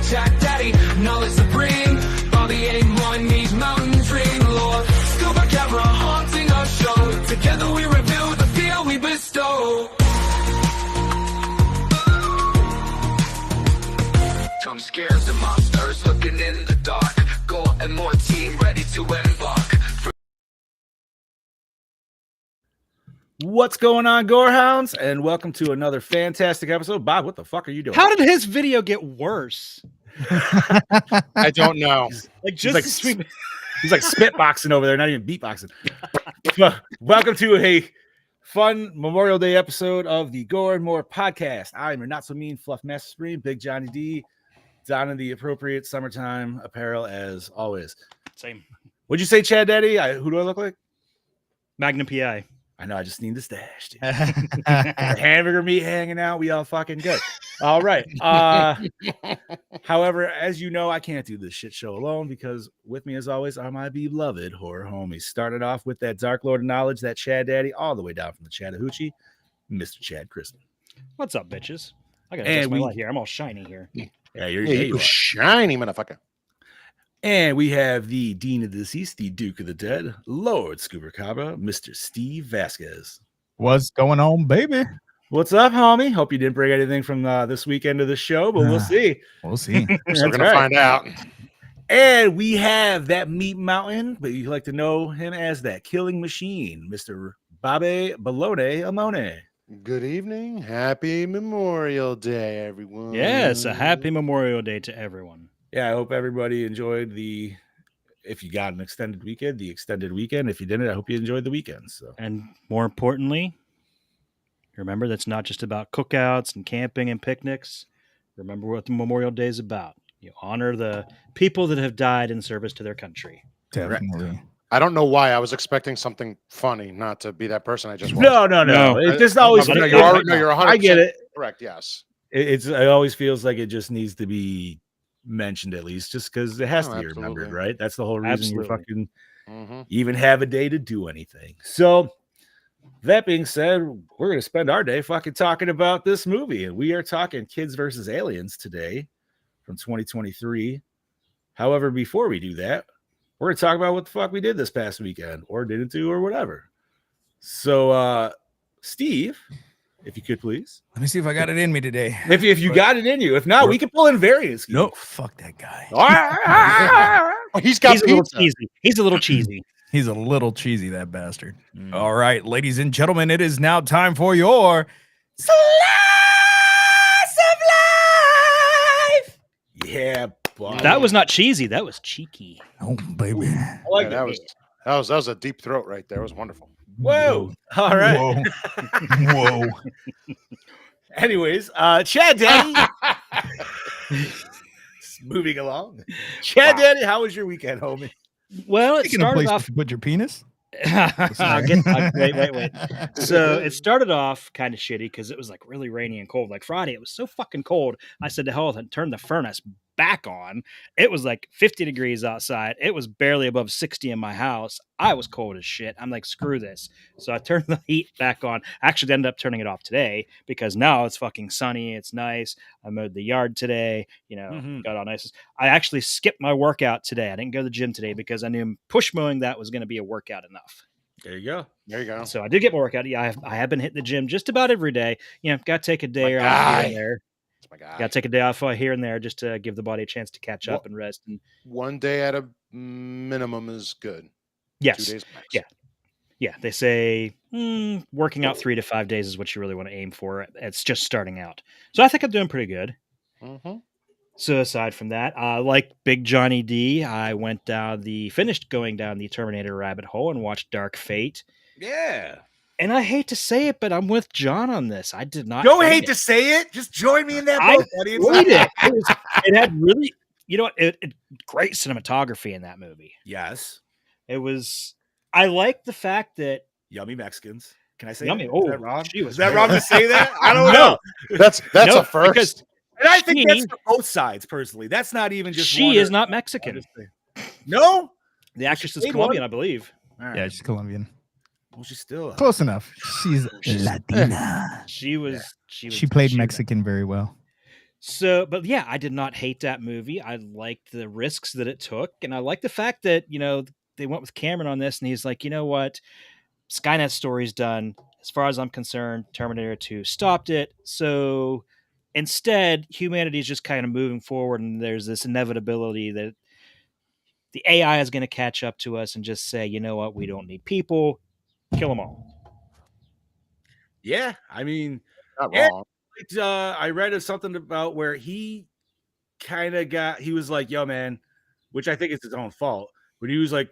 Chat Daddy, knowledge to bring. Bobby A1 needs mountains ring. Lord, scuba camera haunting our show. Together we reveal the feel we bestow. Jump scares and monsters looking in the dark. Gore and more team ready to embark. What's going on, Gorehounds? And welcome to another fantastic episode. Bob, what the fuck are you doing? How did his video get worse? I don't know. Like just he's like spitboxing over there, not even beatboxing. Welcome to a fun Memorial Day episode of the Gore and More podcast. I'm your not so mean fluff master screen, Big Johnny D, donning the appropriate summertime apparel as always. Same. What'd you say, Chad Daddy? Who do I look like? Magnum PI. I know, I just need the stash, dude. Hamburger meat hanging out. We all fucking good. All right. However, as you know, I can't do this shit show alone because with me, as always, are my beloved horror homies. Started off with that Dark Lord of Knowledge, that Chad Daddy, all the way down from the Chattahoochee, Mr. Chad Crispin. What's up, bitches? I gotta adjust my light here. I'm all shiny here. Yeah, you're shiny, motherfucker. And we have the Dean of the Deceased, the Duke of the Dead, Lord Scuba-Cabra, Mr. Steve Vasquez. What's going on, baby? What's up, homie? Hope you didn't bring anything from this weekend of the show, but we'll see. We'll see. We're still going to find out. And we have that meat mountain, but you like to know him as that killing machine, Mr. Bobby Balone Amone. Good evening. Happy Memorial Day, everyone. Yes, a happy Memorial Day to everyone. Yeah, I hope everybody enjoyed if you got an extended weekend, the extended weekend. If you didn't, I hope you enjoyed the weekend. So, and more importantly, remember that's not just about cookouts and camping and picnics. Remember what the Memorial Day is about. You honor the people that have died in service to their country. Definitely. Correct. I don't know why. I was expecting something funny, not to be that person I just was. No. It just always. You're 100%. I get it. Correct. Yes. It always feels like it just needs to be mentioned at least, just because it has to be remembered, right? That's the whole reason you fucking even have a day to do anything. So that being said, we're going to spend our day fucking talking about this movie, and we are talking Kids versus Aliens today from 2023. However, before we do that, we're going to talk about what the fuck we did this past weekend or didn't do or whatever. So Steve, if you could please. Let me see if I got it in me today. If you got it in you. If not, we can pull in variants. No, fuck that guy. He's got a little cheesy. He's a little cheesy. He's a little cheesy, that bastard. All right, ladies and gentlemen, it is now time for your Slice of Life. Yeah, boy. That was not cheesy. That was cheeky. Oh, baby. I like that was a deep throat right there. It was wonderful. Whoa. All right. Whoa. Anyways, Chad Daddy. Moving along. Chad Daddy, how was your weekend, homie? Well, it started off. To put your penis? Wait. So it started off kind of shitty because it was like really rainy and cold. Like Friday, it was so fucking cold. I said to hell and turned the furnace back on. It was like 50 degrees outside. It was barely above 60 in my house. I was cold as shit. I'm like, screw this. So I turned the heat back on. Actually ended up turning it off today because now it's fucking sunny. It's nice. I mowed the yard today. Got all nice. I actually skipped my workout today. I didn't go to the gym today because I knew push mowing that was going to be a workout enough. There you go. So I did get my workout. Yeah, I have been hitting the gym just about every day. Got to take a day off here and there. Got to take a day off here and there just to give the body a chance to catch up and rest. And one day at a minimum is good. Yes. 2 days max. Yeah. They say working out 3 to 5 days is what you really want to aim for. It's just starting out. So I think I'm doing pretty good. Mm-hmm. So aside from that, like Big Johnny D, I finished going down the Terminator rabbit hole and watched Dark Fate. Yeah. And I hate to say it, but I'm with John on this. I did not. Don't hate to say it. Just join me in that boat, buddy. It had really, it great cinematography in that movie. Yes. It was. I like the fact that yummy Mexicans. Can I say yummy? That? Is that wrong? Is that wrong to say that? I don't know. That's a first. And I think that's for both sides, personally. That's not even just. She is not Mexican. No, the actress is Colombian, I believe. Right. Yeah, she's Colombian. Well, she's still close enough. She's Latina. She was. She played Mexican very well. So, but yeah, I did not hate that movie. I liked the risks that it took, and I like the fact that they went with Cameron on this, and he's like, you know what, Skynet's story's done. As far as I'm concerned, Terminator 2 stopped it. So instead, humanity is just kind of moving forward, and there's this inevitability that the AI is going to catch up to us and just say, you know what, we don't need people, kill them all. Yeah, I mean, Not wrong. I read something about where he he was like, yo, man, which I think is his own fault, but he was like,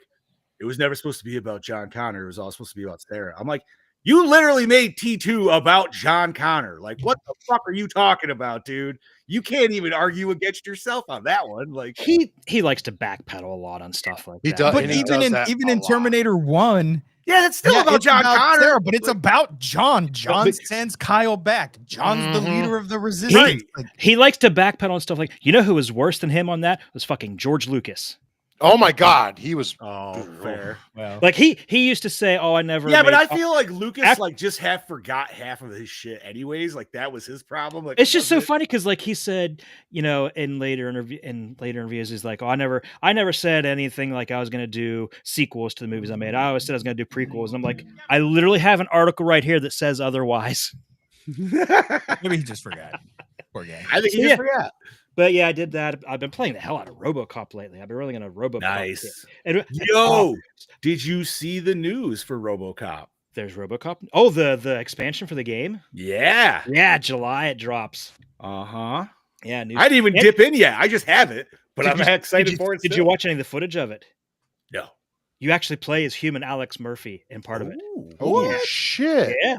it was never supposed to be about John Connor. It was all supposed to be about Sarah. I'm like, you literally made T2 about John Connor. Like, what the fuck are you talking about, dude? You can't even argue against yourself on that one. Like, he likes to backpedal a lot on stuff like that. But even in Terminator 1, yeah, that's still about John Connor. Sarah, but it's about John. John sends Kyle back. John's the leader of the resistance. He likes to backpedal on stuff like, who was worse than him on that? It was fucking George Lucas. Oh my God, he was fair. Well, like he used to say, "Oh, I never." Yeah, but I feel like Lucas just forgot half of his shit, anyways. Like that was his problem. Like it's just so funny because, like he said, in later interviews, he's like, "Oh, I never said anything like I was going to do sequels to the movies I made. I always said I was going to do prequels." And I'm like, I literally have an article right here that says otherwise. Maybe he just forgot. Poor guy. I think he just forgot. But yeah, I did that. I've been playing the hell out of RoboCop lately. I've been really into RoboCop. Nice. And did you see the news for RoboCop? There's RoboCop. Oh, the expansion for the game? Yeah. Yeah, July it drops. Uh-huh. Yeah. I didn't even dip in yet. I just have it, but I'm excited for it. Did you watch any of the footage of it? No. You actually play as human Alex Murphy in part of it. Oh, shit. Yeah.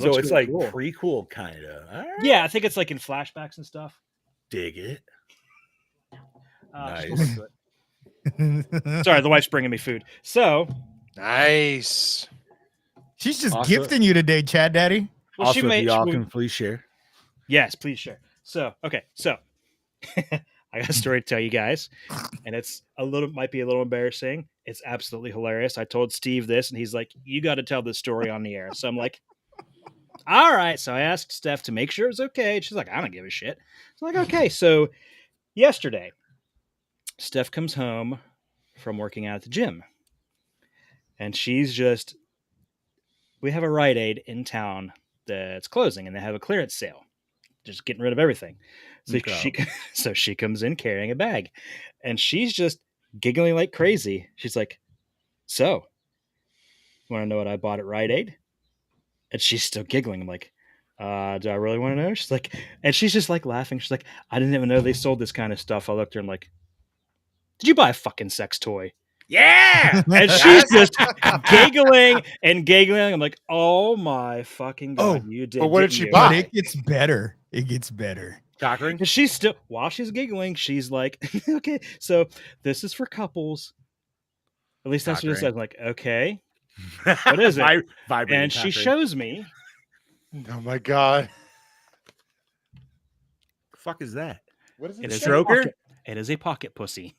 So it's like prequel kind of. Right. Yeah, I think it's like in flashbacks and stuff. Dig it. Nice. Sorry, the wife's bringing me food. So nice. She's just gifting you today, Chad Daddy. Well, also, if y'all can please share. Yes, please share. So, okay, so I got a story to tell you guys, and might be a little embarrassing. It's absolutely hilarious. I told Steve this, and he's like, "You got to tell this story on the air." So I'm like, all right. So I asked Steph to make sure it was okay. She's like, I don't give a shit. So I'm like, okay. So yesterday, Steph comes home from working out at the gym. And we have a Rite Aid in town that's closing, and they have a clearance sale. Just getting rid of everything. So she comes in carrying a bag. And she's just giggling like crazy. She's like, so, you want to know what I bought at Rite Aid? And she's still giggling. I'm like, do I really want to know? She's like, and she's just like laughing. She's like, I didn't even know they sold this kind of stuff. I looked at her and like, did you buy a fucking sex toy? Yeah. And she's just giggling and giggling. I'm like, oh my fucking God, you did. But what did she buy? But it gets better. It gets better. Cochran? And she's still, while she's giggling, she's like, okay, so this is for couples. At least that's what it says. I'm like, okay. What is it? And she shows me. Oh my God. The fuck is that? What is it? It is Stroker? It is a pocket pussy.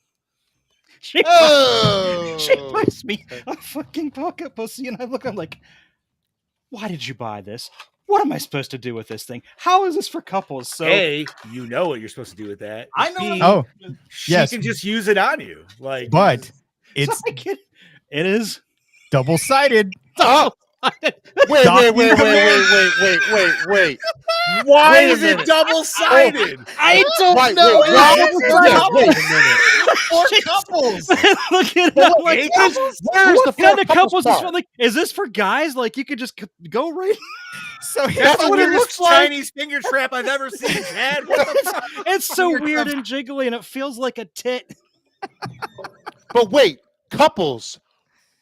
She buys me a fucking pocket pussy, and I look, I'm like, why did you buy this? What am I supposed to do with this thing? How is this for couples? So A, you know what you're supposed to do with that. I know. B, she can just use it on you. Like, but it's it is double-sided. Oh. Wait. Why is it double-sided? I don't know. Wait a minute. For couples. Look at it. Like, Where's the kind of couples? part? Is this for guys? Like you could just go right. So that's what it looks like. Chinese finger trap I've ever seen, Chad. It's so weird and jiggly, and it feels like a tit. But wait, couples.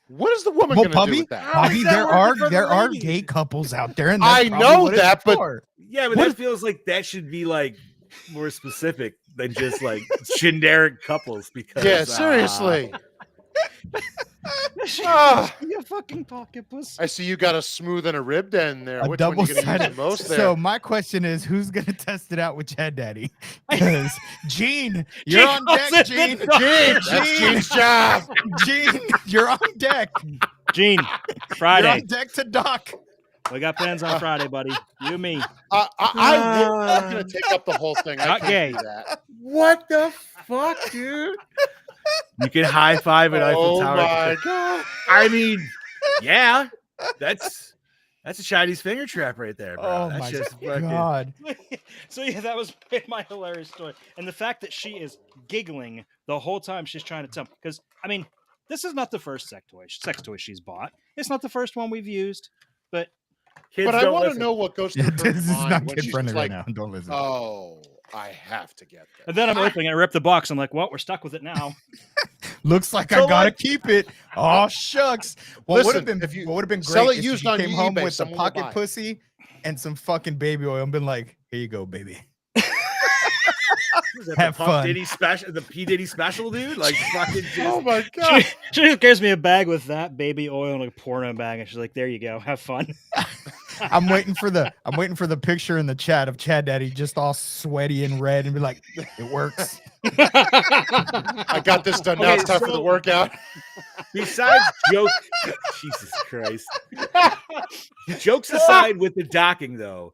What is the woman going to do with that? Bobby, there are gay couples out there, and I know that, but yeah, but that feels like that should be like more specific than just like generic couples. Because yeah, seriously. You fucking pocket pussy. I see you got a smooth and a ribbed end there. Which one you going to use the most there? So my question is, who's going to test it out with Chad Daddy? Because Gene, you're on deck. Gene, that's Gene's job. Gene, you're on deck. Gene, Friday. You're on deck to dock. We got plans on Friday, buddy. You and me. I'm gonna take up the whole thing. Not gay. Do that. What the fuck, dude? You can high five at Eiffel Tower. Oh my god! I mean, yeah, that's a Chinese finger trap right there, bro. Oh that's my just fucking... god! So yeah, that was my hilarious story, and the fact that she is giggling the whole time she's trying to tell me, because I mean, this is not the first sex toy she's bought. It's not the first one we've used, but I want to know what goes through her This is mind not when kid she's friendly like, right now. Don't listen. "Oh, I have to get this." and then I'm opening it, I rip the box. I'm like, well, we're stuck with it now. Looks like So I gotta keep it. Oh shucks! What would have Listen, been? if you What would have been great sell it if used she on came home eBay, with some someone will buy pocket it. pussy and some fucking baby oil and been like, "Here you go, baby." Have the fun. Diddy special, the P Diddy special, dude. Like fucking. Just... Oh my god! She just gives me a bag with that baby oil and a porno bag, and she's like, "There you go, have fun." I'm waiting for the picture in the chat of Chad Daddy just all sweaty and red and be like, "It works." I got this done. Now Okay, it's time for the workout. Besides joke, Jesus Christ. Jokes aside with the docking, though,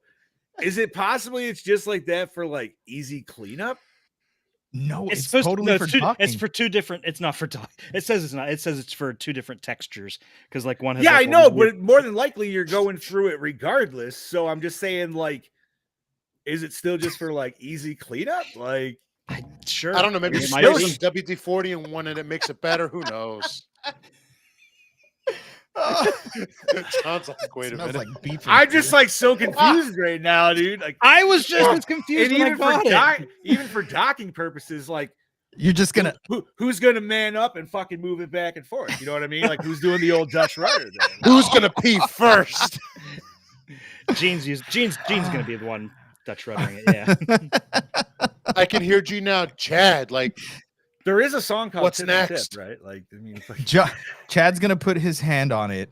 is it possibly it's just like that for like easy cleanup? No, it's supposed totally for docking. It's for two different. It's not for dock. It says it's not. It says it's for two different textures because like one has. Yeah, like I know, weird... but more than likely you're going through it regardless. So I'm just saying, like, is it still just for like easy cleanup? Like, sure. I don't know. Maybe it you might spray be. some WD-40 in one and it makes it better. Who knows? It sounds like, wait a Smells minute. like beef. I'm just like so confused right now, dude. Like, I was just as confused and when I even bought it. even for docking purposes, like, You're just gonna. who's gonna man up and fucking move it back and forth? You know what I mean? Like, who's doing the old Dutch rudder? There? Who's gonna pee first? Gene's gonna be the one Dutch ruddering it. Yeah. I can hear G now, Chad. Like, There is a song called What's Tip and next? Tip, right? Like, I mean, it's like, Chad's gonna put his hand on it,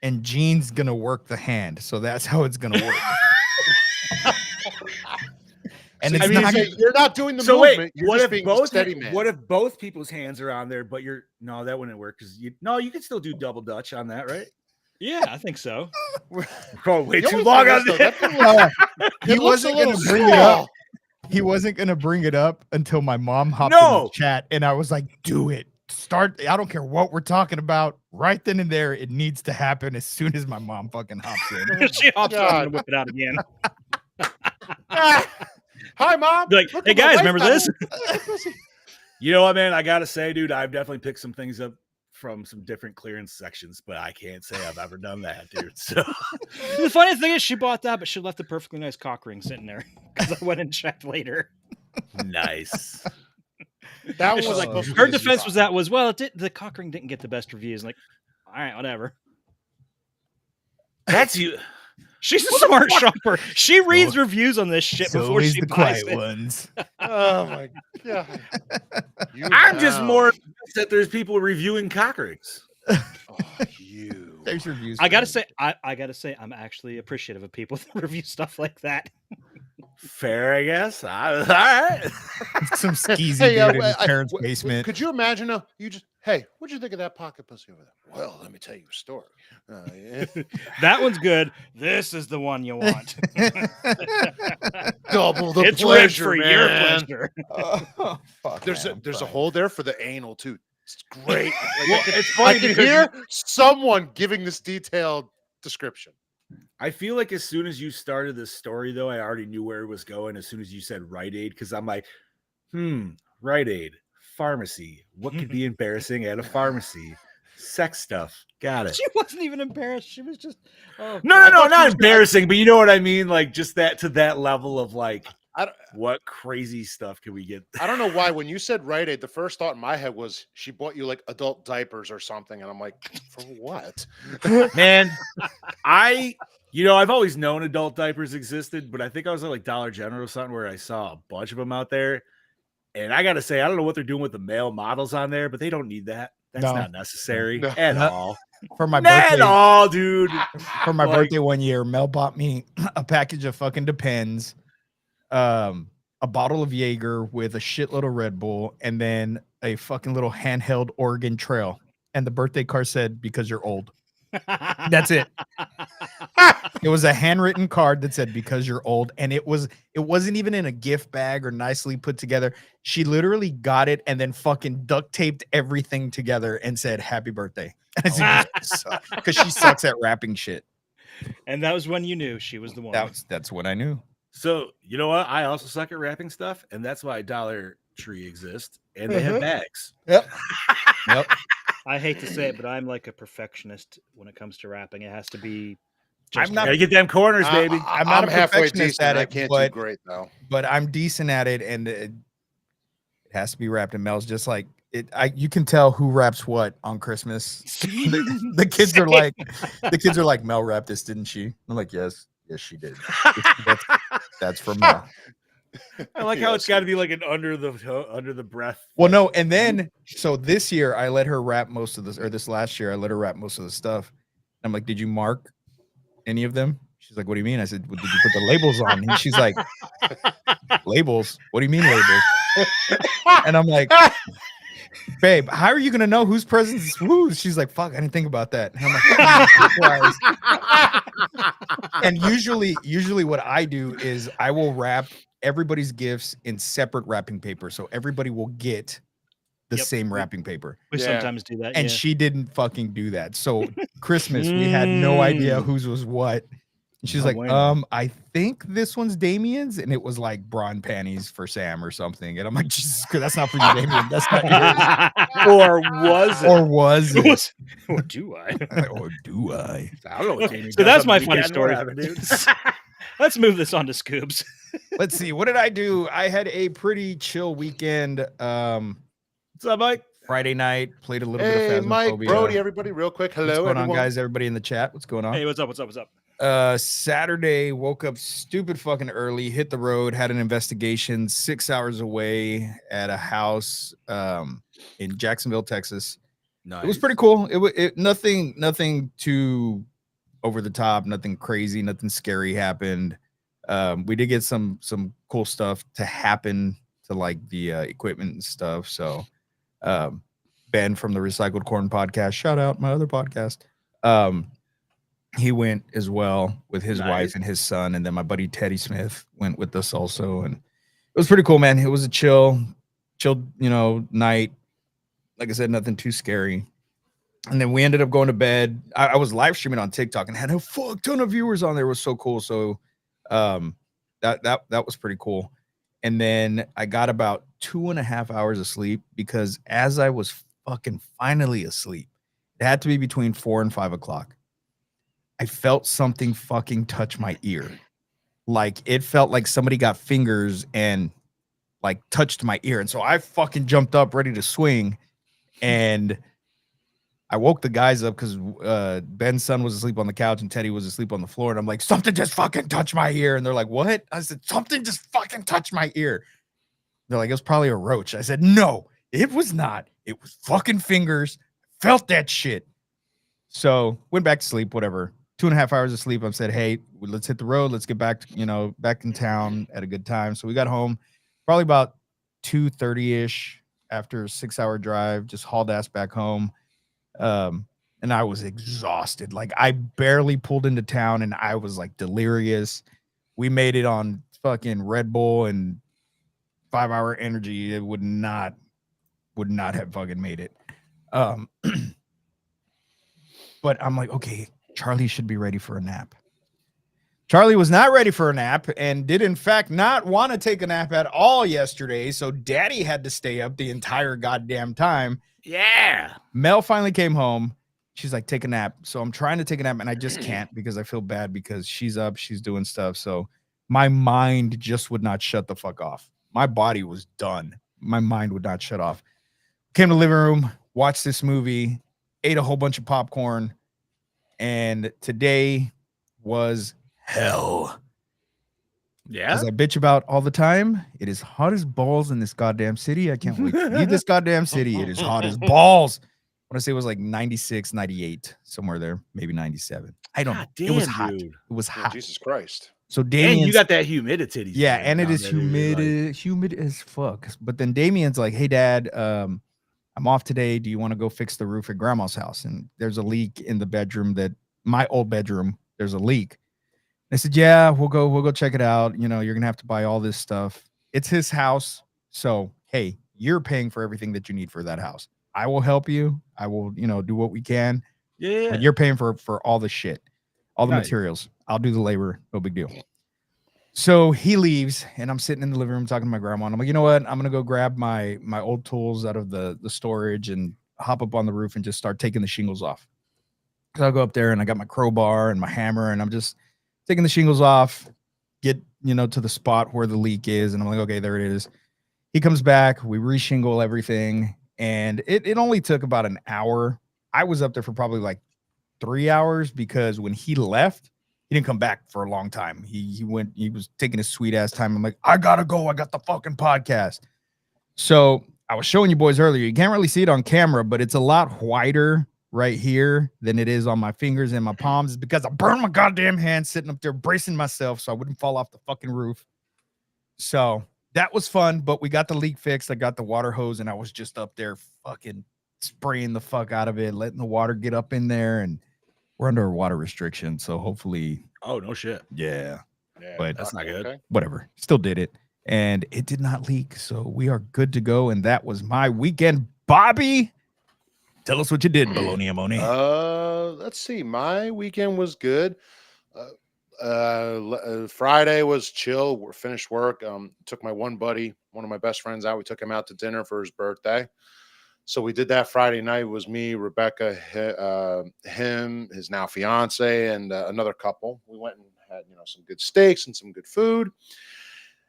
and Gene's gonna work the hand. So that's how it's gonna work. And so it's you not. say you're not doing the so movement. wait, You're what just if being both? steady man. What if both people's hands are on there, but you're no, that wouldn't work because you can still do double Dutch on that, right? Yeah, I think so. Oh, way The too only long thing on is, though, that. that thing looks- He it looks a wasn't gonna little bring it small. up. He wasn't gonna bring it up until my mom hopped in the chat, and I was like, "Do it. Start. I don't care what we're talking about. Right then and there, it needs to happen as soon as my mom fucking hops in." She hops on God. and whip it out again. Hi, Mom. Be like, Look hey at my guys, wife remember now." this? You know what, man? I gotta say, dude, I've definitely picked some things up from some different clearance sections, but I can't say I've ever done that, dude. So The funny thing is, she bought that, but she left a perfectly nice cock ring sitting there because I went and checked later. nice. That She's was like, supposed to her be defense fun. was that was well, the cock ring didn't get the best reviews. I'm like, all right, whatever. That's you. She's a smart shopper. She reads reviews on this shit So before is she the buys quiet it. ones. Oh my god. I'm just Wow. more impressed that there's people reviewing cock rings. Oh, you. There's reviews. I for gotta it. say, I gotta say, I'm actually appreciative of people that review stuff like that. Fair, I guess. All right. some skeezy Hey, dude in his I- parents' w- basement. Could you imagine? Hey, what'd you think of that pocket pussy over there? Well, let me tell you a story. Yeah. That one's good. This is the one you want. Double the It's rigged pleasure, for your man. pleasure. Oh, fuck, There's man, a I'm hole there for the anal too. It's great. Well, it's funny I can because hear someone giving this detailed description. I feel like as soon as you started this story, though, I already knew where it was going as soon as you said Rite Aid, because I'm like, Rite Aid, pharmacy. What could be embarrassing at a pharmacy? Sex stuff. Got it. She wasn't even embarrassed. She was just, oh, No, I thought she not was- embarrassing, but you know what I mean? Like, just that to that level of like, I don't, what crazy stuff can we get? I don't know why. When you said Rite Aid, the first thought in my head was she bought you like adult diapers or something, and I'm like, for what? Man, I've always known adult diapers existed, but I think I was at like Dollar General or something where I saw a bunch of them out there. And I got to say, I don't know what they're doing with the male models on there, but they don't need that. That's No. not necessary No. at No. all. For my Not at birthday, all, dude. for my Like- birthday one year, Mel bought me a package of fucking Depends, a bottle of Jaeger with a shitload of Red Bull, and then a fucking little handheld Oregon Trail. And the birthday card said, "Because you're old." That's it. It was a handwritten card that said "Because you're old," and it wasn't even in a gift bag or nicely put together. She literally got it and then fucking duct taped everything together and said "Happy birthday." Because she sucks at wrapping shit. And that was when you knew she was the one. That's when I knew. So you know what? I also suck at wrapping stuff, and that's why Dollar Tree exists, and they have bags. Yep. I hate to say it, but I'm like a perfectionist when it comes to wrapping. It has to be. I'm not. Gotta get them corners, baby. I'm not a halfway perfectionist decent. at it. I can't do great though. But I'm decent at it, and it has to be wrapped in Mel's. Just like it, you can tell who wraps what on Christmas. the kids are like, Mel wrapped this, didn't she? I'm like, yes, she did. That's from Mel. I like how it's got to be like an under the breath. Well, no, and then so this year I let her wrap most of this, or this last year I let her wrap most of the stuff. I'm like, did you mark any of them? She's like, what do you mean? I said, well, did you put the labels on? And she's like, labels? What do you mean labels? And I'm like, babe, how are you gonna know whose presents is whose? She's like, fuck, I didn't think about that. And I'm like, and usually what I do is I will wrap everybody's gifts in separate wrapping paper, so everybody will get the same wrapping paper. We sometimes do that, and she didn't fucking do that. So Christmas, we had no idea whose was what. And she's like, I think this one's Damien's, and it was like bra and panties for Sam or something. And I'm like, Jesus, that's not for you, Damien. That's not yours. Or was it? Or do I? Or do I? I don't know what Damien So does that's on my the funny weekend, story. whatever, dude. Let's move this on to Scoobs. Let's see. What did I do? I had a pretty chill weekend. What's up, Mike? Friday night, played a little bit of Phasmophobia. Mike, Brody, everybody, real quick. Hello, what's going everyone. on, guys? Everybody in the chat, what's going on? Hey, what's up? Saturday, woke up stupid fucking early, hit the road, had an investigation 6 hours away at a house in Jacksonville, Texas. Nice. It was pretty cool. It nothing too over the top, nothing crazy, nothing scary happened. We did get some cool stuff to happen to like the equipment and stuff. So Ben from the Recycled Corn podcast, shout out my other podcast. He went as well with his wife and his son, and then my buddy Teddy Smith went with us also, and it was pretty cool, man. It was a chill, night. Like I said, nothing too scary. And then we ended up going to bed. I was live streaming on TikTok and had a fuck ton of viewers on there. It was so cool. So that was pretty cool. And then I got about 2.5 hours of sleep because as I was fucking finally asleep, it had to be between 4 and 5 o'clock. I felt something fucking touch my ear. Like it felt like somebody got fingers and like touched my ear. And so I fucking jumped up ready to swing. And I woke the guys up because Ben's son was asleep on the couch and Teddy was asleep on the floor. And I'm like, something just fucking touched my ear. And they're like, what? I said, something just fucking touched my ear. They're like, it was probably a roach. I said, no, it was not. It was fucking fingers. Felt that shit. So went back to sleep, whatever. 2.5 hours of sleep. I said, hey, let's hit the road. Let's get back, back in town at a good time. So we got home probably about 2:30-ish after a 6-hour drive, just hauled ass back home. And I was exhausted. Like I barely pulled into town and I was like delirious. We made it on fucking Red Bull and 5-hour energy. It would not have fucking made it. But I'm like, okay, Charlie should be ready for a nap. Charlie was not ready for a nap and did in fact not want to take a nap at all yesterday. So daddy had to stay up the entire goddamn time. Yeah. Mel finally came home. She's like, take a nap. So I'm trying to take a nap and I just can't because I feel bad because she's up, she's doing stuff. So my mind just would not shut the fuck off. My body was done. My mind would not shut off. Came to the living room, watched this movie, ate a whole bunch of popcorn. And today was hell. Yeah. As I bitch about all the time, it is hot as balls in this goddamn city. I can't wait to leave this goddamn city. It is hot as balls. I want to say it was like 96, 98, somewhere there, maybe 97. I don't know. It was hot. Dude. It was hot. Jesus Christ. So Damien, you got that humidity. Yeah, and it is humid as fuck. But then Damien's like, hey, Dad, I'm off today. Do you want to go fix the roof at Grandma's house? And there's a leak in the bedroom my old bedroom. there's a leak. They said, yeah, we'll go check it out. You know, you're going to have to buy all this stuff. It's his house. So, hey, you're paying for everything that you need for that house. I will help you. I will, you know, do what we can. Yeah. But you're paying for all the shit, all the materials. I'll do the labor. No big deal. So he leaves, and I'm sitting in the living room talking to my grandma. And I'm like, you know what? I'm gonna go grab my old tools out of the storage and hop up on the roof and just start taking the shingles off. So I'll go up there and I got my crowbar and my hammer, and I'm just taking the shingles off, get, you know, to the spot where the leak is, and I'm like, okay, there it is. He comes back, we reshingle everything, and it only took about an hour. I was up there for probably like 3 hours because when he left, he didn't come back for a long time. He was taking his sweet ass time. I'm like, I gotta go. I got the fucking podcast. So I was showing you boys earlier. You can't really see it on camera, but it's a lot whiter right here than it is on my fingers and my palms. It's because I burned my goddamn hand sitting up there bracing myself so I wouldn't fall off the fucking roof. So that was fun, but we got the leak fixed. I got the water hose and I was just up there fucking spraying the fuck out of it, letting the water get up in there, and we're under a water restriction, so hopefully. Oh, no shit. Yeah. But that's not good. Okay. Whatever. Still did it. And it did not leak. So we are good to go. And that was my weekend. Bobby, tell us what you did, Bologna Amoni. Let's see. My weekend was good. Friday was chill. We finished work. Took my one buddy, one of my best friends out. We took him out to dinner for his birthday. So we did that Friday night. It was me, Rebecca, him, his now fiance, and another couple. We went and had, you know, some good steaks and some good food.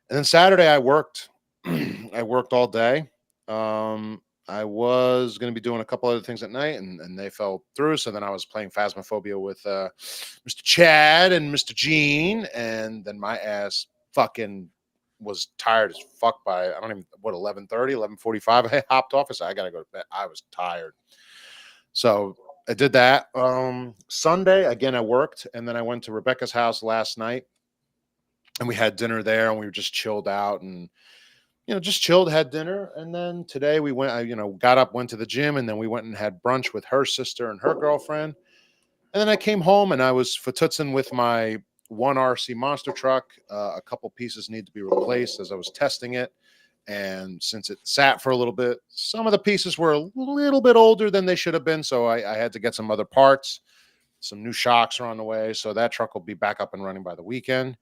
And then Saturday I worked. I worked all day. I was going to be doing a couple other things at night, and they fell through. So then I was playing Phasmophobia with Mr. Chad and Mr. Gene, and then my ass fucking was tired as fuck by, I don't even, 11:30, 11:45. I hopped off. I said, I got to go to bed. I was tired. So I did that. Sunday, again, I worked, and then I went to Rebecca's house last night, and we had dinner there, and we were just chilled out and, you know, just chilled, had dinner. And then today we went, I, you know, got up, went to the gym, and then we went and had brunch with her sister and her girlfriend. And then I came home and I was fatutzing with my one RC monster truck. A couple pieces need to be replaced as I was testing it. And since it sat for a little bit, some of the pieces were a little bit older than they should have been. So I had to get some other parts. Some new shocks are on the way. So that truck will be back up and running by the weekend.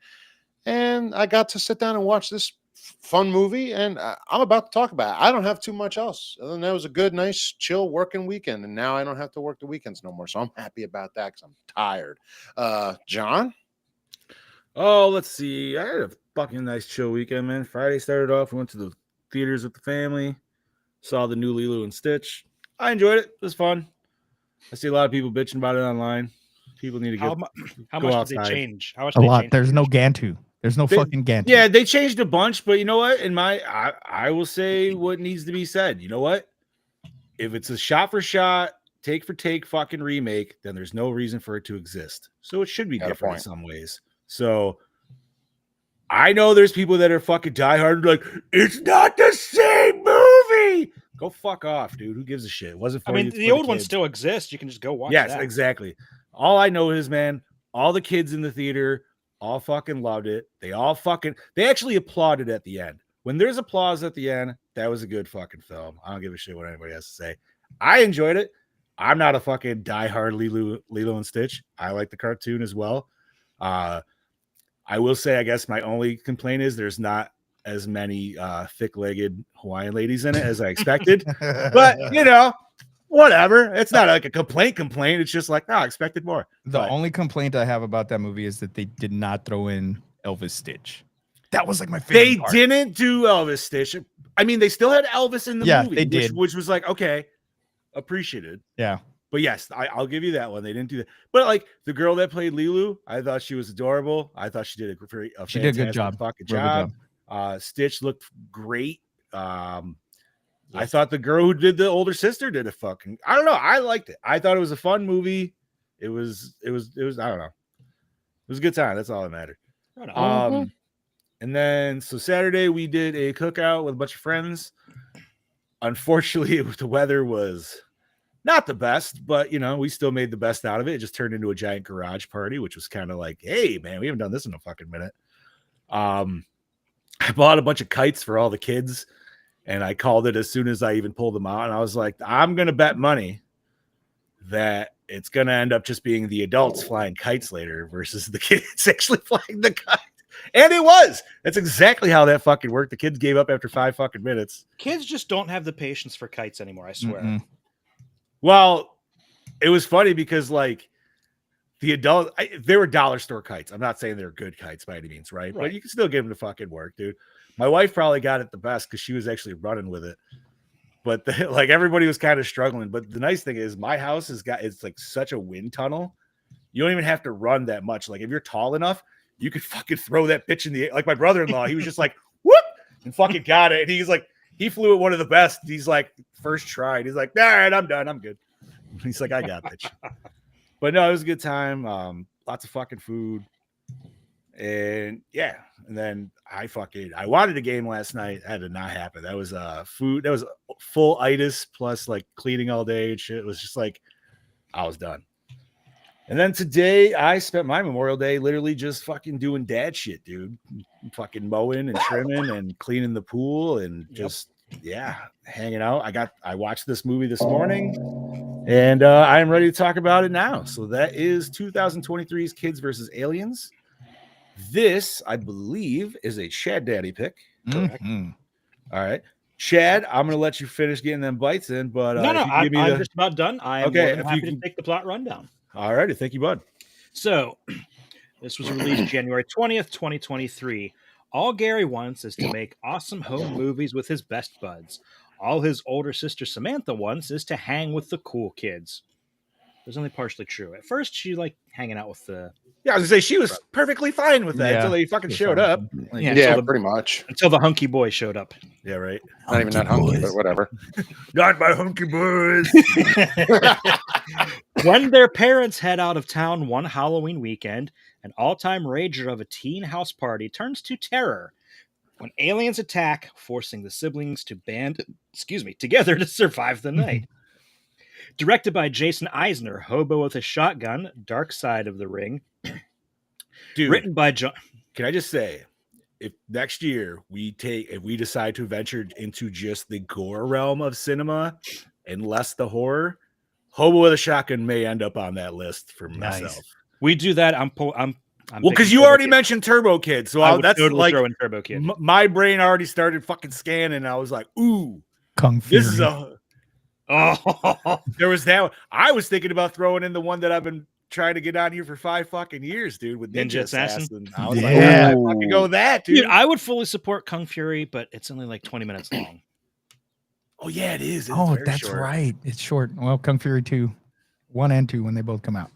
And I got to sit down and watch this fun movie. And I'm about to talk about it. I don't have too much else. Other than that, it was a good, nice, chill working weekend. And now I don't have to work the weekends no more. So I'm happy about that because I'm tired. John? Oh, let's see. I had a fucking nice chill weekend, man. Friday started off. We went to the theaters with the family. Saw the new Lilo and Stitch. I enjoyed it. It was fun. I see a lot of people bitching about it online. People need to how much outside. did they change? How much a lot. There's no Gantu. There's no fucking Gantu. Yeah, they changed a bunch, but you know what? I will say what needs to be said. You know what? If it's a shot for shot, take for take fucking remake, then there's no reason for it to exist. So it should be different in some ways. So I know there's people that are fucking diehard, like, it's not the same movie. Go fuck off, dude. Who gives a shit? It wasn't for you. The old one still exists. You can just go watch Yes, that. exactly. All I know is, man, all the kids in the theater all fucking loved it. They actually applauded at the end. When there's applause at the end, that was a good fucking film. I don't give a shit what anybody has to say. I enjoyed it. I'm not a fucking diehard Lilo and Stitch. I like the cartoon as well. I will say, I guess my only complaint is there's not as many thick-legged Hawaiian ladies in it as I expected. But, you know, whatever. It's not like a complaint. It's just like, I expected more. The only complaint I have about that movie is that they did not throw in Elvis Stitch. That was like my favorite part. Didn't do Elvis Stitch. I mean, they still had Elvis in the movie. They did. Which was like, okay, appreciated. Yeah. But yes, I'll give you that one. They didn't do that. But like the girl that played Lilu, I thought she was adorable. I thought she did a fantastic good job. fucking job. Stitch looked great. I thought the girl who did the older sister did a fucking, I don't know. I liked it. I thought it was a fun movie. It was, I don't know. It was a good time. That's all that mattered. And then, so Saturday we did a cookout with a bunch of friends. Unfortunately, the weather was Not the best, but we still made the best out of it. It just turned into a giant garage party, which was kind of like, hey man, we haven't done this in a fucking minute. I bought a bunch of kites for all the kids, and I called it as soon as I even pulled them out. And I was like, I'm gonna bet money that it's gonna end up just being the adults flying kites later versus the kids actually flying the kite. And it was. That's exactly how that fucking worked. The kids gave up after 5 fucking minutes. Kids just don't have the patience for kites anymore, I swear. Mm-mm. Well, it was funny because like the adult, they were dollar store kites. I'm not saying they're good kites by any means, right? But you can still get them to fucking work, dude. My wife probably got it the best because she was actually running with it. But like everybody was kind of struggling. But the nice thing is my house it's like such a wind tunnel. You don't even have to run that much. Like if you're tall enough, you could fucking throw that bitch in the air. Like my brother-in-law, he was just like, whoop, and fucking got it. And he's like, he flew it one of the best. He's like, first try. And he's like, all right, I'm done. I'm good. He's like, I got this. But no, it was a good time. Lots of fucking food. And yeah. And then I wanted a game last night. That did not happen. That was food. That was full itis plus like cleaning all day and shit. It was just like, I was done. And then today I spent my Memorial Day literally just fucking doing dad shit, dude. Fucking mowing and trimming and cleaning the pool and just, hanging out. I watched this movie this morning and I am ready to talk about it now. So that is 2023's Kids versus Aliens. This, I believe, is a Chad Daddy pick. Correct. Mm-hmm. All right. Chad, I'm going to let you finish getting them bites in, but I'm just about done. I am more than happy to take the plot rundown. All righty. Thank you, bud. So, this was released January 20th, 2023. All Gary wants is to make awesome home movies with his best buds. All his older sister Samantha wants is to hang with the cool kids. It was only partially true. At first, she liked hanging out with the... Yeah, I was going to say, she was perfectly fine with that until they fucking showed up. Like, pretty much. Until the hunky boy showed up. Yeah, right. Not even that hunky, but whatever. Not my hunky boys. When their parents head out of town one Halloween weekend, an all-time rager of a teen house party turns to terror when aliens attack, forcing the siblings to band together to survive the night. Directed by Jason Eisner, Hobo with a Shotgun, Dark Side of the Ring. Dude, written by John. Can I just say, if next year we decide to venture into just the gore realm of cinema and less the horror, Hobo with a Shotgun may end up on that list for myself. We do that. I'm well, because you already mentioned Turbo Kid, so that's totally like throw in Turbo Kid. My brain already started fucking scanning. I was like, ooh, Kung Fury. This is there was that one. I was thinking about throwing in the one that I've been trying to get on here for 5 fucking years, dude, with Ninja Assassin. I was like, I fucking go with that, dude. I would fully support Kung Fury, but it's only like 20 minutes long. Oh, yeah, it is. That's short. Right. It's short. Well, Kung Fury 2, 1 and 2 when they both come out.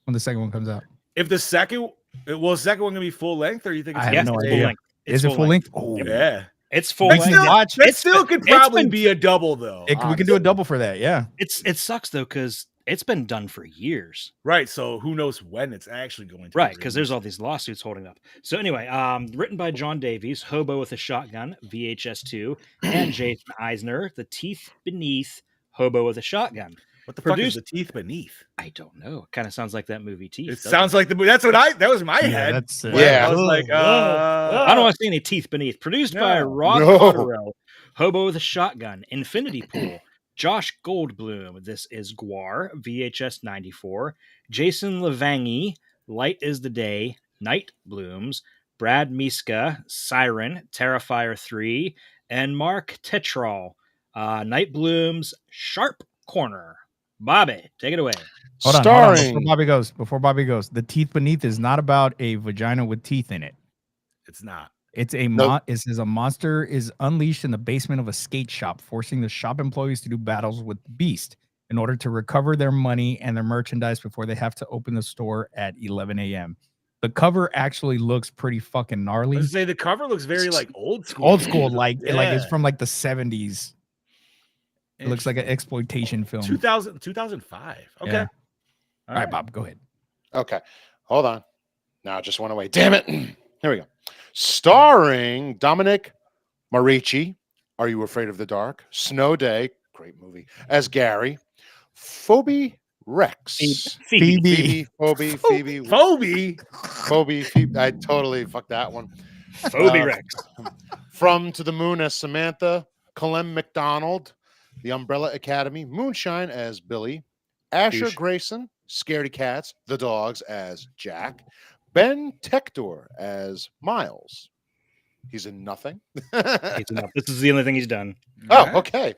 When the second one comes out. If the second one gonna be full length, or you think it's full length? Is it full length? Oh, yeah. It's full length. That still could probably be a double, though. We can do a double for that, yeah. It sucks, though, because it's been done for years. Right, so who knows when it's actually going to be because there's all these lawsuits holding up. So anyway, written by John Davies, Hobo with a Shotgun, VHS 2, and Jason Eisner, The Teeth Beneath, Hobo with a Shotgun. What the fuck is The Teeth Beneath? I don't know. It kind of sounds like that movie Teeth. It sounds like the movie. That was my head. I was like, I don't want to see any teeth beneath. Produced by Rod Cotterill, Hobo with a Shotgun, Infinity Pool, Josh Goldblum. This is Gore, VHS 94, Jason Levangie, Light is the Day, Night Blooms, Brad Miska, Siren, Terrifier 3, and Mark Tetral, Night Blooms, Sharp Corner. Bobby, take it away. Hold on. Before Bobby goes, The Teeth Beneath is not about a vagina with teeth in it. It's not. It's a it says a monster is unleashed in the basement of a skate shop, forcing the shop employees to do battles with the beast in order to recover their money and their merchandise before they have to open the store at 11 a.m. The cover actually looks pretty fucking gnarly. I was gonna say the cover looks very like old school. Old school, like it's from like the 70s. It looks like an exploitation film. 2005. Okay. Yeah. All right, Bob, go ahead. Okay. Hold on. Now it just went away. Damn it. Here we go. Starring Dominic Marici, Are You Afraid of the Dark? Snow Day, great movie, as Gary. Phoebe Rex. Phoebe. Phoebe. I totally fucked that one. Phoebe Rex. From To the Moon as Samantha, Clem McDonald, The Umbrella Academy, Moonshine as Billy, Asher Grayson, Scaredy Cats, The Dogs as Jack, Ben Tector as Miles. He's in nothing. He's enough. This is the only thing he's done. Oh, okay.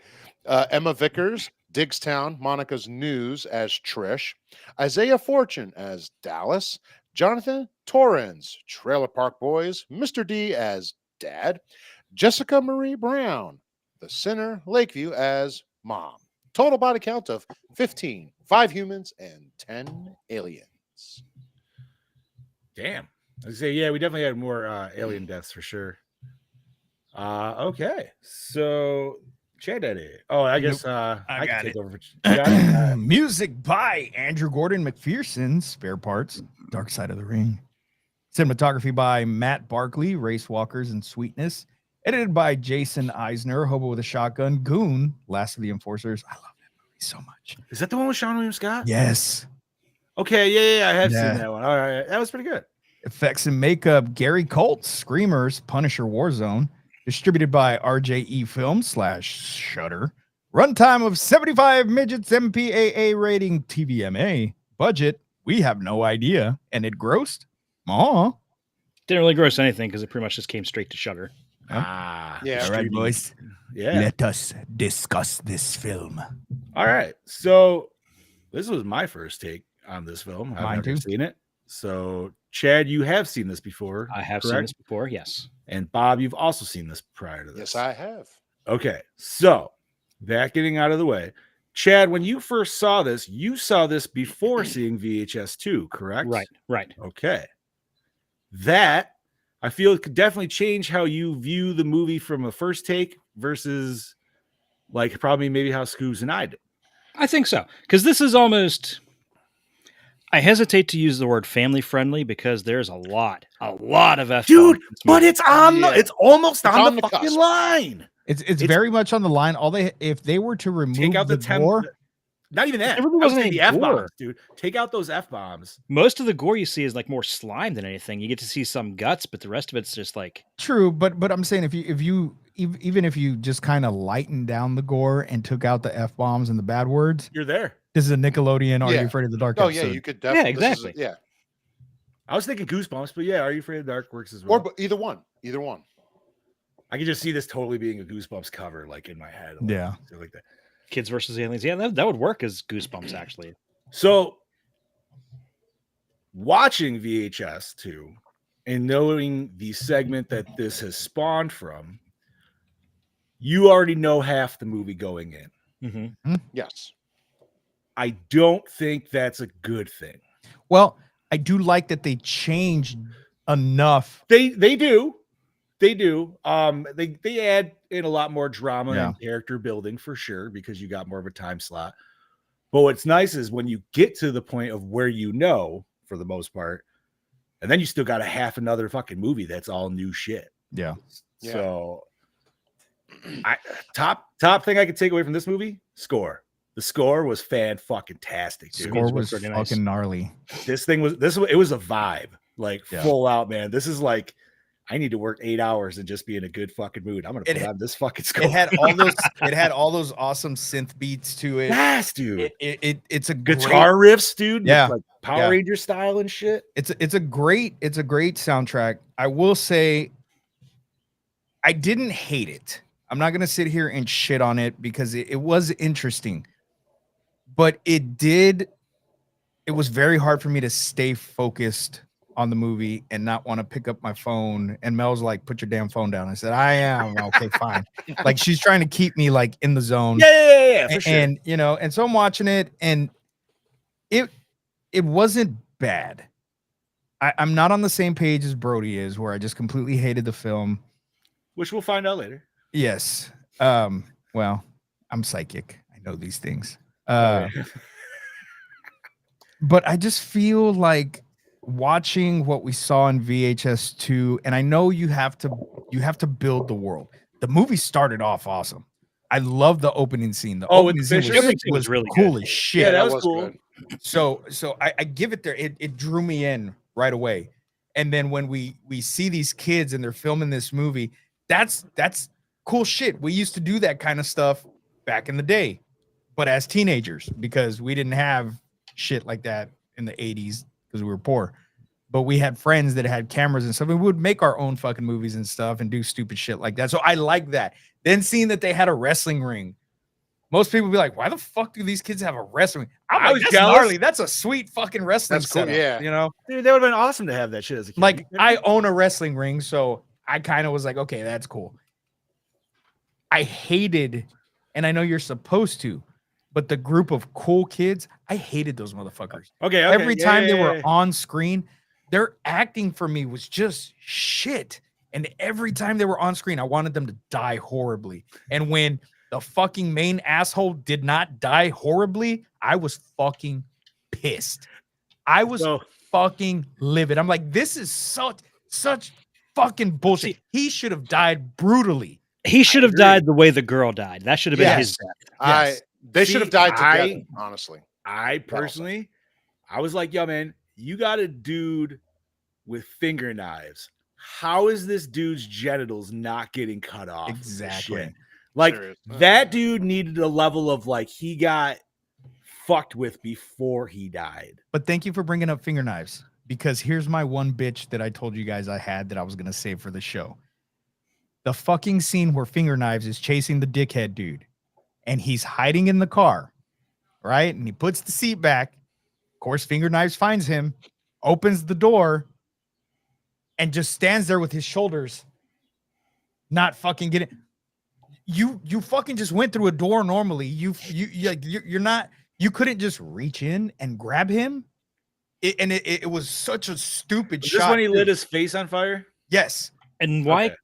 Emma Vickers, Digstown, Monica's News as Trish, Isaiah Fortune as Dallas, Jonathan Torrens, Trailer Park Boys, Mr. D as Dad, Jessica Marie Brown, The Sinner, Lakeview as Mom. Total body count of 15, 5 humans and 10 aliens. Damn. I say, yeah, we definitely had more alien deaths for sure. Okay. So Chad Daddy. Oh, I guess I can take over for Music by Andrew Gordon McPherson, spare parts, Dark Side of the Ring. Cinematography by Matt Barkley, Race Walkers and Sweetness. Edited by Jason Eisner, Hobo with a Shotgun, Goon, Last of the Enforcers. I love that movie so much. Is that the one with Sean William Scott? Yes. Okay, yeah, I have seen that one. All right, that was pretty good. Effects and makeup, Gary Colt, Screamers, Punisher Warzone. Distributed by RJE Films / Shudder. Runtime of 75 midgets, MPAA rating, TVMA. Budget, we have no idea. And it grossed? Didn't really gross anything because it pretty much just came straight to Shudder. Yeah. All right, boys. Yeah. Let us discuss this film. All right. So this was my first take on this film. I've never seen it. So Chad, you have seen this before. I have seen this before, yes. And Bob, you've also seen this prior to this. Yes, I have. Okay. So that getting out of the way. Chad, when you first saw this, you saw this before seeing VHS 2, correct? Right. Okay. That I feel it could definitely change how you view the movie from a first take versus like probably maybe how Scoobs and I did. I think so. Because this is almost, I hesitate to use the word family friendly because there's a lot of F. Dude, but it's on it's almost on the fucking line. It's very much on the line. If they were to remove take out the gore, not even that. There really wasn't any the F gore. bombs, dude. Take out those F bombs. Most of the gore you see is like more slime than anything. You get to see some guts, but the rest of it's just like true. But I'm saying if you even if you just kind of lightened down the gore and took out the F bombs and the bad words, you're there. This is a Nickelodeon. Are You Afraid of the Dark? Oh episode. yeah, you could definitely. Yeah, exactly. Yeah. I was thinking Goosebumps, but yeah, Are You Afraid of the Dark works as well. Or either one. I could just see this totally being a Goosebumps cover, like in my head. Yeah, like that. Kids versus Aliens. Yeah, that would work as Goosebumps actually. So, watching VHS 2 and knowing the segment that this has spawned from, you already know half the movie going in. Mm-hmm. Yes. I don't think that's a good thing. Well, I do like that they changed enough. They do. They do. They add in a lot more drama and character building for sure because you got more of a time slot. But what's nice is when you get to the point of where you know, for the most part, and then you still got a half another fucking movie that's all new shit. Yeah. So, top thing I could take away from this movie: score. The score was fan-fucking-tastic, dude. Score was fucking gnarly. It was a vibe, like full out, man. This is like, I need to work 8 hours and just be in a good fucking mood. I'm gonna put on this fucking score. It had all those awesome synth beats to it. Yes, dude. It's a guitar riffs, dude. Yeah, like Power Ranger style and shit. It's a great soundtrack. I will say, I didn't hate it. I'm not gonna sit here and shit on it because it was interesting. But it was very hard for me to stay focused on the movie and not want to pick up my phone. And Mel's like, put your damn phone down. I said, I am. Okay, fine. Like she's trying to keep me like in the zone. Yeah, for sure. And and so I'm watching it and it wasn't bad. I'm not on the same page as Brody is, where I just completely hated the film. Which we'll find out later. Yes. Well, I'm psychic. I know these things. But I just feel like watching what we saw in VHS 2, and I know you have to build the world. The movie started off awesome. I love the opening scene. The Oh, with opening the scene fisher? was really cool good. as shit. Yeah, that was cool. good. So I give it there. It drew me in right away. And then when we see these kids and they're filming this movie, that's cool shit. We used to do that kind of stuff back in the day, but as teenagers, because we didn't have shit like that in the 80s because we were poor. But we had friends that had cameras and stuff. And we would make our own fucking movies and stuff and do stupid shit like that. So I like that. Then seeing that they had a wrestling ring. Most people be like, why the fuck do these kids have a wrestling ring? I was jealous. Gnarly. That's a sweet fucking wrestling That's cool, setup, yeah. you know? Dude, that would have been awesome to have that shit as a kid. Like, I own a wrestling ring, so I kind of was like, okay, that's cool. I hated, and I know you're supposed to, but the group of cool kids, I hated those motherfuckers. Okay. Every time they were on screen, their acting for me was just shit. And every time they were on screen, I wanted them to die horribly. And when the fucking main asshole did not die horribly, I was fucking pissed. I was fucking livid. I'm like, this is such fucking bullshit. He should have died brutally. He should have died the way the girl died. That should have been his death. They should have died together, honestly. I personally, I was like, yo, man, you got a dude with finger knives. How is this dude's genitals not getting cut off? Exactly. Like, that dude needed a level of, like, he got fucked with before he died. But thank you for bringing up finger knives, because here's my one bitch that I told you guys I had that I was going to save for the show. The fucking scene where finger knives is chasing the dickhead dude and he's hiding in the car, right? And he puts the seat back. Of course, finger knives finds him, opens the door, and just stands there with his shoulders not fucking getting. You fucking just went through a door normally. You're not. You couldn't just reach in and grab him. It was such a stupid shot. Just when he lit his face on fire. Yes. And why? Okay.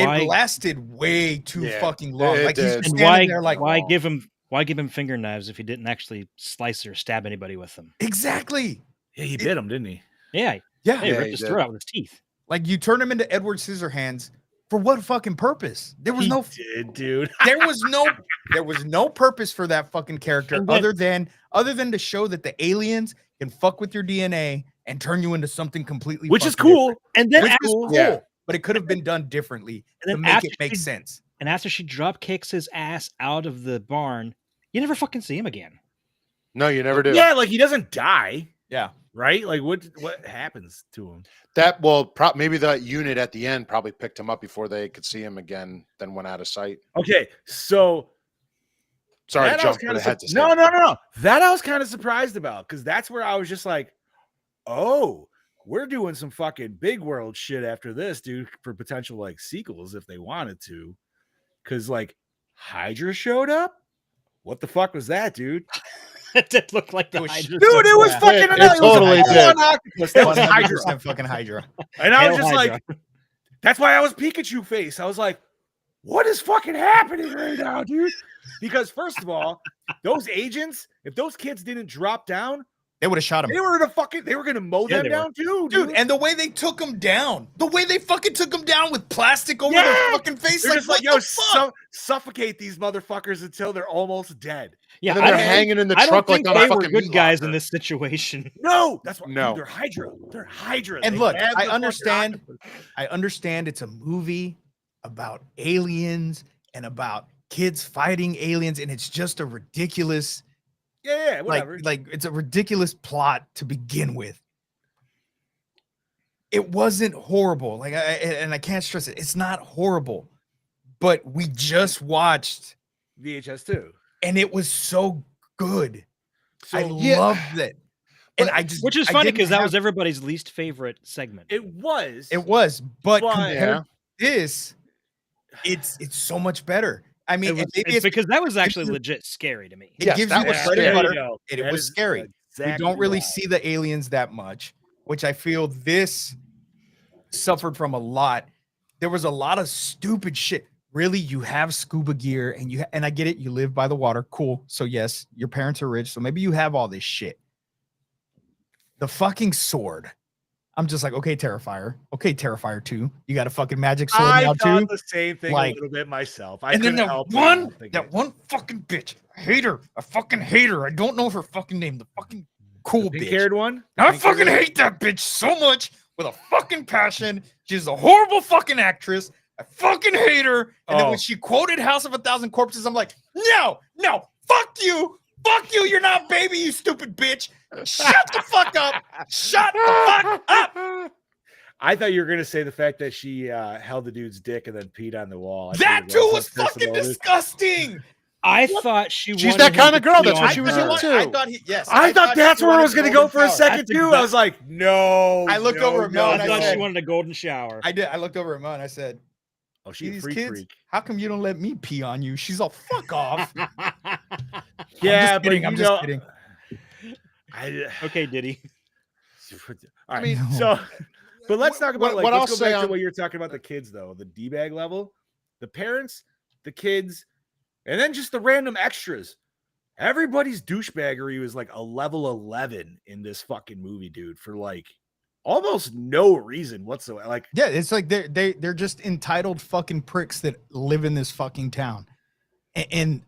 Why it lasted way too fucking long. It Like he's did. just and standing there like, why give him finger knives if he didn't actually slice or stab anybody with them? exactly. Yeah, he bit him, didn't he? Yeah, Yeah. he ripped he his did. throat out with his teeth. Like you turn him into Edward Scissorhands for what fucking purpose? There was no Did, dude. there was no purpose for that fucking character And then- other than to show that the aliens can fuck with your DNA and turn you into something completely Which is fucking cool. And then different. Which after, is cool, Yeah. but it could have been done differently And to then make after it make she- sense. and after she drop kicks his ass out of the barn, you never fucking see him again. No, you never do. Yeah, like he doesn't die, Yeah. right? Like what happens to him? That maybe that unit at the end probably picked him up before they could see him again, then went out of sight. Okay, so Sorry to that I was jump to kinda the head to say. no. That I was kind of surprised about, because that's where I was just like, oh, we're doing some fucking big world shit after this, dude, for potential like sequels if they wanted to. Because like Hydra showed up. What the fuck was that, dude? It did look like the It was- Hydra. Dude, it was Yeah. fucking It another. totally it was a did. full-on octopus. That was Hydra. 100% fucking Hydra. And I was Hail just Hydra. like, that's why I was Pikachu face. I was like, what is fucking happening right now, dude? Because first of all, those agents, if those kids didn't drop down, They would have shot him. they were gonna mow Yeah, them they were. down too, Dude, and the way they took him down, with plastic over Yeah. their fucking face, they're like, just like, what yo, the fuck? suffocate these motherfuckers until they're almost dead. Yeah, And then they're I don't hanging in the I don't truck like think on a they were fucking good meat guys in locker. this situation. No, that's why. No. Dude, they're Hydra. They're Hydra. And They look, have I the fucking understand. octopus. I understand it's a movie about aliens and about kids fighting aliens, and it's just a ridiculous, Yeah, whatever. like it's a ridiculous plot to begin with. It wasn't horrible. Like I can't stress it. It's not horrible. But we just watched VHS too. and it was so good. I So loved it. And But- I just Which is I funny didn't because that have- was everybody's least favorite segment. it was. but But- compared Yeah. to this, it's so much better. I mean, and maybe It's because that was actually it's- legit scary to me. it Yes, gives that you was the scary. bread and There butter, you go. and it That was is scary. We exactly don't really right. see the aliens that much, which I feel this suffered from a lot. There was a lot of stupid shit. Really, you have scuba gear and I get it. You live by the water. Cool. So yes, your parents are rich. So maybe you have all this shit. The fucking sword. I'm just like, okay, Terrifier 2. You got a fucking magic sword I now thought too. the same thing a little bit myself. I and then couldn't help but not think that it. one fucking bitch. I hate her. I fucking hate her. I don't know her fucking name. The fucking cool bitch. Pink-haired one? I fucking hate that bitch so much with a fucking passion. She's a horrible fucking actress. I fucking hate her. And then when she quoted House of a Thousand Corpses, I'm like, no, fuck you. Fuck you. You're not baby, you stupid bitch. Shut the fuck up. Shut the fuck up. I thought you were going to say the fact that she held the dude's dick and then peed on the wall. That too was fucking disgusting. I thought she's that kind of girl. That's what she was into. I thought that's where I was going to go for a second too. I was like, no. I looked over at Mel. I thought she wanted a golden shower. I did. I looked over at Mel and I said, "Oh, she's a freak. How come you don't let me pee on you?" She's all, "Fuck off." Yeah, I'm just kidding. Okay, Diddy. I mean, so, but let's talk about what let's I'll go say back to what you're talking about the kids though, the D-bag level, the parents, the kids, and then just the random extras. Everybody's douchebaggery was like a level 11 in this fucking movie, dude, for like almost no reason whatsoever. Like, yeah, it's like they're just entitled fucking pricks that live in this fucking town. And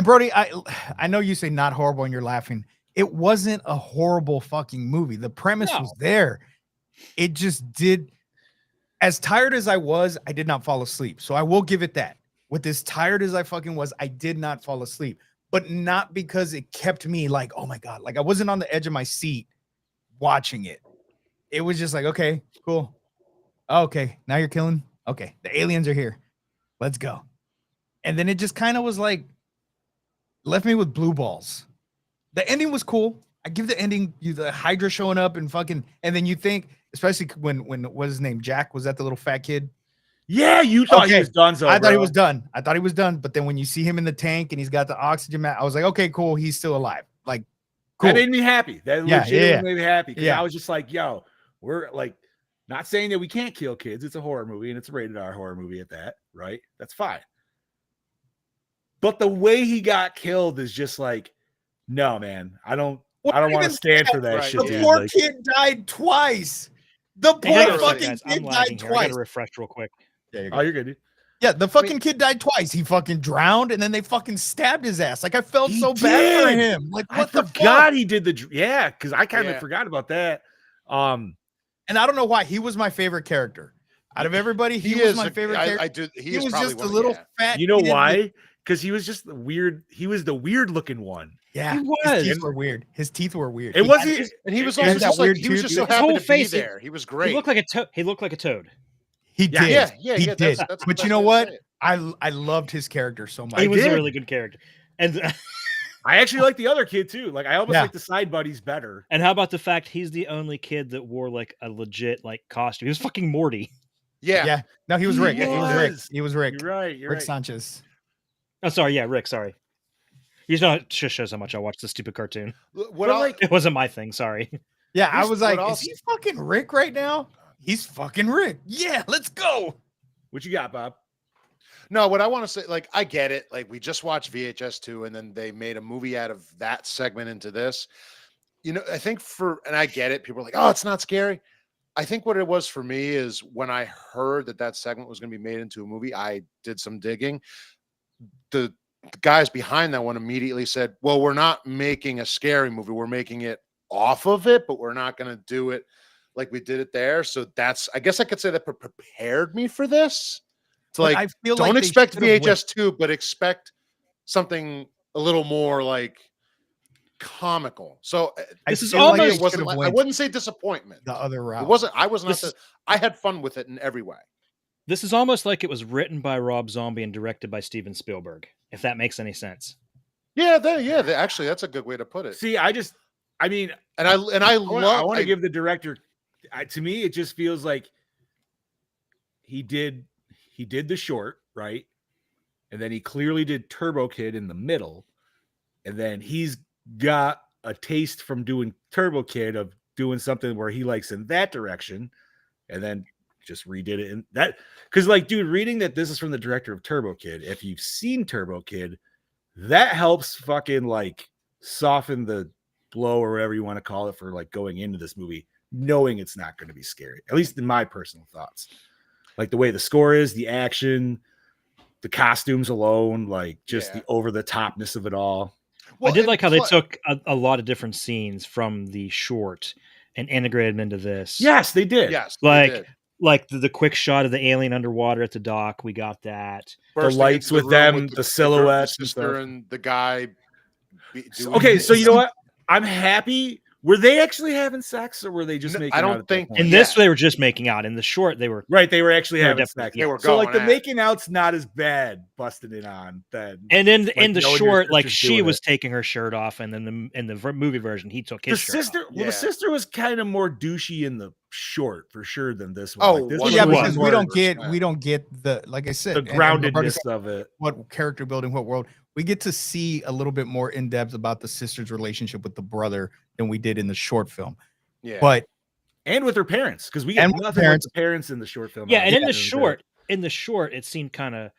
Brody, I know you say not horrible and you're laughing. It wasn't a horrible fucking movie. The premise was there. It just did. As tired as I was, I did not fall asleep. So I will give it that. With as tired as I fucking was, I did not fall asleep. But not because it kept me like, oh my God. Like I wasn't on the edge of my seat watching it. It was just like, okay, cool. Okay, now you're killing. Okay, the aliens are here. Let's go. And then it just kind of was like, left me with blue balls. The ending was cool. I give the ending, the Hydra showing up and fucking, and then you think, especially when what was his name? Jack, was that the little fat kid? Yeah, you thought he was done. I thought he was done. But then when you see him in the tank and he's got the oxygen mask, I was like, okay, cool. He's still alive. Like, cool. That made me happy. That legitimately made me happy. Yeah. I was just like, yo, we're like, not saying that we can't kill kids. It's a horror movie and it's a rated R horror movie at that, right? That's fine. But the way he got killed is just like, no, man, I don't want to stand for that shit. The poor kid died twice. The poor fucking kid died twice. I gotta refresh real quick. Yeah, you're good. Dude. Yeah, the fucking kid died twice. He fucking drowned, and then they fucking stabbed his ass. Like I felt so bad for him. Like what the fuck? He did because I kind of forgot about that. And I don't know why he was my favorite character out of everybody. He was my favorite character. He was just a little fat. You know why? Because he was just the weird. He was the weird looking one. Yeah, he was. His teeth were weird. His teeth were weird. It wasn't, and he was also just like he was just so happy to be there. He was great. He looked like a toad. He looked like a toad. He did. Yeah, he did. But you know what? I loved his character so much. He was a really good character, and I actually like the other kid too. Like I almost like the side buddies better. And how about the fact he's the only kid that wore like a legit like costume? He was fucking Morty. Yeah. No, he was Rick. He was Rick. You're right. Rick Sanchez. Oh, sorry. Yeah, Rick. Sorry. You know, it just shows how much I watched the stupid cartoon. It wasn't my thing. Sorry. Yeah, I was like, is he fucking Rick right now? He's fucking Rick. Yeah, let's go. What you got, Bob? No, what I want to say, like, I get it. Like, we just watched VHS 2, and then they made a movie out of that segment into this. You know, I think and I get it. People are like, oh, it's not scary. I think what it was for me is when I heard that segment was going to be made into a movie, I did some digging. The guys behind that one immediately said, well, we're not making a scary movie. We're making it off of it, but we're not going to do it like we did it there. So I guess I could say that prepared me for this. It's like, I feel don't expect VHS 2, but expect something a little more like comical. So this is almost, like it wasn't like, I wouldn't say disappointment. The other route. It wasn't. I had fun with it in every way. This is almost like it was written by Rob Zombie and directed by Steven Spielberg, if that makes any sense. Yeah, actually, that's a good way to put it. See, I want to give the director. To me, it just feels like he did the short, right, and then he clearly did Turbo Kid in the middle, and then he's got a taste from doing Turbo Kid of doing something where he likes in that direction, and then just redid it in that. Because, like, dude, reading that this is from the director of Turbo Kid, if you've seen Turbo Kid, that helps fucking like soften the blow or whatever you want to call it for like going into this movie, knowing it's not going to be scary, at least in my personal thoughts. Like the way the score is, the action, the costumes alone, like just the over the topness of it all. Well, I did like how they took a lot of different scenes from the short and integrated them into this. Yes, they did. Yes, like the quick shot of the alien underwater at the dock. We got that. The lights with them, the silhouettes, the sister and the guy. Okay, so you know what? I'm happy. Were they actually having sex, or were they just making out? I don't think in this they were just making out. In the short, they were right. They were actually having sex. They were so like the making out's not as bad, busting it on. Then and then in the short, like she was taking her shirt off, and then in the movie version, he took his shirt off. Well, the sister was kind of more douchey in the short for sure than this one. Oh, like, this because we don't get the, like I said, the groundedness of it. What character building, what world. We get to see a little bit more in depth about the sister's relationship with the brother than we did in the short film. Yeah, but and with her parents, because we get nothing with the parents in the short film. Yeah, and in the short, it seemed kind of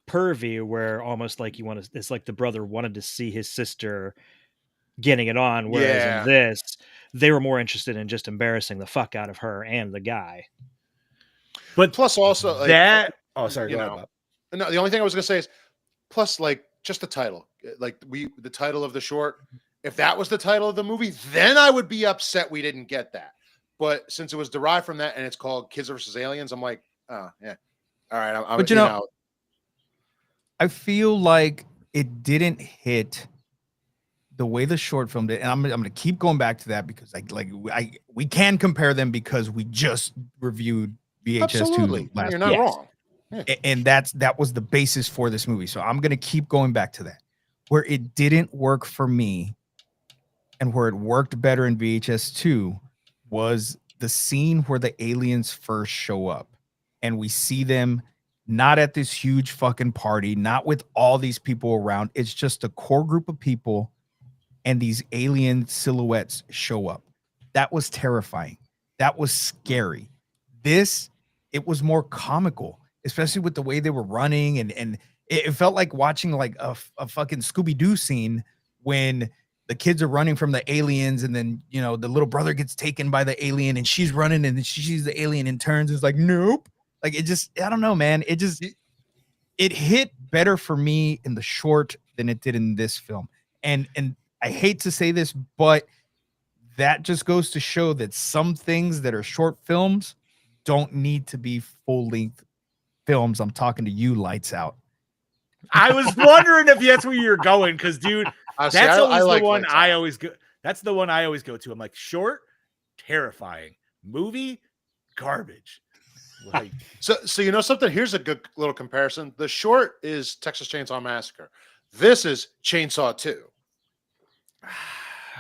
pervy, where almost like you want to. It's like the brother wanted to see his sister getting it on, whereas in this, they were more interested in just embarrassing the fuck out of her and the guy. But plus, also like, that. Oh, sorry. No, the only thing I was gonna say is, plus, like. Just the title, like the title of the short. If that was the title of the movie, then I would be upset we didn't get that. But since it was derived from that and it's called Kids vs. Aliens, I'm like, oh yeah, all right. But you know, I feel like it didn't hit the way the short film did, and I'm going to keep going back to that because we can compare them because we just reviewed VHS 2 last. You're not wrong. And that was the basis for this movie. So I'm going to keep going back to that. Where it didn't work for me and where it worked better in VHS 2 was the scene where the aliens first show up and we see them not at this huge fucking party, not with all these people around. It's just a core group of people and these alien silhouettes show up. That was terrifying. That was scary. It was more comical, especially with the way they were running. And it felt like watching like a fucking Scooby-Doo scene when the kids are running from the aliens. And then, you know, the little brother gets taken by the alien and she's running and she sees the alien and turns. It's like, nope. Like it just, I don't know, man. It hit better for me in the short than it did in this film. And I hate to say this, but that just goes to show that some things that are short films don't need to be full-length films. I'm talking to you, Lights Out. I was wondering if that's where you're going, because dude, that's always the one I always go. That's the one I always go to. I'm like, short, terrifying. Movie, garbage. Like, so you know something? Here's a good little comparison. The short is Texas Chainsaw Massacre. This is Chainsaw 2.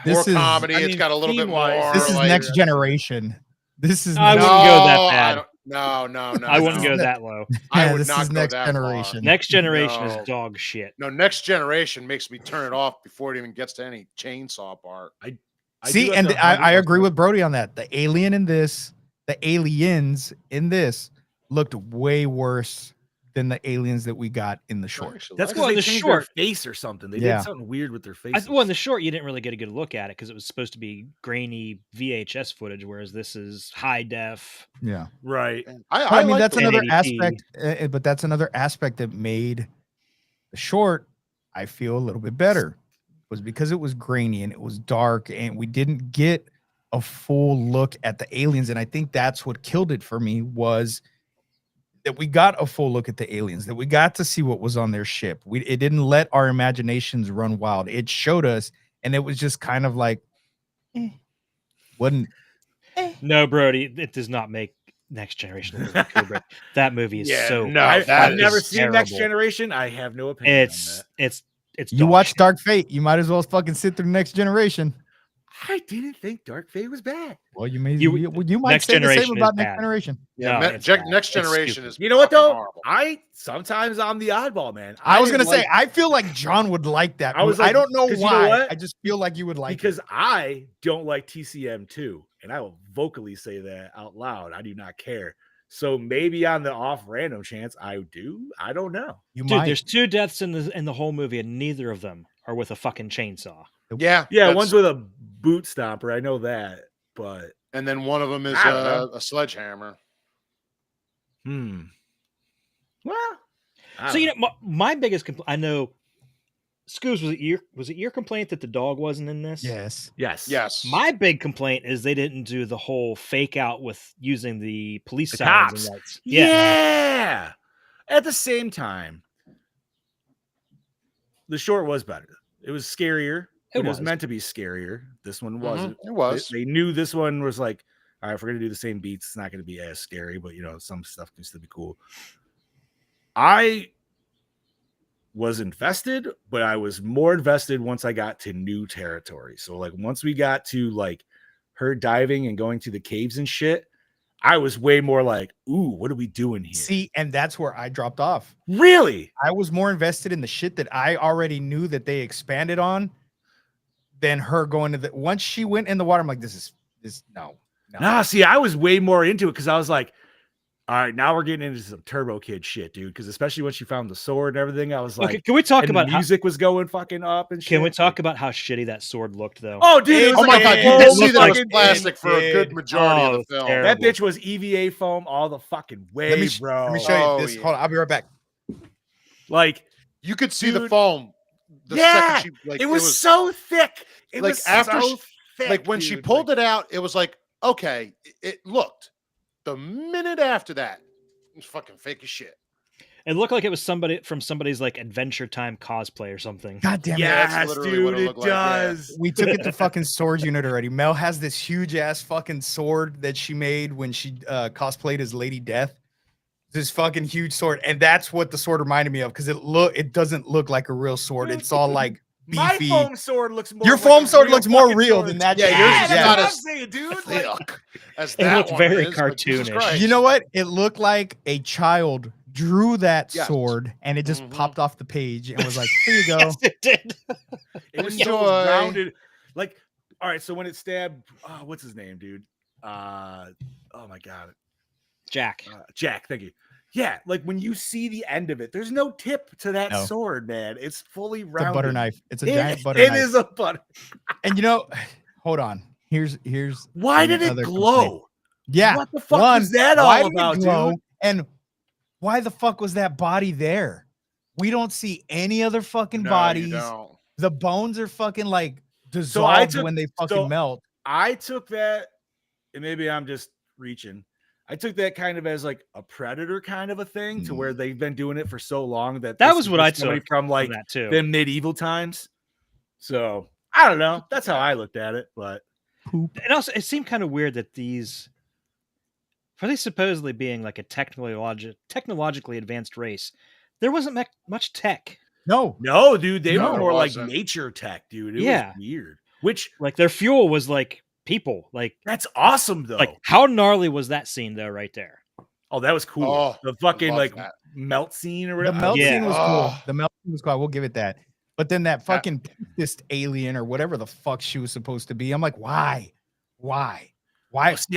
More comedy. It's got a little bit more. This is Next Generation. This is. I wouldn't go that bad. No. I wouldn't go that low. I would this not is go Next that Generation. far. Next Generation is dog shit. No, Next Generation makes me turn it off before it even gets to any chainsaw part. I agree with Brody on that. The alien in this, the aliens in this looked way worse than the aliens that we got in the short. That's because they changed their face or something. They did something weird with their face. Well, in the short, you didn't really get a good look at it because it was supposed to be grainy VHS footage, whereas this is high def. Yeah, right. I mean, that's another aspect, but that's another aspect that made the short, I feel, a little bit better, was because it was grainy and it was dark and we didn't get a full look at the aliens. And I think that's what killed it for me, was that we got a full look at the aliens, that we got to see what was on their ship. It didn't let our imaginations run wild. It showed us, and it was just kind of like, wasn't. No, Brody, it does not make Next Generation look like Kubrick. That movie is so. No, I've never seen terrible. Next Generation. I have no opinion. It's. You watch Dark Fate, you might as well fucking sit through Next Generation. I didn't think Dark Fate was bad. Well, you might say the same about Next Generation. Yeah, Next Generation is. You know what though? Horrible. I'm the oddball man. I was gonna say I feel like John would like that. I don't know why. You know what? I just feel like you would like because I don't like TCM 2, and I will vocally say that out loud. I do not care. So maybe on the off random chance I do. I don't know. There's 2 deaths in the whole movie, and neither of them are with a fucking chainsaw. Yeah. One's with a boot stomper. I know that, but and then one of them is a sledgehammer. Well, so my biggest complaint. I know, Scoobs, was it your complaint that the dog wasn't in this? Yes. My big complaint is they didn't do the whole fake out with using the police The sirens cops. and lights. Yeah. At the same time, the short was better. It was scarier. It was meant to be scarier. This one wasn't. It was. They knew this one was like, all right, if we're gonna do the same beats, it's not gonna be as scary, but some stuff can still be cool. I was invested, but I was more invested once I got to new territory. So like once we got to like her diving and going to the caves and shit, I was way more like, ooh, what are we doing here? See, and that's where I dropped off. Really? I was more invested in the shit that I already knew that they expanded on than her going to the. Once she went in the water, I'm like, no. Nah, see, I was way more into it because I was like, all right, now we're getting into some Turbo Kid shit, dude. Because especially when she found the sword and everything, I was like, okay, can we talk about the music was going fucking up and shit? Can we talk about how shitty that sword looked, though? Oh, dude! Oh my god, you did see that it was plastic for a good majority of the film. That bitch was EVA foam all the fucking way, bro. Let me show you this. Hold on, I'll be right back. Like you could see the foam. It was so thick. It like was after so thick, like when she pulled it out, it was like, okay, it looked. The minute after that, it was fucking fake as shit. It looked like it was somebody's like Adventure Time cosplay or something. God damn it. Yes, dude, it does. Yeah. We took it to fucking sword unit already. Mel has this huge ass fucking sword that she made when she cosplayed as Lady Death. This fucking huge sword. And that's what the sword reminded me of because it doesn't look like a real sword. It's all like beefy. My foam sword looks more. Your foam sword looks more real than that. Yeah, yours is not as saying, dude. It looked very cartoonish. You know what? It looked like a child drew that sword and it just popped off the page and was like, here you go. Yes, it did. It was so rounded. Like, all right, so when it stabbed, what's his name, dude? Oh my god. Jack. Jack, thank you. Yeah, like when you see the end of it, there's no tip to that sword, man. It's fully rounded. It's a butter knife. It's a giant butter knife. It is a butter. And hold on. Here's why did it glow? Complaint. Yeah. What the fuck was that all about, dude? And why the fuck was that body there? We don't see any other fucking bodies. The bones are fucking like dissolved when they fucking melt. I took that, and maybe I'm just reaching. I took that kind of as like a Predator kind of a thing to where they've been doing it for so long that was what I took from like that too. The medieval times. So I don't know. That's how I looked at it, but and also it seemed kind of weird that for they supposedly being like a technologically advanced race, there wasn't much tech. No, dude, they were more like nature tech, dude. It was weird. Which like their fuel was like people. Like that's awesome though. Like how gnarly was that scene though, right there? Oh, that was cool. Oh, the fucking like melt scene or whatever. The melt scene was cool. The melt scene was cool. We'll give it that. But then that fucking alien or whatever the fuck she was supposed to be, I'm like, why? Yeah,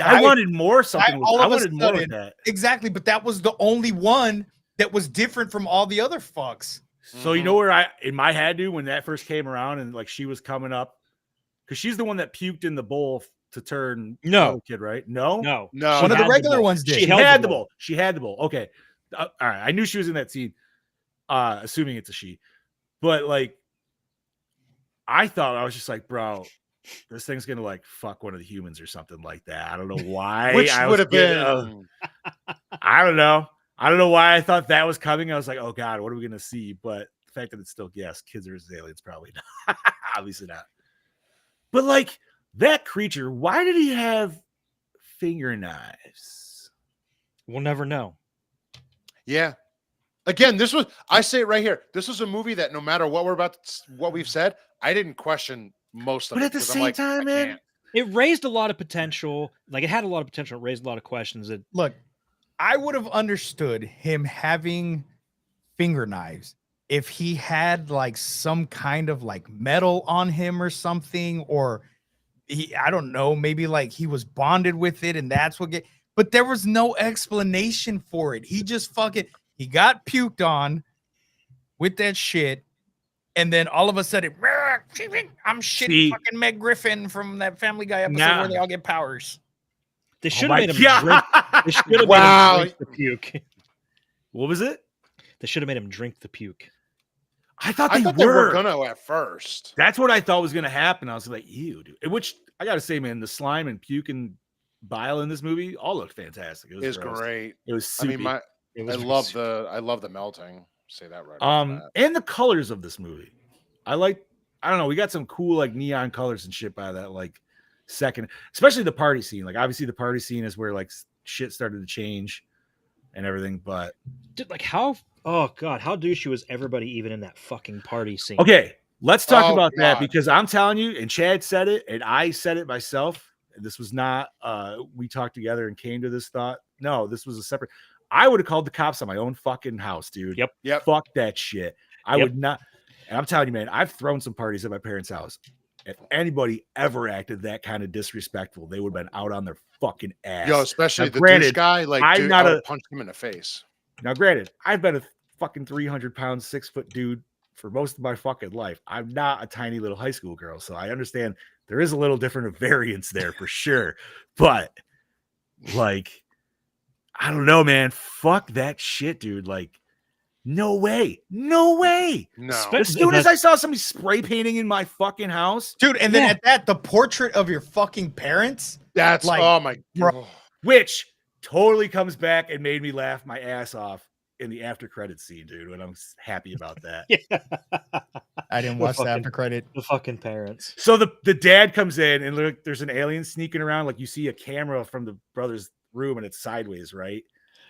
I wanted more something. I wanted more of that. Exactly, but that was the only one that was different from all the other fucks. So you know where in my head, dude, when that first came around and like she was coming up, because she's the one that puked in the bowl to turn kid, right? No. One of the regular ones did. She had the bowl. She had the bowl. Okay, all right. I knew she was in that scene, assuming it's a she, but like, I thought I was just like, bro, this thing's gonna like fuck one of the humans or something like that. I don't know why. Which would have been. I don't know. I don't know why I thought that was coming. I was like, oh god, what are we gonna see? But the fact that it's still kids are aliens, probably not. Obviously not. But like that creature, why did he have finger knives? We'll never know. Yeah. Again, I say it right here. This was a movie that no matter what we've said, I didn't question most of it. But at the same time, man, it raised a lot of potential. Like it had a lot of potential. It raised a lot of questions. Look, I would have understood him having finger knives if he had like some kind of like metal on him or something, or I don't know, maybe like he was bonded with it and that's what but there was no explanation for it. He just he got puked on with that shit. And then all of a sudden, I'm shitty fucking Meg Griffin from that Family Guy episode where they all get powers. They should have made him drink. They should have made him drink the puke. What was it? They should have made him drink the puke. I thought they were gonna at first. That's what I thought was gonna happen. I was like, ew, dude. Which I gotta say, man, the slime and puke and bile in this movie all looked fantastic. It was great. It was soupy. I mean, I love the melting. Say that right. And the colors of this movie. I don't know, we got some cool like neon colors and shit by that like second, especially the party scene. Like obviously the party scene is where like shit started to change and everything, but dude, like how douchey was everybody even in that fucking party scene? Okay, let's talk about that, because I'm telling you, and Chad said it, and I said it myself. This was not we talked together and came to this thought. No, this was a separate. I would have called the cops on my own fucking house, dude. Yep. Fuck that shit. I would not. And I'm telling you, man, I've thrown some parties at my parents' house. If anybody ever acted that kind of disrespectful, they would have been out on their fucking ass. Yo, especially the douche guy. Like, I'm not a punch him in the face. Now, granted, I've been a fucking 300-pound, 6-foot dude for most of my fucking life. I'm not a tiny little high school girl, so I understand there is a little different of variance there for sure. But like, I don't know, man. Fuck that shit, dude. Like, no way. No. As soon as I saw somebody spray painting in my fucking house, dude, and then at that, the portrait of your fucking parents. That's like, oh my god. Which totally comes back and made me laugh my ass off in the after credit scene, dude. And I'm happy about that. I didn't watch the after credit. The fucking parents. So the dad comes in and look, there's an alien sneaking around. Like you see a camera from the brother's room and it's sideways, right?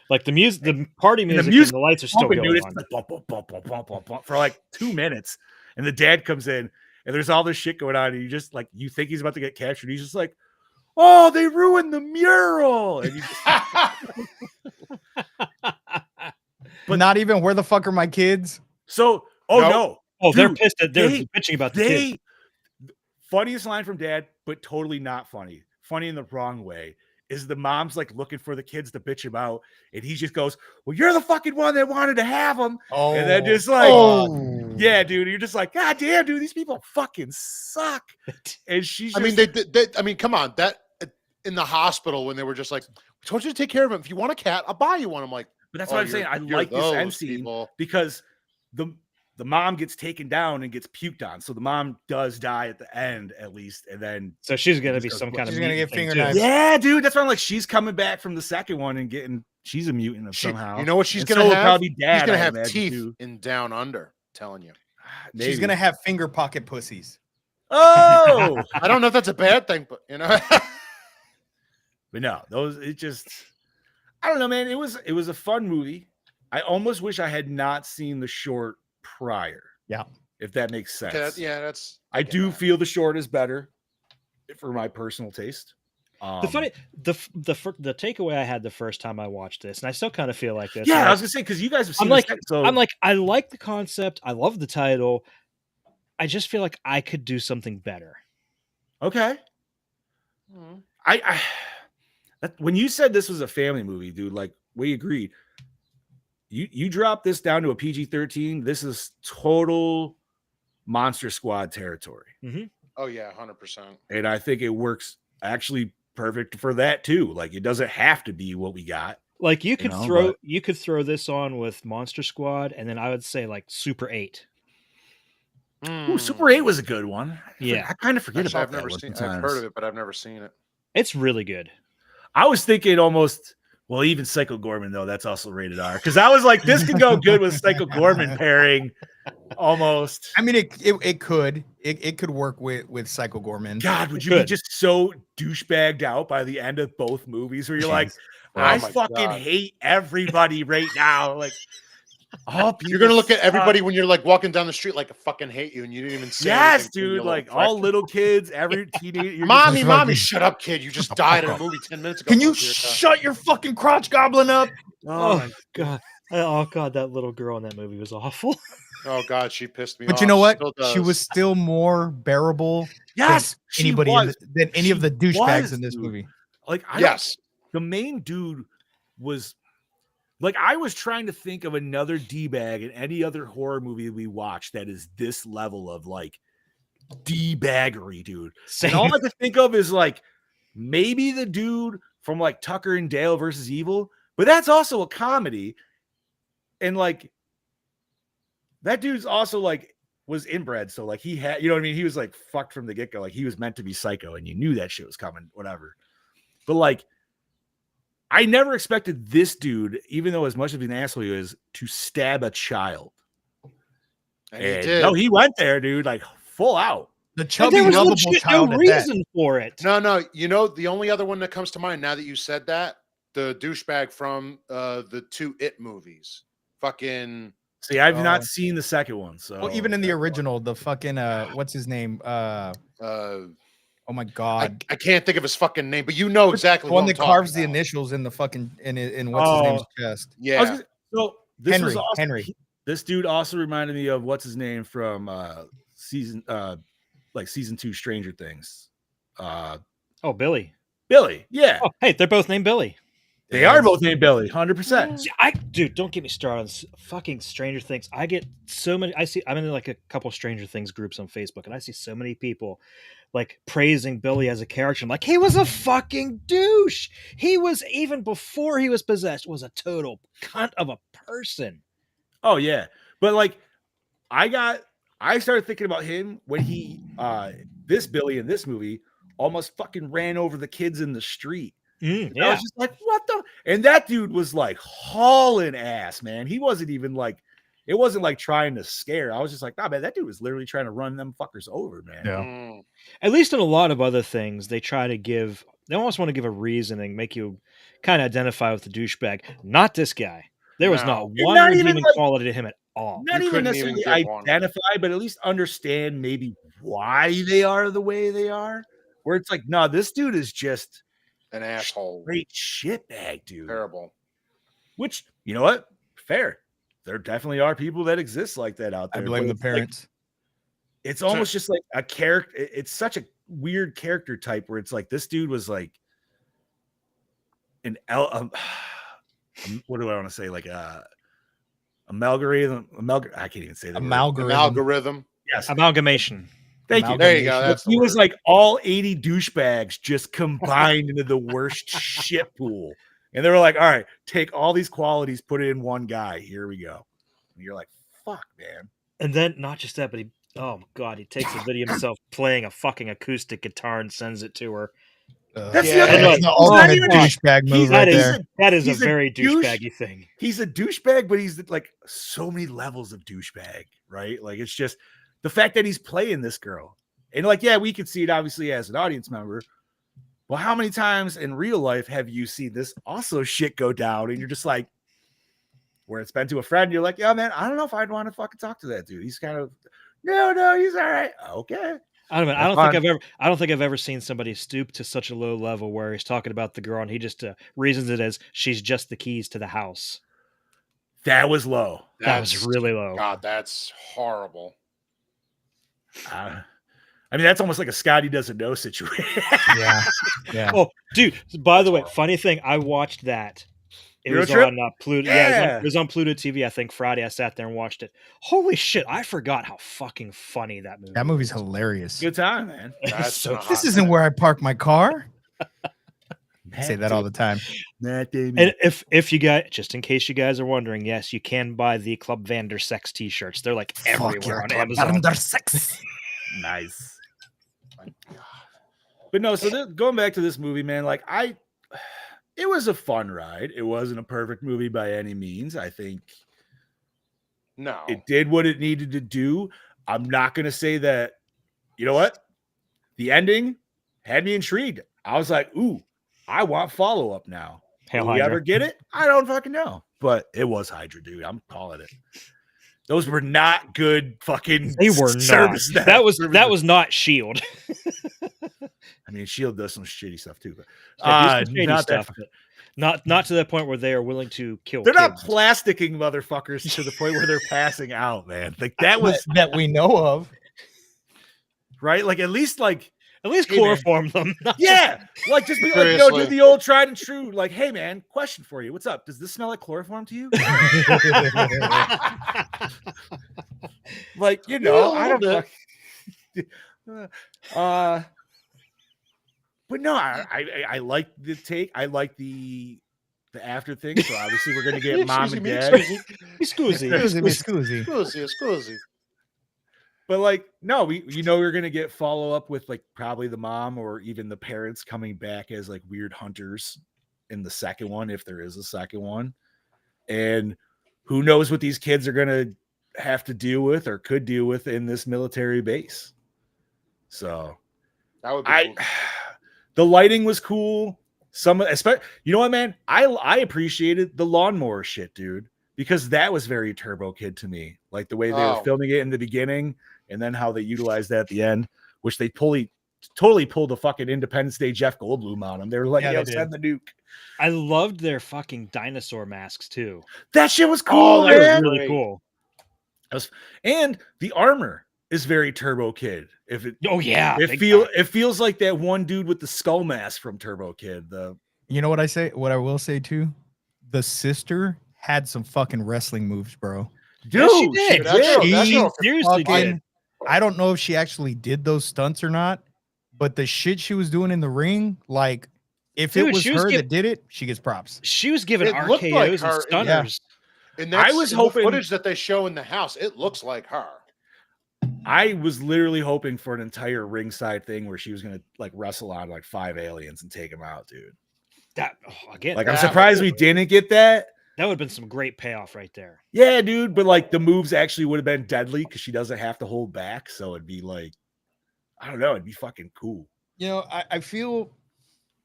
Like the music, the party music, and the lights are still going on. Like bump, for like 2 minutes. And the dad comes in and there's all this shit going on. And you just like, you think he's about to get captured. He's just like, oh, they ruined the mural. And you just... But not even, where the fuck are my kids? So, no. Oh, dude, they're pissed. They're bitching about the kids. Funniest line from dad, but totally not funny. Funny in the wrong way. Is the mom's like looking for the kids to bitch him out, and he just goes, well, you're the fucking one that wanted to have them. Oh, and then just like, yeah, dude, you're just like, god damn, dude, these people fucking suck. And she's just, I mean, I mean, come on, that in the hospital when they were just like, we told you to take care of him. If you want a cat, I'll buy you one. I'm like, but that's what I'm saying. I like this end scene because the mom gets taken down and gets puked on. So the mom does die at the end, at least. And then so she's gonna be some kind of, she's gonna get finger knives. Yeah, dude. That's why I'm like, she's coming back from the second one and she's a mutant somehow. You know what she's gonna have? Probably dad, she's gonna have teeth in Down Under. I'm telling you. Maybe. She's gonna have finger pocket pussies. Oh, I don't know if that's a bad thing, but you know. But no, I don't know, man. It was a fun movie. I almost wish I had not seen the short prior. Yeah. If that makes sense. Okay, I do feel the short is better for my personal taste. The takeaway I had the first time I watched this, and I still kind of feel like this. Yeah, I was gonna say, because you guys have seen I'm like, I like the concept. I love the title. I just feel like I could do something better. Okay. When you said this was a family movie, dude, like we agreed. You drop this down to a PG-13. This is total Monster Squad territory. Mm-hmm. Oh yeah, 100%. And I think it works actually perfect for that too. Like it doesn't have to be what we got. Like you could throw this on with Monster Squad, and then I would say like Super 8. Ooh, Super 8 was a good one. I kind of forget about that. I've heard of it, but I've never seen it. It's really good. I was thinking almost, well, even Psycho Gorman, though, that's also rated R. Because I was like, this could go good with Psycho Gorman pairing almost. I mean, it could work with Psycho Gorman. God, would you be just so douchebagged out by the end of both movies where you're like, I fucking hate everybody right now. Like, you're gonna look at everybody when you're like walking down the street like I fucking hate you, and you didn't even say anything. Dude, like all little kids, every teenager. Mommy, shut up, kid. You just died in a movie 10 minutes ago. Can you shut your fucking crotch goblin up? Oh my god. Oh god, that little girl in that movie was awful. Oh god, she pissed me off. But you know what? She was still more bearable than anybody than any of the douchebags in this movie. Like the main dude was like, I was trying to think of another D-bag in any other horror movie we watched that is this level of like D-baggery, dude. Same. And all I can think of is like maybe the dude from like Tucker and Dale versus Evil, but that's also a comedy. And like that dude's also like was inbred, so like he had, you know what I mean? He was like fucked from the get-go. Like he was meant to be psycho, and you knew that shit was coming, whatever. But like I never expected this dude, even though as much of an asshole he is, to stab a child. And he did. No, he went there, dude, like full out. The chubby, there was lovable legit child. no reason for it. No. You know, the only other one that comes to mind now that you said that, the douchebag from the 2 It movies. Fucking. See, I've not seen the second one. So Well, even in the original, the fucking what's his name? Oh my god. I can't think of his fucking name, but you know exactly the one what that I'm carves the talking about. initials in the fucking in what's his name's chest. Yeah. So this Henry, was also, Henry. This dude also reminded me of what's his name from season 2 Stranger Things. Oh, Billy. Billy, yeah. Oh, hey, they're both named Billy. They are both named Billy, 100%. Dude, don't get me started on fucking Stranger Things. I get so many. I'm in like a couple Stranger Things groups on Facebook, and I see so many people like praising Billy as a character. I'm like, he was a fucking douche. He was, even before he was possessed, was a total cunt of a person. Oh yeah, but like I started thinking about him when he this Billy in this movie almost fucking ran over the kids in the street. Yeah. I was just like, what the? And that dude was like hauling ass, man. He wasn't even like, it wasn't like trying to scare. I was just like, nah, man, that dude was literally trying to run them fuckers over, man. Yeah. At least in a lot of other things, they almost want to give a reason and make you kind of identify with the douchebag. Not this guy. There was not one redeeming quality to him at all. Not even necessarily identify, but at least understand maybe why they are the way they are. Where it's like, no, this dude is just an asshole. Great shitbag, dude. Terrible. Which, you know what? Fair. There definitely are people that exist like that out there. I blame the parents. Like, it's almost just like a character. It's such a weird character type where it's like this dude was like what do I want to say? Like amalgam. I can't even say that. Amalgam. Yes. Amalgamation. Thank you. There you go. He was like all 80 douchebags just combined into the worst shit pool. And they were like, all right, take all these qualities, put it in one guy. Here we go. And you're like, fuck, man. And then not just that, but he takes a video of himself playing a fucking acoustic guitar and sends it to her. That's the ultimate douchebag move right there. That is a very douchebaggy thing. He's a douchebag, but he's like so many levels of douchebag, right? Like it's just the fact that he's playing this girl. And like, yeah, we could see it obviously as an audience member. Well, how many times in real life have you seen this also shit go down? And you're just like, where it's been to a friend, you're like, yeah, man, I don't know if I'd want to fucking talk to that dude. He's kind of, no, he's all right. Okay. I don't think I've ever seen somebody stoop to such a low level where he's talking about the girl and he just reasons it as she's just the keys to the house. That was low. That was really low. God, that's horrible. I mean, that's almost like a Scotty doesn't know situation. Yeah. Oh, dude. By the way, funny thing, I watched that. It was on Pluto. Yeah, it was on Pluto TV. I think Friday. I sat there and watched it. Holy shit! I forgot how fucking funny that movie. That movie's hilarious. Good time, man. This isn't where I park my car. I say that all the time. And if you guys, just in case you guys are wondering, yes, you can buy the Club Vander Sex t-shirts. They're like everywhere on Amazon. Sex. Nice. But no, so going back to this movie, man, like it was a fun ride. It wasn't a perfect movie by any means. I think it did what it needed to do. I'm not going to say that, you know what? The ending had me intrigued. I was like, ooh, I want follow-up now. Will we ever get it? I don't fucking know. But it was Hydra, dude. I'm calling it. Those were not good fucking They were not. That was not S.H.I.E.L.D. I mean, S.H.I.E.L.D. does some shitty stuff too, but not to the point where they are willing to kill. They're not plasticking motherfuckers to the point where they're passing out, man. Like that was that we know of, right? Like at least chloroform them. Yeah, like just be like, do the old tried and true. Like, hey man, question for you. What's up? Does this smell like chloroform to you? Like, I don't know. But no, I like the take. I like the after thing. So obviously we're gonna get mom and dad. Scusi. But like, no, we're gonna get follow up with like probably the mom or even the parents coming back as like weird hunters in the second one, if there is a second one. And who knows what these kids are gonna have to deal with or could deal with in this military base. So that would be cool. The lighting was cool. You know what, man? I appreciated the lawnmower shit, dude, because that was very Turbo Kid to me. Like the way they were filming it in the beginning, and then how they utilized that at the end, which they totally pulled the fucking Independence Day Jeff Goldblum on them. They were like, "Yo, send the nuke." I loved their fucking dinosaur masks too. That shit was cool. That was really cool. And the armor is very Turbo Kid. It feels like that one dude with the skull mask from Turbo Kid. You know what I say? What I will say too, the sister had some fucking wrestling moves, bro. Dude, she did. She seriously did. I don't know if she actually did those stunts or not, but the shit she was doing in the ring, like if it was her that did it, she gets props. She was giving RKOs and stunners. Yeah. And I was hoping the footage that they show in the house, it looks like her. I was literally hoping for an entire ringside thing where she was gonna like wrestle on like 5 aliens and take them out, dude. I'm surprised we didn't get that. That would have been some great payoff right there. Yeah, dude. But like the moves actually would have been deadly because she doesn't have to hold back. So it'd be like, I don't know, it'd be fucking cool. You know, I feel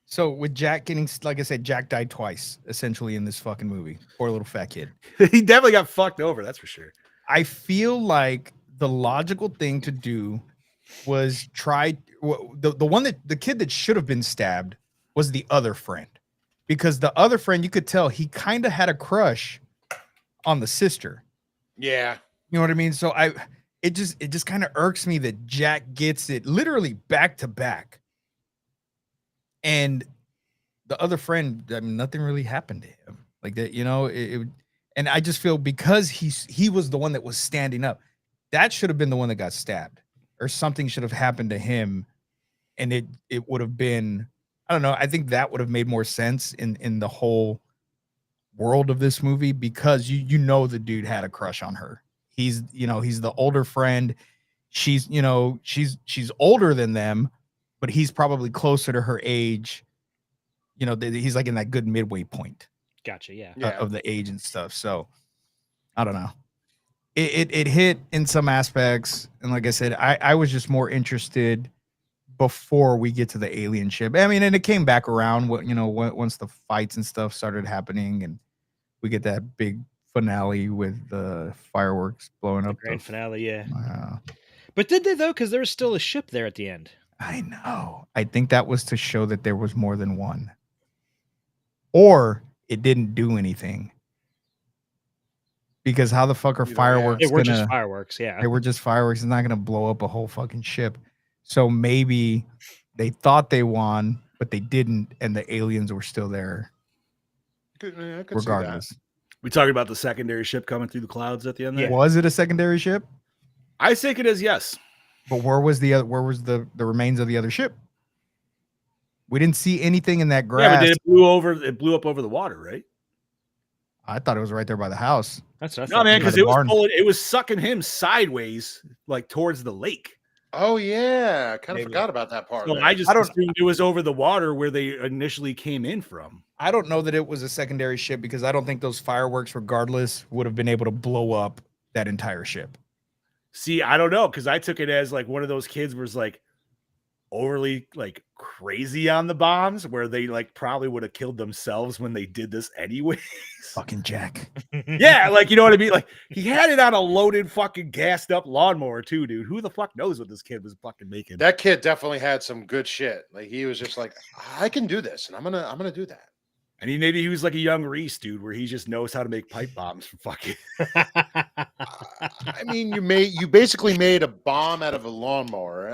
so with Jack getting, like I said, Jack died twice essentially in this fucking movie. Poor little fat kid. He definitely got fucked over, that's for sure. I feel like the logical thing to do was try the kid that should have been stabbed was the other friend, because the other friend, you could tell he kind of had a crush on the sister. Yeah. You know what I mean? So it just kind of irks me that Jack gets it literally back to back. And the other friend, I mean, nothing really happened to him like that, you know, and I just feel because he was the one that was standing up, that should have been the one that got stabbed, or something should have happened to him. And it would have been, I don't know. I think that would have made more sense in the whole world of this movie, because you know the dude had a crush on her. He's the older friend. She's older than them, but he's probably closer to her age. You know, he's like in that good midway point. Gotcha. Yeah. Of the age and stuff. So I don't know. It hit in some aspects, and like I said, I was just more interested before we get to the alien ship. I mean, and it came back around, once the fights and stuff started happening, and we get that big finale with the fireworks blowing up. Grand finale, yeah. But did they though? Because there was still a ship there at the end. I know. I think that was to show that there was more than one, or it didn't do anything. Because how the fuck are fireworks? They were just fireworks, yeah. They were just fireworks. It's not gonna blow up a whole fucking ship. So maybe they thought they won, but they didn't, and the aliens were still there. I could regardless. We talking about the secondary ship coming through the clouds at the end there? Yeah. Was it a secondary ship? I think it is, yes. But where was the remains of the other ship? We didn't see anything in that grass. Yeah, but it blew up over the water, right? I thought it was right there by the house. No, man, because it was sucking him sideways, like towards the lake. Oh yeah, I kind of forgot about that part. So I just assumed it was over the water where they initially came in from. I don't know that it was a secondary ship, because I don't think those fireworks, regardless, would have been able to blow up that entire ship. See, I don't know, because I took it as like one of those kids was like overly like crazy on the bombs, where they like probably would have killed themselves when they did this anyways. Fucking Jack. Yeah, like, you know what I mean? Like, he had it on a loaded fucking gassed up lawnmower too, dude. Who the fuck knows what this kid was fucking making? That kid definitely had some good shit. Like, he was just like, I can do this, and I'm gonna do that. And maybe he was like a young Reese, dude, where he just knows how to make pipe bombs from fucking. I mean, you basically made a bomb out of a lawnmower.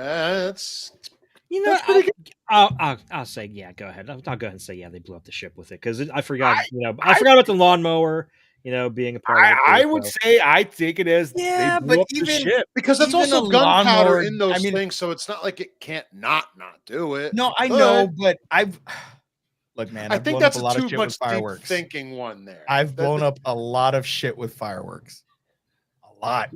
I'll say, yeah, go ahead. I'll go ahead and say, yeah, they blew up the ship with it, because I forgot. I forgot about the lawnmower, being a part of it. I would say I take it as Yeah, they blew but up the ship. because it's even also a gunpowder lawnmower- in those I mean- things, so it's not like it can't not do it. No, I But know, but look, man. I I've think blown that's up a a lot too of shit much with deep fireworks. thinking one there. I've blown up a lot of shit with fireworks. A lot.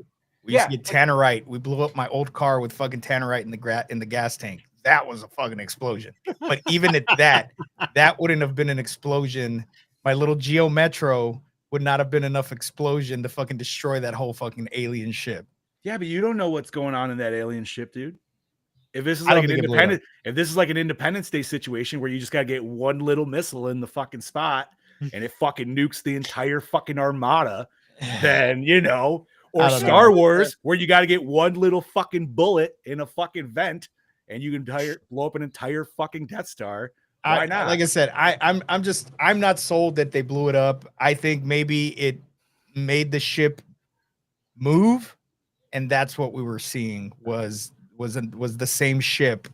We used to Yeah. get tannerite. We blew up my old car with fucking tannerite in the gas tank. That was a fucking explosion. But even at that wouldn't have been an explosion. My little Geo Metro would not have been enough explosion to fucking destroy that whole fucking alien ship. Yeah, but you don't know what's going on in that alien ship, dude. If this is I like don't an think it blew up. Independence Day situation where you just gotta get one little missile in the fucking spot and it fucking nukes the entire fucking armada, then or I don't Star know. Wars where you gotta get one little fucking bullet in a fucking vent and you can blow up an entire fucking Death Star. Why not? Like I said, I'm not sold that they blew it up. I think maybe it made the ship move, and that's what we were seeing was the same ship.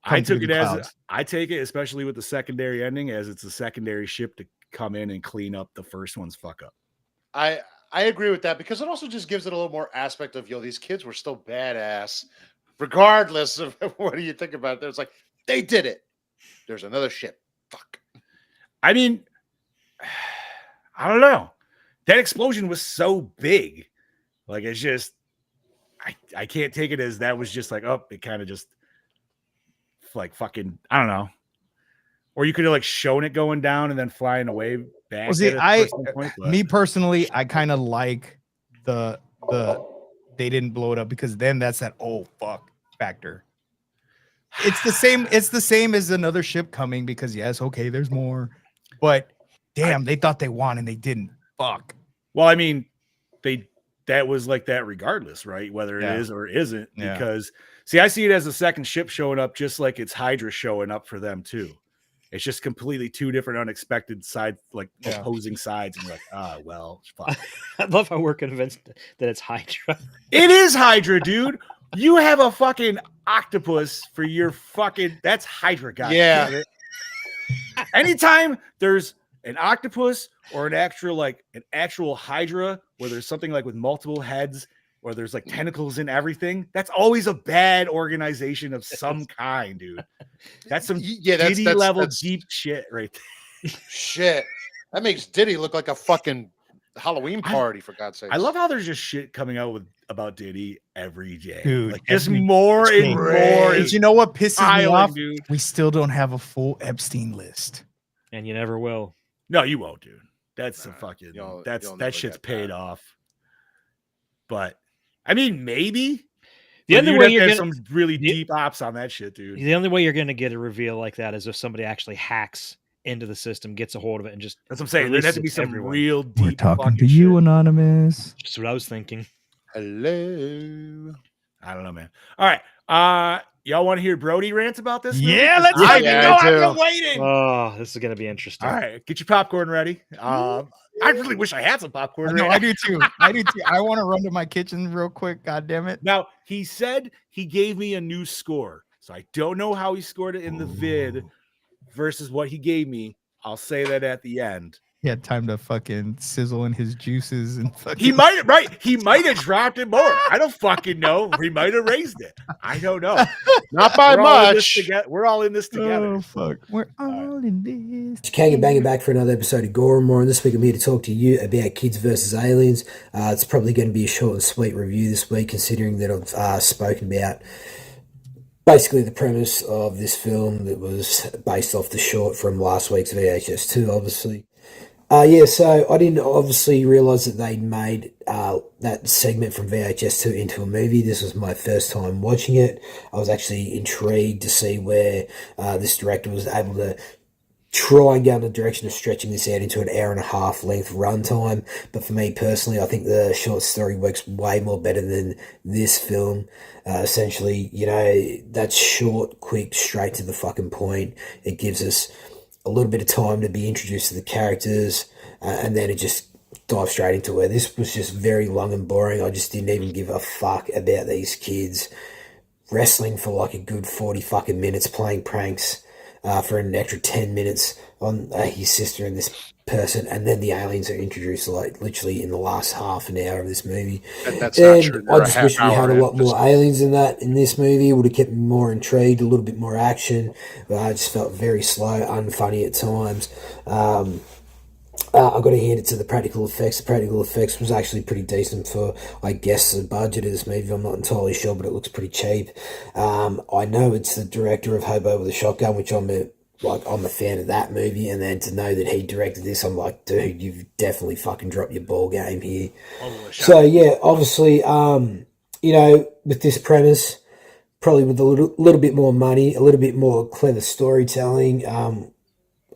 I took it as I take it, especially with the secondary ending, as it's a secondary ship to come in and clean up the first one's fuck up. I agree with that because it also just gives it a little more aspect of these kids were still badass, regardless of what do you think about it. It's like they did it. There's another ship. Fuck. I mean, I don't know. That explosion was so big. Like it's just I can't take it as that was just like, oh, it kind of just like fucking, I don't know. Or you could have like shown it going down and then flying away back. Well, see, me personally, I kind of like the they didn't blow it up because then that's that oh fuck factor. It's the same as another ship coming because yes, okay, there's more, but damn, they thought they won and they didn't. Fuck. Well, I mean, that was like that regardless, right? Whether it is or isn't, because see, I see it as a second ship showing up, just like it's Hydra showing up for them too. It's just completely two different unexpected sides, like opposing sides, and you're like, well, fuck. I love how we're convinced that it's Hydra. It is Hydra, dude. You have a fucking octopus for your fucking. That's Hydra, guy. Yeah. Anytime there's an octopus or an actual Hydra where there's something like with multiple heads or there's like tentacles in everything, that's always a bad organization of some kind, dude. That's some Diddy level deep shit right there. Shit. That makes Diddy look like a fucking Halloween party, for God's sake. I love how there's just shit coming out about Diddy every day. Dude, like just more and more. But you know what pisses me off? Dude. We still don't have a full Epstein list. And you never will. No, you won't, dude. That's a fucking that shit's paid off. But I mean, maybe the only way you're some really deep ops on that shit, dude. The only way you're gonna get a reveal like that is if somebody actually hacks into the system, gets a hold of it, and just that's what I'm saying. There has to be some real deep. We're talking to you, shit. Anonymous. That's what I was thinking. Hello. I don't know, man. All right. Y'all want to hear Brody rant about this? Yeah, let's I've been waiting. Oh, this is gonna be interesting. All right, get your popcorn ready. I really wish I had some popcorn. No, I do too. I want to run to my kitchen real quick. God damn it. Now, he said he gave me a new score. So I don't know how he scored it in the vid versus what he gave me. I'll say that at the end. He had time to fucking sizzle in his juices and fucking. He might have dropped it more. I don't fucking know. He might have raised it. I don't know. Not by much. We're all in this together. Oh fuck. We're all in this. It's Kang and Banging back for another episode of Gore and More, and this week I'm here to talk to you about Kids vs. Aliens. It's probably going to be a short and sweet review this week, considering that I've spoken about basically the premise of this film that was based off the short from last week's VHS 2, obviously. So I didn't obviously realise that they'd made that segment from VHS 2 into a movie. This was my first time watching it. I was actually intrigued to see where this director was able to try and go in the direction of stretching this out into an hour and a half length runtime. But for me personally, I think the short story works way more better than this film. Essentially, that's short, quick, straight to the fucking point. It gives us a little bit of time to be introduced to the characters, and then it just dives straight into it. This was just very long and boring. I just didn't even give a fuck about these kids wrestling for like a good 40 fucking minutes, playing pranks for an extra 10 minutes on his sister and this person, and then the aliens are introduced like literally in the last half an hour of this movie. And that's not true. I just wish we had a lot more aliens in this movie. It would have kept me more intrigued, a little bit more action. But I just felt very slow, unfunny at times. I've got to hand it to the practical effects. The practical effects was actually pretty decent for, I guess, the budget of this movie. I'm not entirely sure, but it looks pretty cheap. I know it's the director of Hobo with a Shotgun, which I'm a fan of that movie, and then to know that he directed this, I'm like, dude, you've definitely fucking dropped your ball game here. So yeah, obviously, with this premise, probably with a little bit more money, a little bit more clever storytelling,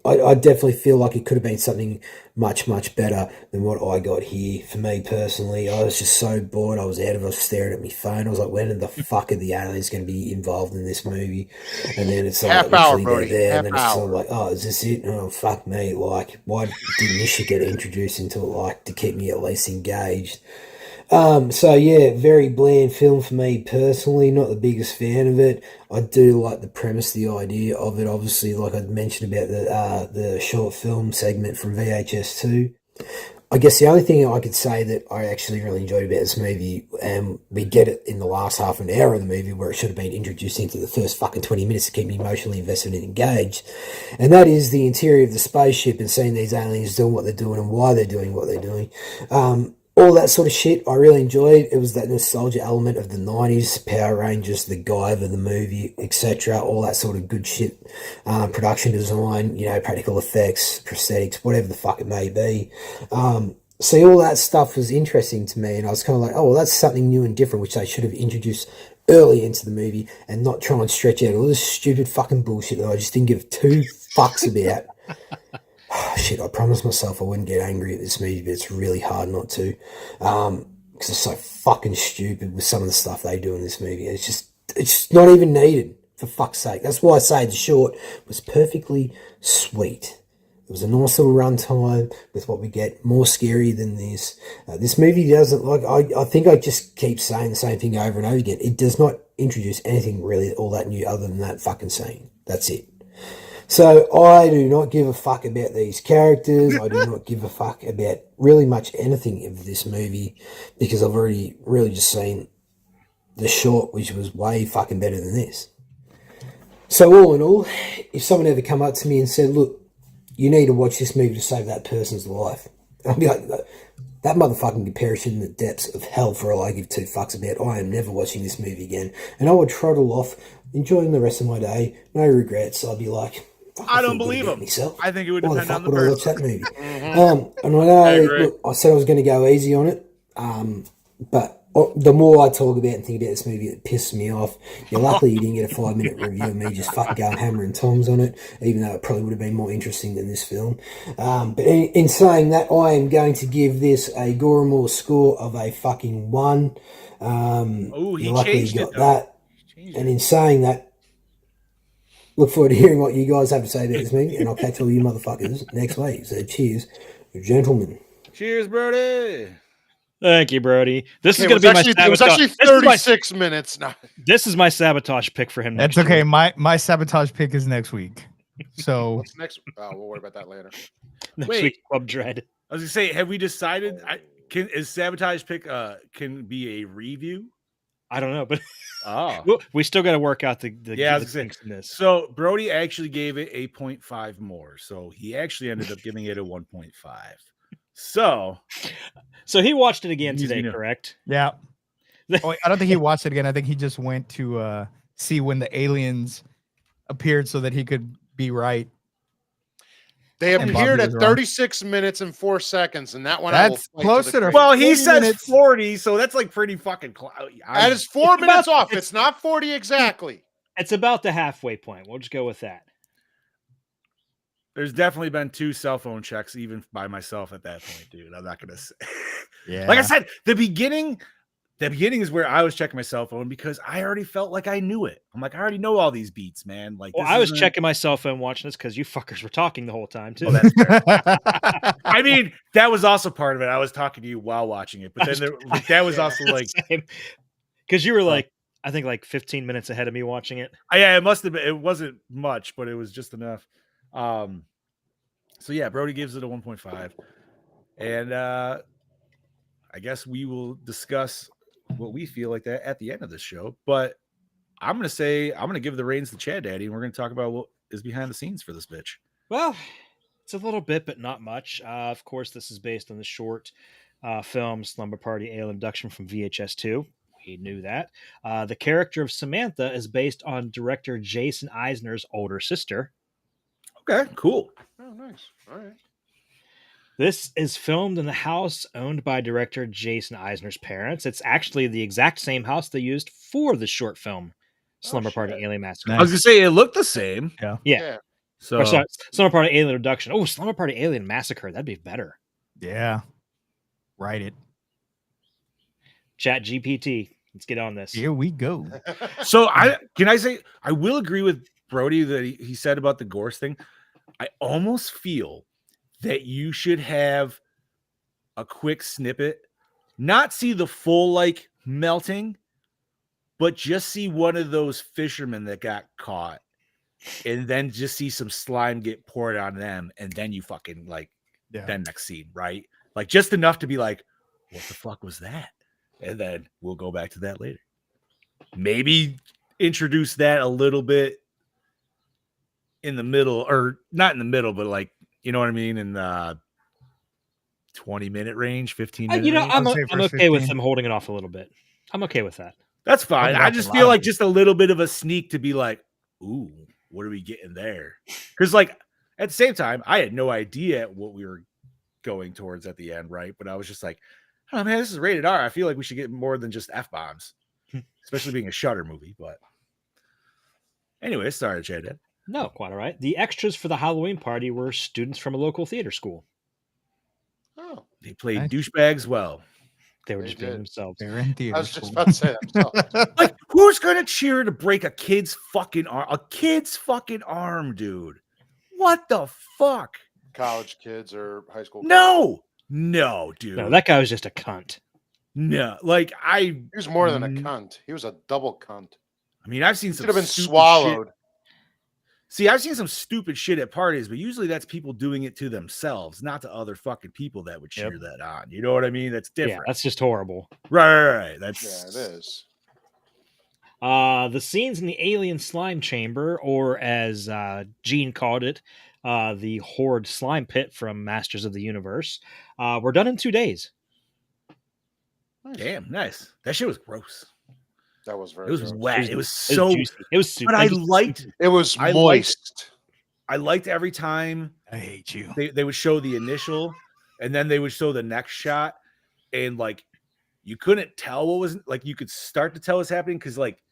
I definitely feel like it could have been something much, much better than what I got here. For me personally, I was just so bored. I was out of it. I was staring at my phone. I was like, when the fuck are the aliens going to be involved in this movie? And then it's like, they're there. And then it's sort of like, oh, is this it? Oh, fuck me. Like, why didn't this shit get introduced into it, like, to keep me at least engaged? So yeah, very bland film for me personally. Not the biggest fan of it. I do like the premise, the idea of it. Obviously, like I mentioned about the short film segment from VHS 2. I guess the only thing I could say that I actually really enjoyed about this movie, and we get it in the last half an hour of the movie where it should have been introduced into the first fucking 20 minutes to keep me emotionally invested and engaged, and that is the interior of the spaceship and seeing these aliens doing what they're doing and why they're doing what they're doing. All that sort of shit I really enjoyed. It was that nostalgia element of the 90s, Power Rangers, the Guyver, the movie, etc. All that sort of good shit. Production design, practical effects, prosthetics, whatever the fuck it may be. So all that stuff was interesting to me, and I was kind of like, oh, well, that's something new and different, which they should have introduced early into the movie and not try and stretch out all this stupid fucking bullshit that I just didn't give two fucks about. Shit, I promised myself I wouldn't get angry at this movie, but it's really hard not to, because it's so fucking stupid with some of the stuff they do in this movie. It's just not even needed, for fuck's sake. That's why I say the short was perfectly sweet. It was a nice little runtime with what we get, more scary than this. This movie doesn't, I think I just keep saying the same thing over and over again. It does not introduce anything really all that new other than that fucking scene. That's it. So I do not give a fuck about these characters. I do not give a fuck about really much anything of this movie because I've already really just seen the short, which was way fucking better than this. So all in all, if someone ever come up to me and said, look, you need to watch this movie to save that person's life, I'll be like, that motherfucking could perish in the depths of hell for all I give two fucks about. I am never watching this movie again. And I would trottle off, enjoying the rest of my day, no regrets. I'd be like, I don't believe him. Myself. I think it would Why depend on the would I watch person. that movie? And I know, look, I said I was going to go easy on it, but the more I talk about and think about this movie, it pisses me off. Luckily you didn't get a 5-minute review of me just fucking going hammer and tongs on it, even though it probably would have been more interesting than this film. But in saying that, I am going to give this a Gore score of a fucking 1. He changed it, that. And in saying that, look forward to hearing what you guys have to say about this movie, and I'll catch all you motherfuckers next week. So cheers, gentlemen. Cheers, Brody. Thank you, Brody. This is going to be my sabotage. It was actually 36 minutes now. This is my sabotage pick for him. That's okay. My sabotage pick is next week. So what's next? Oh, we'll worry about that later. Next week, Club Dread. I was going to say, have we decided? Is sabotage pick can be a review? I don't know, but oh, we still got to work out the yeah. So Brody actually gave it a 0.5 more, so he actually ended up giving it a 1.5. So he watched it again today, correct? Yeah. I don't think he watched it again. I think he just went to see when the aliens appeared so that he could be right. They appeared at 36 minutes and 4 seconds, and that one that's closer to. Well, he says 40, so that's like pretty fucking close. That is 4 minutes off. It's not 40 exactly. It's about the halfway point. We'll just go with that. There's definitely been 2 cell phone checks, even by myself at that point, dude. I'm not gonna say. Yeah. Like I said, the beginning is where I was checking my cell phone because I already felt like I knew it. I'm like, I already know all these beats, man. Like, I was checking my cell phone watching this because you fuckers were talking the whole time too. Oh, that's fair. I mean, that was also part of it. I was talking to you while watching it, but then that was also like because you were like, I think like 15 minutes ahead of me watching it. Yeah, it must have been. It wasn't much, but it was just enough. So yeah, Brody gives it a 1.5. And I guess we will discuss what we feel like that at the end of this show. But I'm going to give the reins to Chad Daddy, and we're going to talk about what is behind the scenes for this bitch. Well, it's a little bit, but not much. Of course, this is based on the short film Slumber Party Alien Abduction from VHS2. We knew that. The character of Samantha is based on director Jason Eisner's older sister. Okay, cool. Oh, nice. All right. This is filmed in the house owned by director Jason Eisner's parents. It's actually the exact same house they used for the short film Slumber Party Alien Massacre. I was going to say it looked the same. Yeah. So sorry, Slumber Party Alien Abduction. Oh, Slumber Party Alien Massacre. That'd be better. Yeah. Write it. Chat GPT. Let's get on this. Here we go. So I will agree with Brody that he said about the Gore thing. I almost feel that you should have a quick snippet, not see the full like melting, but just see one of those fishermen that got caught, and then just see some slime get poured on them, and then you fucking like then next scene, right? Like just enough to be like, what the fuck was that? And then we'll go back to that later. Maybe introduce that a little bit in the middle, or not in the middle, but like, you know what I mean? In the 20-minute range, 15-minute range. I'm okay with them holding it off a little bit. I'm okay with that. That's fine. I just feel like just a little bit of a sneak to be like, ooh, what are we getting there? Because like at the same time, I had no idea what we were going towards at the end, right? But I was just like, oh man, this is rated R. I feel like we should get more than just F-bombs, especially being a Shudder movie. But anyway, sorry, Chad. No, quite all right. The extras for the Halloween party were students from a local theater school. Oh, they played douchebags well. They were just being themselves. They're in theater. I was just about to say themselves. Like, who's gonna cheer to break a kid's fucking arm? A kid's fucking arm, dude. What the fuck? College kids or high school kids? No, dude. No, that guy was just a cunt. No, like he was more than a cunt. He was a double cunt. I mean, I've seen some could have been swallowed. Shit. See, I've seen some stupid shit at parties, but usually that's people doing it to themselves, not to other fucking people that would cheer that on. You know what I mean? That's different. Yeah, that's just horrible. Right. That's it is. The scenes in the alien slime chamber, or as Gene called it, the Horde slime pit from Masters of the Universe, were done in 2 days. Damn, nice. That shit was gross. That was very. It was gross. wet. It was so. It was super. But I liked. It was moist. I liked every time. I hate you. They would show the initial, and then they would show the next shot, and like you couldn't tell what was like. You could start to tell what's happening because like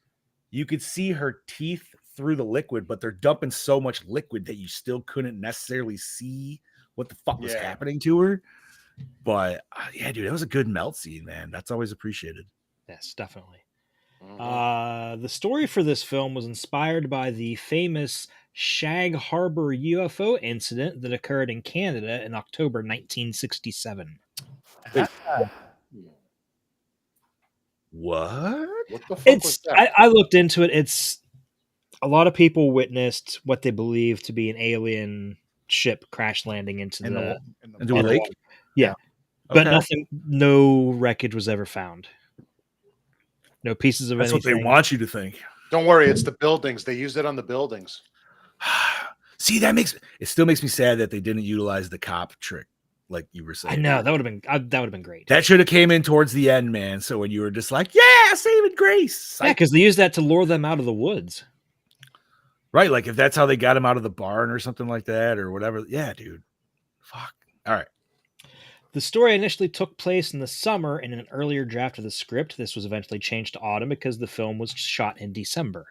you could see her teeth through the liquid, but they're dumping so much liquid that you still couldn't necessarily see what the fuck was happening to her. But yeah, dude, that was a good melt scene, man. That's always appreciated. Yes, definitely. The story for this film was inspired by the famous Shag Harbor UFO incident that occurred in Canada in October 1967. What? What the fuck was that? I looked into it. It's a lot of people witnessed what they believe to be an alien ship crash landing into the lake. Yeah, but no wreckage was ever found. No pieces of anything. That's what they want you to think. Don't worry, it's the buildings. They used it on the buildings. See, it still makes me sad that they didn't utilize the cop trick, like you were saying. I know that would have been great. That should have came in towards the end, man. So when you were just like, yeah, saving grace. Yeah, because they used that to lure them out of the woods. Right, like if that's how they got him out of the barn or something like that or whatever. Yeah, dude. Fuck. All right. The story initially took place in the summer in an earlier draft of the script. This was eventually changed to autumn because the film was shot in December.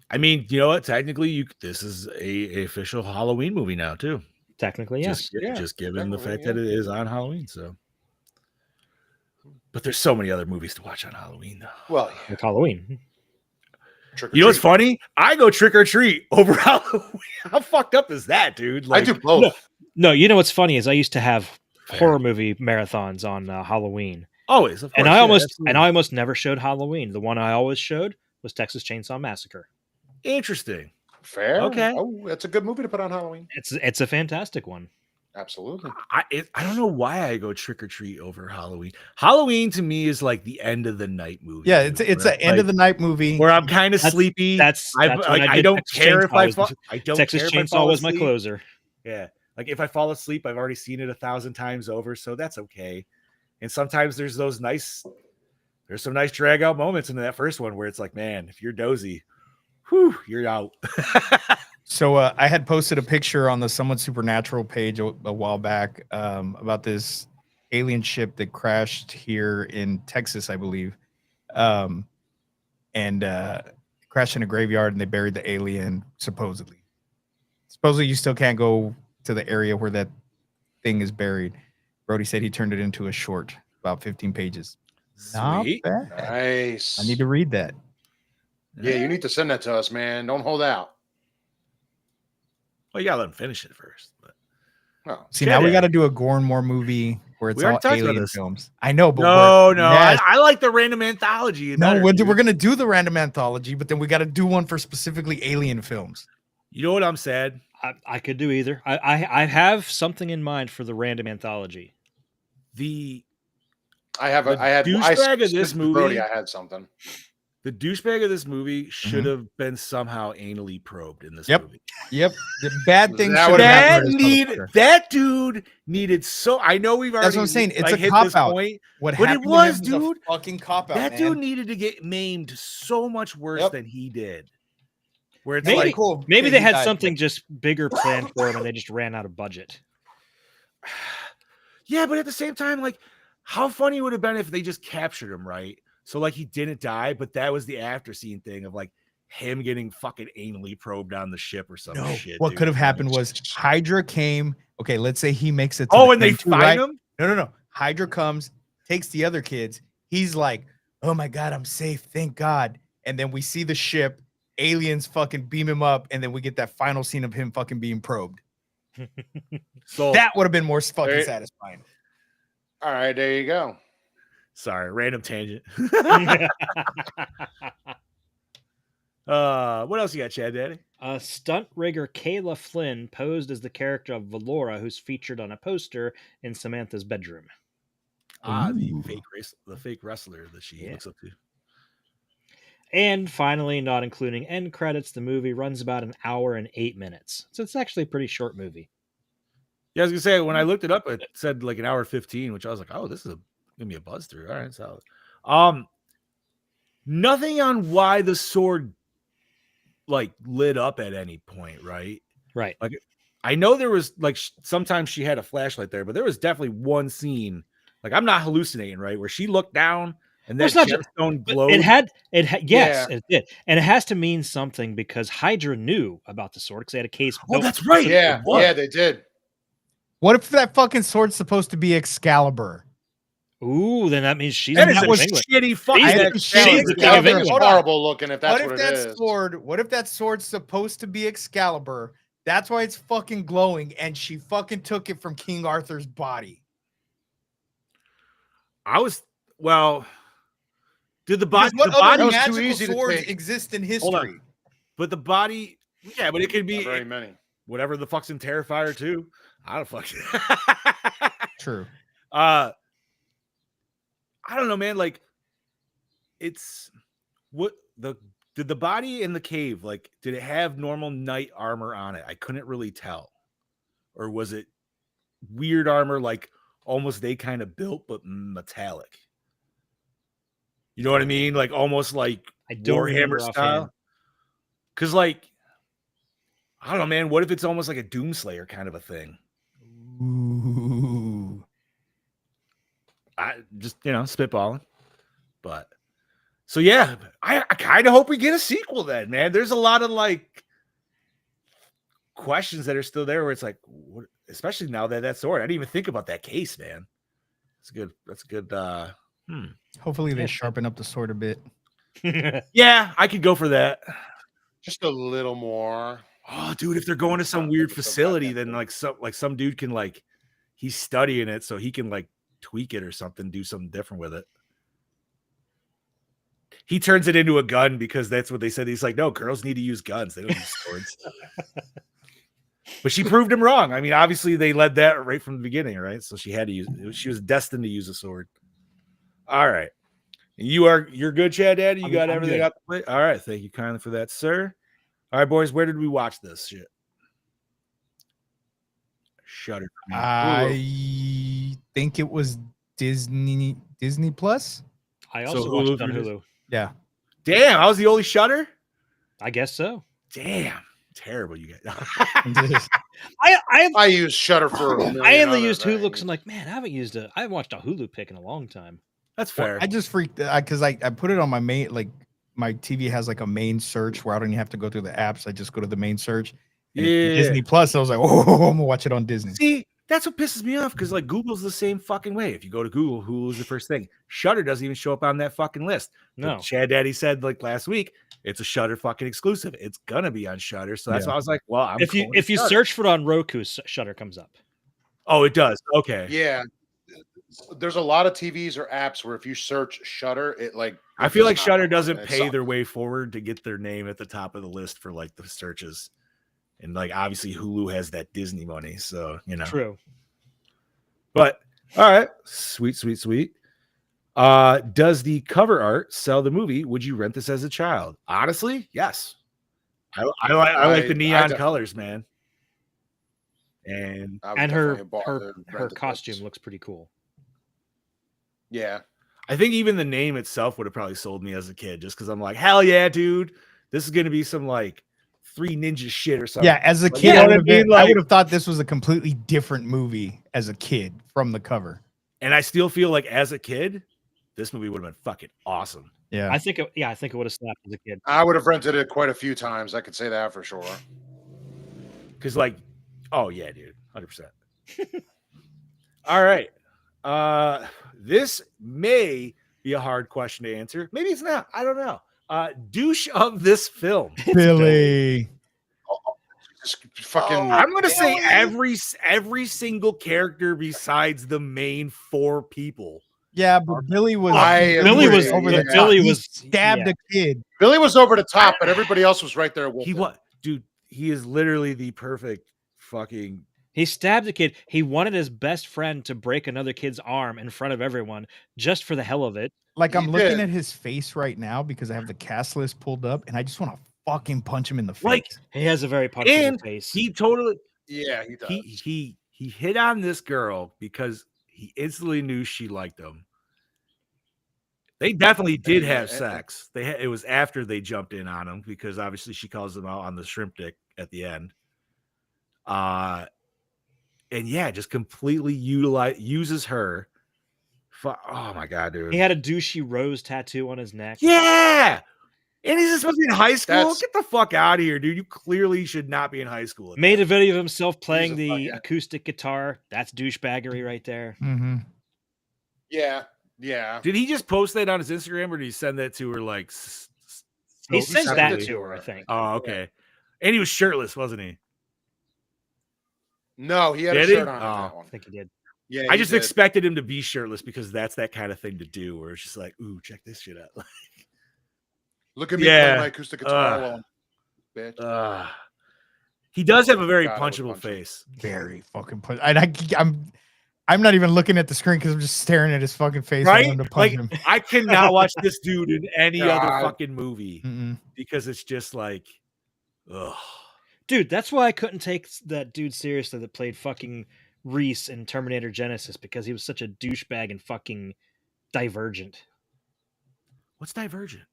I mean, you know what? Technically, this is a official Halloween movie now, too. Technically, yes. Just given the fact that it is on Halloween, so. But there's so many other movies to watch on Halloween, though. Well, like Halloween. You know what's funny? I go trick or treat over Halloween. How fucked up is that, dude? Like, I do both. No, you know what's funny is I used to have horror movie marathons on Halloween. Always, of course. And I almost never showed Halloween. The one I always showed was Texas Chainsaw Massacre. Interesting. Fair. Okay. Oh, that's a good movie to put on Halloween. It's a fantastic one. Absolutely. I don't know why I go trick or treat over Halloween. Halloween to me is like the end of the night movie. Yeah, it's an end of the night movie where I'm kind of sleepy. I don't care if I fall. I don't Texas care if I Chainsaw fall was my asleep. closer. Yeah, like if I fall asleep, I've already seen it 1,000 times over, so that's okay. And sometimes there's some nice drag out moments in that first one where it's like, man, if you're dozy, whew, you're out. So I had posted a picture on the Somewhat Supernatural page a while back about this alien ship that crashed here in Texas, I believe, and crashed in a graveyard, and they buried the alien. Supposedly, you still can't go to the area where that thing is buried. Brody said he turned it into a short, about 15 pages. Sweet, not bad. Nice. I need to read that. Yeah, you need to send that to us, man. Don't hold out. Well, you gotta let him finish it first. But see, now we got to do a Gore and More movie where it's all alien films. I know, but I like the random anthology. We're gonna do the random anthology, but then we got to do one for specifically alien films. You know what I'm saying? I could do either. I have something in mind for the random anthology. I had this movie. Brody, I had something. The douchebag of this movie should have been somehow anally probed in this movie. Yep. The bad thing that dude needed so. I know we've already. That's what I'm saying. It's like, a cop out. But it was, dude. Fucking cop out. That dude needed to get maimed so much worse than he did. Where it's maybe they had something just bigger planned for him, and they just ran out of budget. Yeah, but at the same time, like, how funny would it have been if they just captured him, right? So like he didn't die, but that was the after scene thing of like him getting fucking anally probed on the ship or some shit. What could have happened was Hydra came. Okay, let's say he makes it. And they find him? No. Hydra comes, takes the other kids. He's like, oh my God, I'm safe. Thank God. And then we see the ship, aliens fucking beam him up. And then we get that final scene of him fucking being probed. So that would have been more fucking satisfying. All right, there you go. Sorry, random tangent. What else you got, Chad Daddy? Stunt rigger Kayla Flynn posed as the character of Valora, who's featured on a poster in Samantha's bedroom. The fake wrestler that she looks up to. And finally, not including end credits, the movie runs about 1 hour and 8 minutes. So it's actually a pretty short movie. Yeah, I was gonna say when I looked it up, it said like 1 hour 15, which I was like, oh, this is give me a buzz through. All right, solid. Nothing on why the sword like lit up at any point, right? Right. Like I know there was like sometimes she had a flashlight there, but there was definitely one scene. Like I'm not hallucinating, right? Where she looked down and that gemstone glowed. It did, and it has to mean something because Hydra knew about the sword because they had a case. Oh, that's right. Yeah, they did. What if that fucking sword's supposed to be Excalibur? Ooh, then that means she's shitty fucking. She's horrible looking. If that's what it is. What if that sword's supposed to be Excalibur? That's why it's fucking glowing, and she fucking took it from King Arthur's body. Did the body? What the body other magical swords exist in history? But the body, yeah, but it could be not very many. Whatever the fuck's in Terrifier 2. I don't fucking. True. I don't know, man. Like, it's did the body in the cave, like, did it have normal knight armor on it? I couldn't really tell. Or was it weird armor, like almost they kind of built, but metallic? You know what I mean? Like almost like Warhammer style. Because, like, I don't know, man. What if it's almost like a Doomslayer kind of a thing? Ooh. I just, spitballing. But so yeah, I kind of hope we get a sequel then, man. There's a lot of like questions that are still there where it's like, what, especially now that sword. I didn't even think about that case, man. That's a good Hopefully they sharpen up the sword a bit. Yeah, I could go for that. Just a little more. Oh, dude, if they're going to some weird facility, then some dude can like he's studying it so he can like tweak it or something, do something different with it. he turns it into a gun because that's what they said. He's like, no, girls need to use guns. They don't use swords. But she proved him wrong. I mean, obviously they led that right from the beginning, right? So she had to use. She was destined to use a sword. All right, you're good, Chad Daddy. You got everything out the plate. All right, thank you kindly for that, sir. All right, boys, where did we watch this shit? Shudder. I think it was Disney Plus. I also watched it on Hulu. Yeah. Damn, I was the only Shudder. I guess so. Damn, terrible, you guys. I use Shudder for. I only used Hulu because I'm like, man, I haven't watched a Hulu pick in a long time. That's fair. Well, I just freaked because I put it on my main, like my TV has like a main search where I don't even have to go through the apps. I just go to the main search. Disney Plus. I was like, oh, I'm gonna watch it on Disney. See, that's what pisses me off because like Google's the same fucking way. If you go to Google, Hulu's the first thing. Shudder doesn't even show up on that fucking list. No. But Chad Daddy said like last week, it's a Shudder fucking exclusive. It's gonna be on Shudder. So that's why I was like, well, if you search for it on Roku, Shudder comes up. Oh, it does. Okay. Yeah. There's a lot of TVs or apps where if you search Shudder, it like I feel like Shudder doesn't pay their way forward to get their name at the top of the list for like the searches. And like obviously Hulu has that Disney money, so you know. True. But all right, sweet. Does the cover art sell the movie? Would you rent this as a child? Honestly, yes. I like the neon colors, man. And her costume looks pretty cool. Yeah. I think even the name itself would have probably sold me as a kid, just because I'm like, hell yeah, dude. This is gonna be some like Three Ninja shit or something. Yeah, as a kid, I would have thought this was a completely different movie as a kid from the cover. And I still feel like as a kid, this movie would have been fucking awesome. Yeah. I think it would have snapped as a kid. I would have rented it quite a few times. I could say that for sure. Because like, oh yeah, dude, 100%. All right. This may be a hard question to answer. Maybe it's not. I don't know. Douche of this film. Billy. Fucking. I'm gonna say every single character besides the main four people. Yeah, but Billy was over the top. He stabbed a kid. Billy was over the top, but everybody else was right there with him. Dude, he is literally the perfect fucking. He stabbed a kid. He wanted his best friend to break another kid's arm in front of everyone just for the hell of it. Like I'm looking at his face right now because I have the cast list pulled up and I just want to fucking punch him in the face. Like he has a very punchable face. He totally he does. He hit on this girl because he instantly knew she liked him. They definitely did have sex. It was after they jumped in on him because obviously she calls him out on the shrimp dick at the end. And yeah, just completely uses her. Oh my god, dude! He had a douchey rose tattoo on his neck. Yeah, and he's supposed to be in high school. Get the fuck out of here, dude! You clearly should not be in high school. Made a video of himself playing the acoustic guitar. That's douchebaggery right there. Mm-hmm. Yeah. Did he just post that on his Instagram, or did he send that to her? Like, he sent that to her, I think. Oh, okay. Yeah. And he was shirtless, wasn't he? No, he had a shirt on. That one. I think he did. Yeah, I just expected him to be shirtless because that's that kind of thing to do. Where it's just like, ooh, check this shit out. Look at me playing my acoustic guitar, bitch. He does have a very punchable face. Very fucking punch. I'm not even looking at the screen because I'm just staring at his fucking face. Right? To punch him. I cannot watch this dude in any other fucking movie because it's just like, ugh. Dude, that's why I couldn't take that dude seriously that played fucking Reese in Terminator Genesis because he was such a douchebag and fucking Divergent. What's Divergent?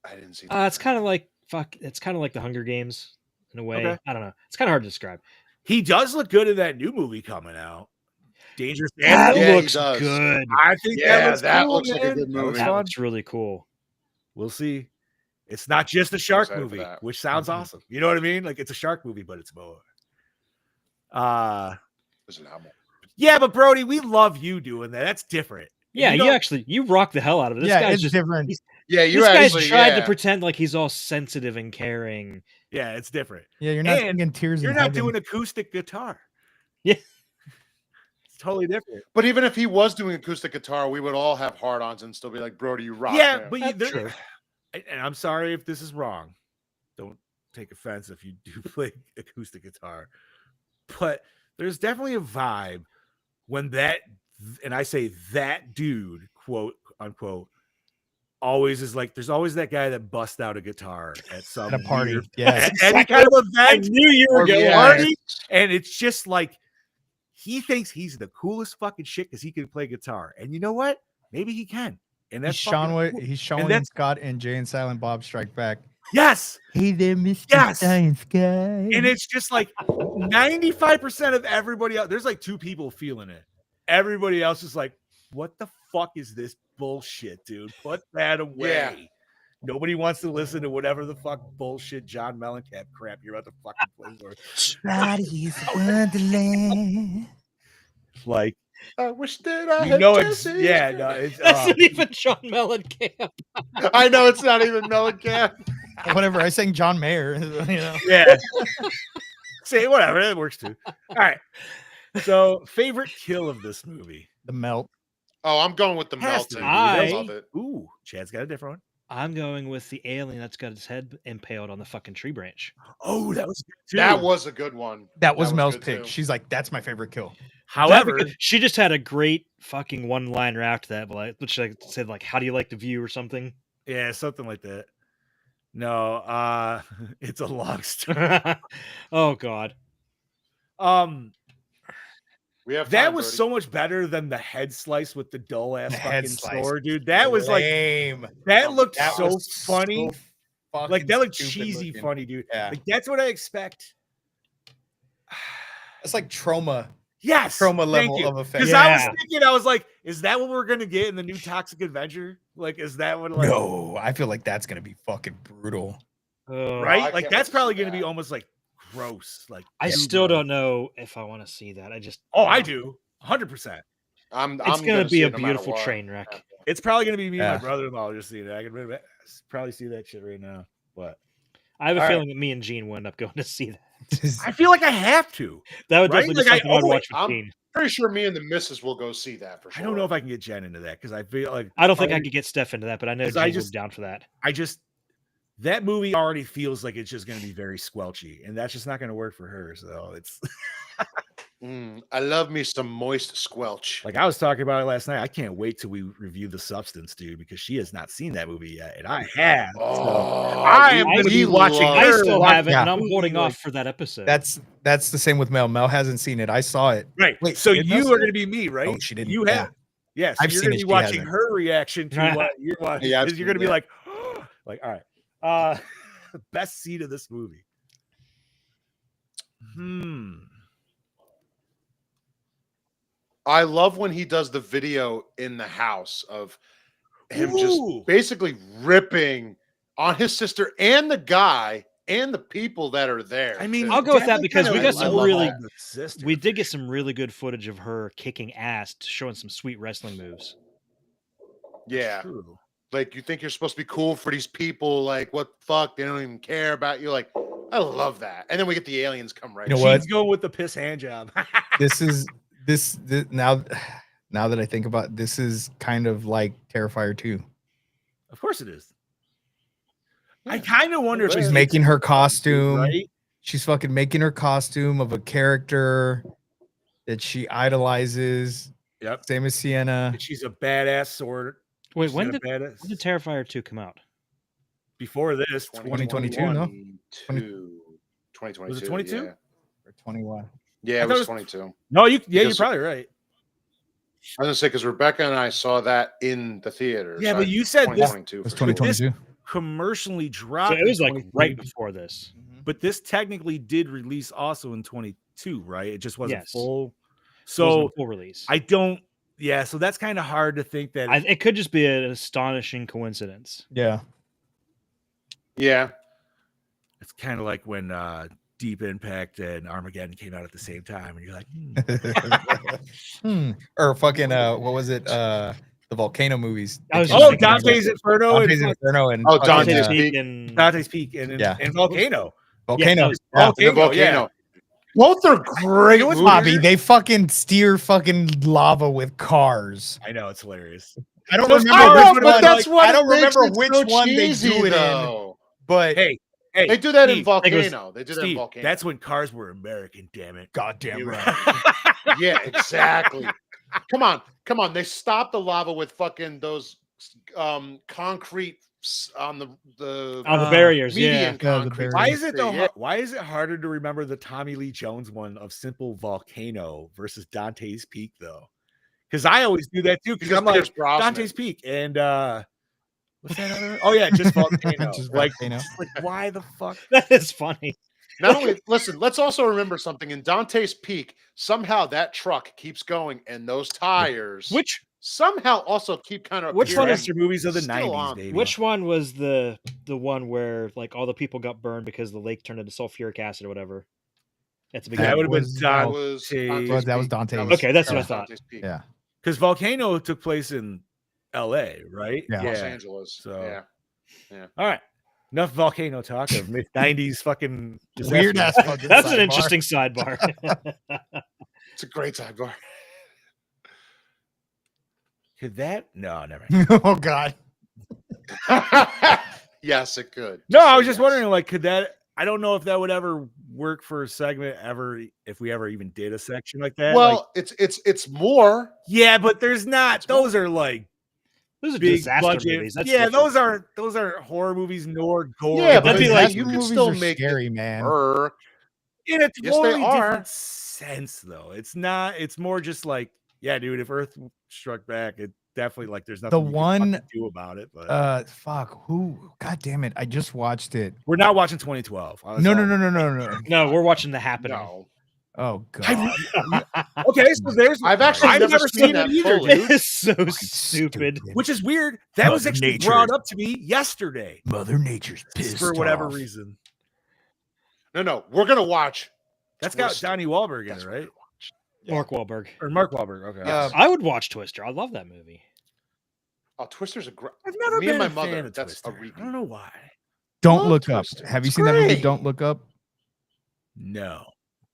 I didn't see that. It's kind of like it's kind of like the Hunger Games in a way. Okay. I don't know. It's kind of hard to describe. He does look good in that new movie coming out. Dangerous. That looks good. I think that looks like a good movie. That looks really cool. We'll see. It's not just a shark movie, which sounds awesome. You know what I mean? Like it's a shark movie, but it's more. Yeah, but Brody, we love you doing that. That's different. Yeah, you rock the hell out of it. This guy's just different. Yeah, this guy's tried to pretend like he's all sensitive and caring. Yeah, it's different. Yeah, you're not singing Tears. You're not doing acoustic guitar. Yeah, totally different. But even if he was doing acoustic guitar, we would all have hard-ons and still be like, "Bro, do you rock?" Yeah, man. but and I'm sorry if this is wrong. Don't take offense if you do play acoustic guitar. But there's definitely a vibe when that, and I say that dude, quote unquote, always is like, there's always that guy that busts out a guitar at some At a party. weird, Yes. at any kind of I event knew you were Or going. party, and it's just like he thinks he's the coolest fucking shit because he can play guitar. And you know what? Maybe he can. And He's that's Sean, fucking cool. he's Sean Scott and Jay and Silent Bob Strike Back. Yes. Hey there, Mr. Yes. Science Guy. And it's just like 95% of everybody else. There's like 2 people feeling it. Everybody else is like, what the fuck is this bullshit, dude? Put that away. Yeah. Nobody wants to listen to whatever the fuck bullshit John Mellencamp crap you're about to fucking play for. Body's Wonderland. Like, I wish that I you had know it's Jesse. yeah, no, it's That's not even John Mellencamp. I know it's not even Mellencamp. Whatever. I sang John Mayer. You know. yeah. Say whatever, that works too. All right. So, favorite kill of this movie. The melt. Oh, I'm going with the Has to melting. be. I I- love it. Ooh, Chad's got a different one. I'm going with the alien that's got his head impaled on the fucking tree branch. Oh, that was good too. That was a good one. That was Mel's good, pick. too. She's like, that's my favorite kill. However, She just had a great fucking one-liner after that, which like said like, "How do you like the view?" or something. yeah, something like that. No, it's a long story. Oh God. We have That time, was Brody. so much better than the head slice with the dull ass The head fucking slice. sword, dude. That was like lame. that looked That so was funny. so fucking Like that looked stupid cheesy looking. funny, dude. Yeah. Like that's what I expect. It's like trauma Yes. trauma thank level you. of effect. Because I was Yeah. thinking, I was like, is that what we're gonna get in the new Toxic Avenger? Like, is that what like No, I feel like that's gonna be fucking brutal. right? I Like can't that's wait to see probably gonna that. be almost like gross. Like I too still gross. don't know if I want to see that. I just Oh, I do. 100%. It's gonna be a beautiful train wreck. It's probably gonna be me and Yeah. my brother-in-law just seeing it. I can probably see that shit right now. But I have a All right. feeling that me and Gene will end up going to see that. I feel like I have to. That would Right? definitely be Like, I something I would always- watch with I'm- Gene. Pretty sure me and the missus will go see that for sure. I don't know if I can get Jen into that because I feel like I don't think I already- could get Steph into that, but I know 'Cause Gene I would just- be down for that. that movie already feels like it's just going to be very squelchy, and that's just not going to work for her. So it's I love me some moist squelch. like I was talking about it last night. I can't wait till we review The Substance, dude, because she has not seen that movie yet, and I have. Oh, I am going to be we watching love- I her still watch have it, yeah. and I'm movie, holding like- off for that episode. That's the same with Mel. Mel hasn't seen it. I saw it. right. Wait, So did Mel you see are it? going to be me, right? Oh, she didn't. You Yeah. have. Yes, I've you're seen going it, to be she watching hasn't. her reaction to what you're watching. Yeah, I've because you're seen going to be that. like, all right, best scene of this movie. I love when he does the video in the house of him Ooh. just basically ripping on his sister and the guy and the people that are there. I mean, too. I'll go with that definitely because kinda we got like some love really- the sister. we did get some really good footage of her kicking ass, showing some sweet wrestling moves. yeah, True. like you think you're supposed to be cool for these people. Like, what the fuck? They don't even care about you. Like, I love that. And then we get the aliens come right. You know in. what? She's going with the piss hand job. This is this now that I think about it, this is kind of like Terrifier 2. Of course it is. I kind of wonder if She's it's making her costume. right. She's fucking making her costume of a character that she idolizes. Yep. Same as Sienna. And she's a badass sword. Wait, She's when a did badass. Terrifier 2 come out? Before this? 2022, no? 2022. Was it 22? Yeah, Or 21. yeah I it thought was it was- 22. No, you're Because- probably right. I was gonna say because Rebecca and I saw that in the theater. Yeah, but you said this 2022. It's for sure. 2022. commercially So dropped. it was in like 2022, right before this. But this technically did release also in 22, right? It just wasn't Yes. full. It wasn't So a full release. I don't. Yeah, so that's kind of hard to think that. It could just be an astonishing coincidence. Yeah. Yeah, It's kind of like when Deep Impact and Armageddon came out at the same time, and you're like, Or fucking what was it? The volcano movies. I was That just came oh, thinking out. about Dante's Inferno Dante's and Inferno and Oh, fucking, Dante's Dante's Peak. Peak and Dante's Peak and Yeah. Volcano. Volcano. that Yeah. was- the Volcano, volcano. yeah. Both are great. what's Bobby, weird? they fucking steer fucking lava with cars. I know it's hilarious. I don't Those remember cars which would've one. been that's like- what I don't makes remember it which so one they cheesy, do it though. in, but Hey, They do that in Steve, Volcano. They do that in Steve, Volcano. that's when cars were American. Damn it. goddamn You're right. Yeah, exactly. Come on. They stopped the lava with fucking those concrete on the barriers, median Yeah, the concrete. Why is it though? Yeah. Why is it harder to remember the Tommy Lee Jones one of Simple Volcano versus Dante's Peak though? Because I always do that too. Because I'm like Pierce Brosnan. Dante's Peak and what's that other? Oh yeah, just Volcano. Just like, Volcano. just like why the fuck? That is funny. Not only listen, let's also remember something. In Dante's Peak, somehow that truck keeps going, and those tires, Which somehow also keep kind of Which one is Monster movies of the still 90s, on. baby. which one was the one where like all the people got burned because the lake turned into sulfuric acid or whatever? At the that beginning. would have been That was Dante. That was Peak. Dante's. Okay, that's what I was thought. Dante's Peak. Yeah. Because Volcano took place in L.A., right? Yeah. Los Angeles. So- Yeah. All right. Enough volcano talk of mid 90s fucking Weird disaster. ass fucking That's an sidebar. interesting sidebar. It's a great sidebar. Could that? No, never mind. Oh god. Yes, it could. No, I was say just yes. wondering, like, could that? I don't know if that would ever work for a segment ever, if we ever even did a section like that. Well, like, it's more. yeah, but there's not. It's more- Those are like Those are big disaster budget. movies. That's Yeah, different. those aren't horror movies nor gore. Yeah, that'd but be Disaster like- you can movies still are make scary, it man. work. in a Yes, they totally are. different sense, though. It's not. It's more just like, yeah, dude. If Earth struck back, it definitely like there's nothing you can one- fucking do about it. But Fuck. Who? God damn it! I just watched it. we're not watching 2012. No. No, we're watching The Happening. No, Oh god. Okay, so there's. I've actually I've never seen that it either, fully. dude. It's so Fucking stupid. Which is weird. That was Mother actually Nature. brought up to me yesterday Mother Nature's pissed for whatever off. reason. No. We're gonna watch. That's got Twister. Donnie Wahlberg in That's it, what right? we're Mark Wahlberg. Or Mark Wahlberg. Okay. Yes. I would watch Twister. I love that movie. Oh, Twister's a great. I've never Me been and my a fan mother. of That's a Twister. repeat. I don't know why. Don't Love Look Up. Twister. Have you It's seen that movie? great. Don't Look Up. No.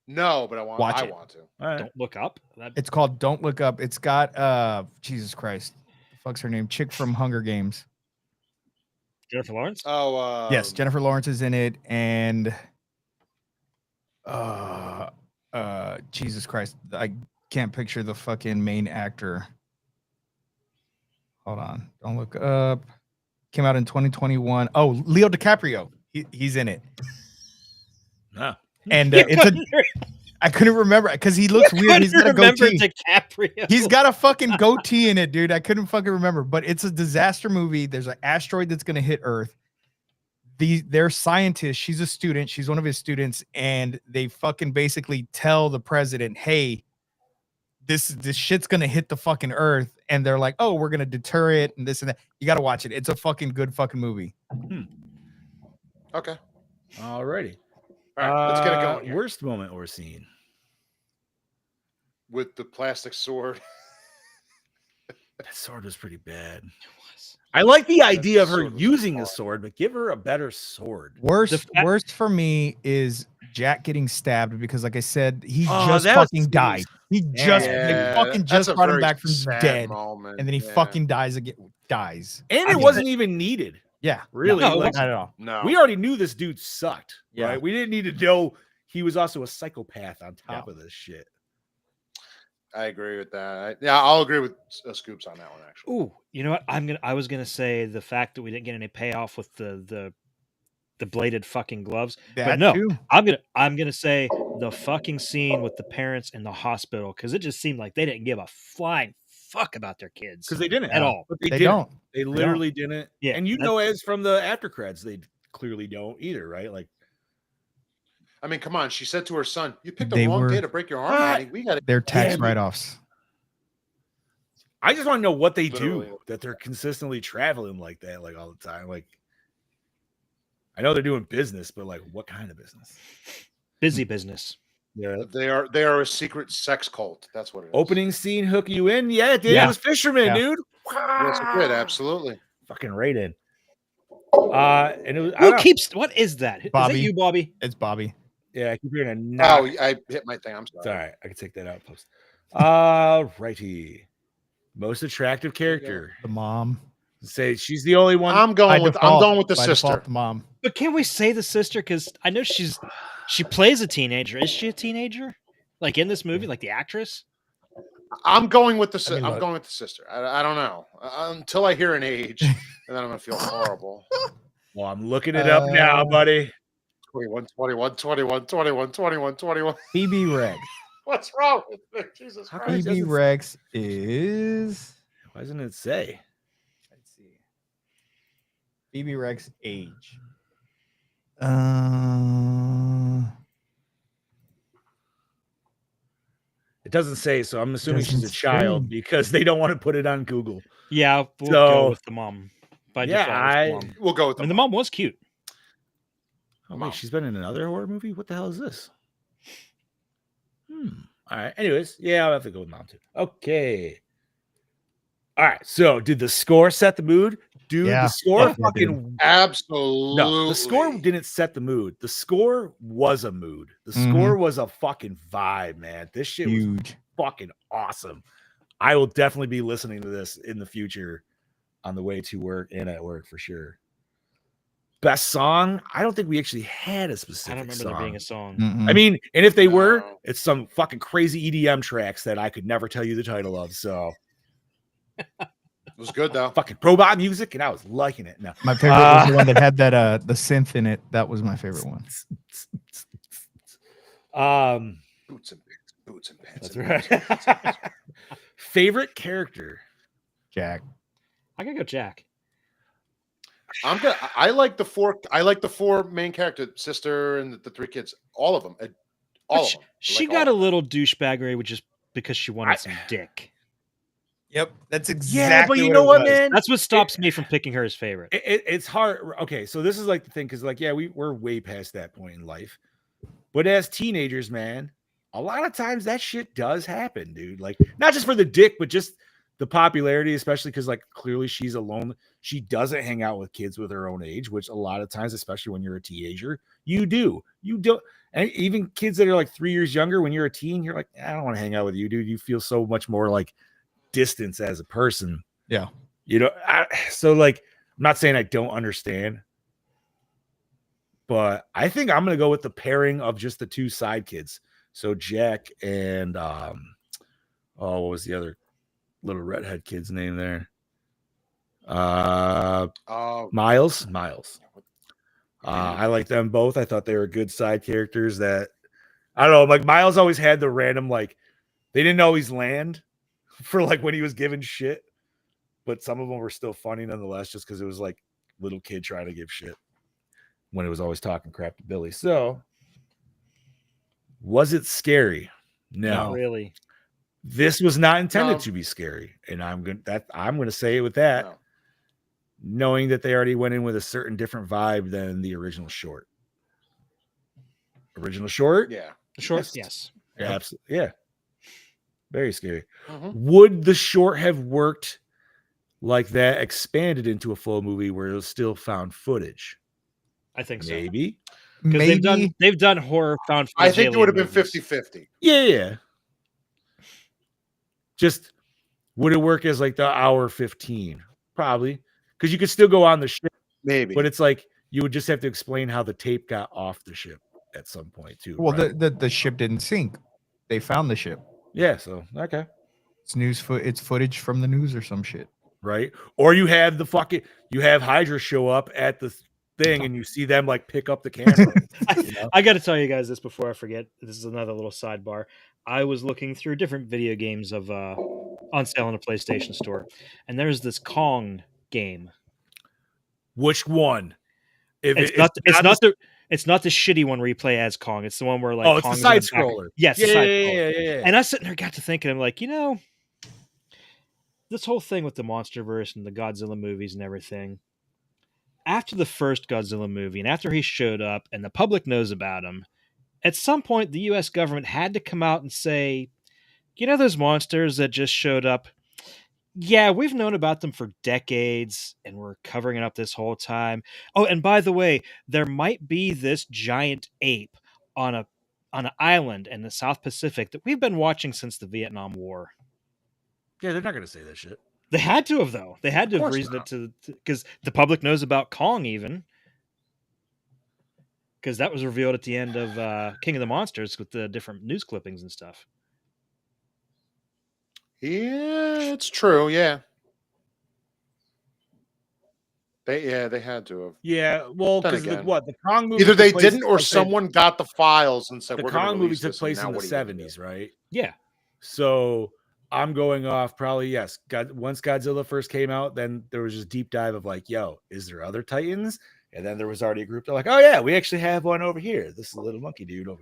No, but I want. Watch I it. want to. All right. Don't Look Up. That, It's called Don't Look Up. It's got Jesus Christ. The fuck's her name? Chick from Hunger Games. Jennifer Lawrence. Oh, Yes, Jennifer Lawrence is in it, and Jesus Christ, I can't picture the fucking main actor. Hold on, Don't Look Up. Came out in 2021. Oh, Leo DiCaprio. He's in it, No. and I couldn't remember because he looks weird. He's got a goatee. DiCaprio. He's got a fucking goatee in it, dude. I couldn't fucking remember, but it's a disaster movie. There's an asteroid that's gonna hit Earth. They're scientists. She's a student. She's one of his students, and they fucking basically tell the president, "Hey, this shit's gonna hit the fucking Earth," and they're like, "Oh, we're gonna deter it and this and that." You gotta watch it. It's a fucking good fucking movie. Okay. Alrighty. All right. Let's get it going. Here. Worst moment we're seeing. With the plastic sword. That sword was pretty bad. I like the idea of her sword was using a fun. sword, but give her a better sword. Worst fact- worst for me is Jack getting stabbed because, like I said, he Oh, just that was- fucking died. He just they fucking that's just a brought him very back from sad dead, moment. and then he Yeah. fucking dies again. Dies. And I it mean, wasn't even needed. Yeah, Really, No, it like, not at all. No. we already knew this dude sucked. Yeah. Right? We didn't need to know he was also a psychopath on top of this shit. I agree with that. Yeah, I'll agree with Scoops on that one. Actually. Ooh, you know what? I was gonna say the fact that we didn't get any payoff with the bladed fucking gloves. That no, too. I'm gonna say the fucking scene with the parents in the hospital because it just seemed like they didn't give a flying fuck about their kids Because they didn't at all. But They didn't. don't. They literally didn't. Yeah, And you that's- know, as from the after creds, they clearly don't either, right? Like, I mean, come on. She said to her son, "You picked the They wrong were- day to break your arm, What? honey. We got it." They're tax Yeah, but- write-offs. I just want to know what they Literally. do that they're consistently traveling like that, like all the time. Like, I know they're doing business, but like, what kind of business? Busy business. Yeah. They are a secret sex cult. That's what it is. Opening scene hook you in? Yeah, it did. Yeah. It was Fisherman, Yeah. dude. Yes, it did. Absolutely. Fucking right in. And it was, I Who don't know. keeps? What is that? Is Bobby. that you, Bobby? It's Bobby. Yeah, I keep hearing a knock. Oh, I hit my thing. I'm It's sorry. all right. I can take that out post. Righty. Most attractive character. The mom. Say she's the only one. I'm going with the by sister. Default, the mom. But can we say the sister? Because I know she plays a teenager. Is she a teenager? Like in this movie, like the actress? I'm going with the mean, I'm look. going with the sister. I don't know until I hear an age, and then I'm gonna feel horrible. Well, I'm looking it up now, buddy. 21. Phoebe Rex. What's wrong with me? Jesus How Christ. come Phoebe Rex is. Why doesn't it say? Let's see. Phoebe Rex age. It doesn't say, so I'm assuming she's a Doesn't child say. because they don't want to put it on Google. Yeah, we'll So- go with the mom. By Yeah, default, it's the mom. We'll go with I mean, the mom was cute. Oh, Mom. wait, she's been in another horror movie? What the hell is this? All right. Anyways, yeah, I'll have to go with mom too. Okay. All right. So, did the score set the mood? Dude, Yeah. the score Yeah, it fucking Absolutely. no. The score didn't set the mood. The score was a mood. The Mhm. score was a fucking vibe, man. This shit was Huge. fucking awesome. I will definitely be listening to this in the future on the way to work and at work for sure. Best song? I don't think we actually had a I specific don't remember song. there being a song. Mm-mm. I mean, and if they were, No. it's some fucking crazy EDM tracks that I could never tell you the title of. So It was good though. fucking robot music, and I was liking it. No, My favorite was the one that had that the synth in it. That was my favorite one. Boots and pants. That's and right. boots and pants. Favorite character? Jack. I gotta go Jack. I like the four main characters, sister and the three kids. All of them. All of them. She Like got all a of them. little douchebaggery, which is because she wanted some dick. Yep, that's Yeah, but you know what, man? That's what stops me from picking her as favorite. It's hard. Okay, so this is like the thing, because like, yeah, we're way past that point in life. But as teenagers, man, a lot of times that shit does happen, dude. Like, not just for the dick, but just the popularity, especially because like clearly she's alone. She doesn't hang out with kids with her own age, which a lot of times, especially when you're a teenager, you do. You don't. And even kids that are like 3 years younger, when you're a teen, you're like, I don't want to hang out with you, dude. You feel so much more like distance as a person. Yeah. You know, so like, I'm not saying I don't understand, but I think I'm gonna go with the pairing of just the two side kids. So Jack and what was the other little redhead kid's name there? Miles. I like them both. I thought they were good side characters that, I don't know, like Miles always had the random, like, they didn't always land for like when he was given shit, but some of them were still funny nonetheless, just because it was like little kid trying to give shit when it was always talking crap to Billy. So was it scary? No. Not really. This was not intended No. to be scary, and I'm gonna say it with that, No. knowing that they already went in with a certain different vibe than the original short. Original short, Yeah. The short, Yes. yes. Absolutely, yeah, very scary. Mhm. Would the short have worked like that, expanded into a full movie where it was still found footage? I think so. Maybe. Because Maybe. they've done horror found I footage think it would have alien been movies. 50-50. Yeah. Just would it work as like the hour 15? Probably, because you could still go on the ship, Maybe. but it's like you would just have to explain how the tape got off the ship at some point too. Well, right? the ship didn't sink. They found the ship. Yeah, so okay. It's footage from the news or some shit. Right? Or you have Hydra show up at the thing and you see them like pick up the camera. You know? I got to tell you guys this before I forget. This is another little sidebar. I was looking through different video games of on sale in a PlayStation store, and there's this Kong game. Which one? If It's not the shitty one where you play as Kong. It's the one where like oh, it's Kong's the in side back- scroller. Yes, Yeah, the side yeah, scroller. yeah. And I was sitting there, got to thinking, I'm like, this whole thing with the MonsterVerse and the Godzilla movies and everything. After the first Godzilla movie, and after he showed up, and the public knows about him, at some point the U.S. government had to come out and say, those monsters that just showed up. Yeah, we've known about them for decades, and we're covering it up this whole time. Oh, and by the way, there might be this giant ape on an island in the South Pacific that we've been watching since the Vietnam War. Yeah, they're not going to say that shit. They had to have, though. They had to have reasoned it to because the public knows about Kong even. Because that was revealed at the end of King of the Monsters with the different news clippings and stuff. Yeah, it's true. Yeah. They had to have. Yeah, well, because the Kong movie either they didn't or someone got the files and said the Kong movie took place in the 70s, right? Yeah. So I'm going off probably yes. Once Godzilla first came out, then there was just deep dive of like, yo, is there other Titans? And then there was already a group. They're like, oh yeah, we actually have one over here. This is a little monkey dude over.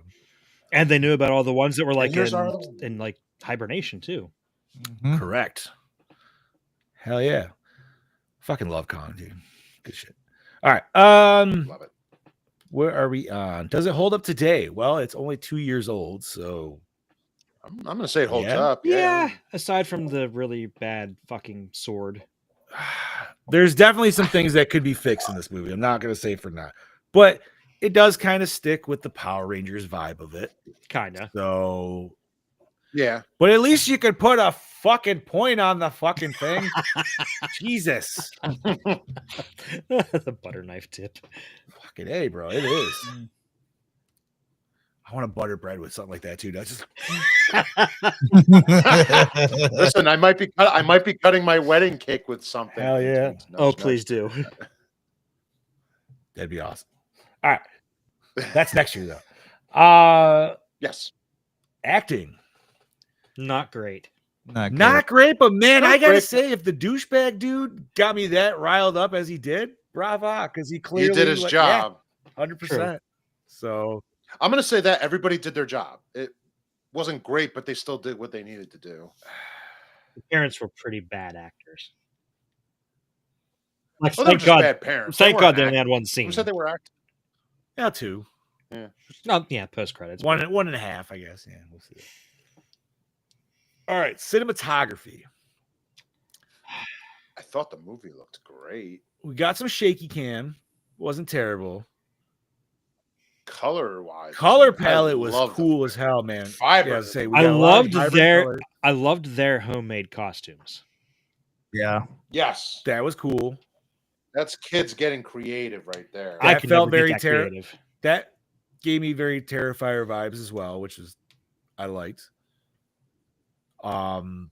And they knew about all the ones that were like in like hibernation too. Mm-hmm. Correct. Hell yeah. Fucking love Kong, dude. Good shit. All right. Love it. Where are we on? Does it hold up today? Well, it's only 2 years old, so I'm gonna say it holds yeah. up. Yeah. Aside from the really bad fucking sword. There's definitely some things that could be fixed in this movie. I'm not gonna say for not, but it does kind of stick with the Power Rangers vibe of it. Kinda. So yeah. But at least you could put a fucking point on the fucking thing. Jesus. The butter knife tip. Fucking A, bro. It is. I want a butter bread with something like that too. That's just listen. I might be cutting my wedding cake with something. Hell yeah! Please do. That'd be awesome. All right, that's next year though. Yes. Acting, not great. Not great, but man, I gotta say, if the douchebag dude got me that riled up as he did, brava, because he clearly did his job, 100%. So. I'm going to say that everybody did their job. It wasn't great, but they still did what they needed to do. The parents were pretty bad actors. Like, thank God, bad parents. Thank God they only had one scene. Who said they were acting? Yeah, 2. Yeah. No, yeah, post credits. 1.5, I guess. Yeah, we'll see. All right, cinematography. I thought the movie looked great. We got some shaky cam. Wasn't terrible. Color palette was cool as hell, man. Fiber. I loved their homemade costumes. Yeah. Yes. That was cool. That's kids getting creative right there. I felt very creative. That gave me very Terrifier vibes as well, which is I liked. Like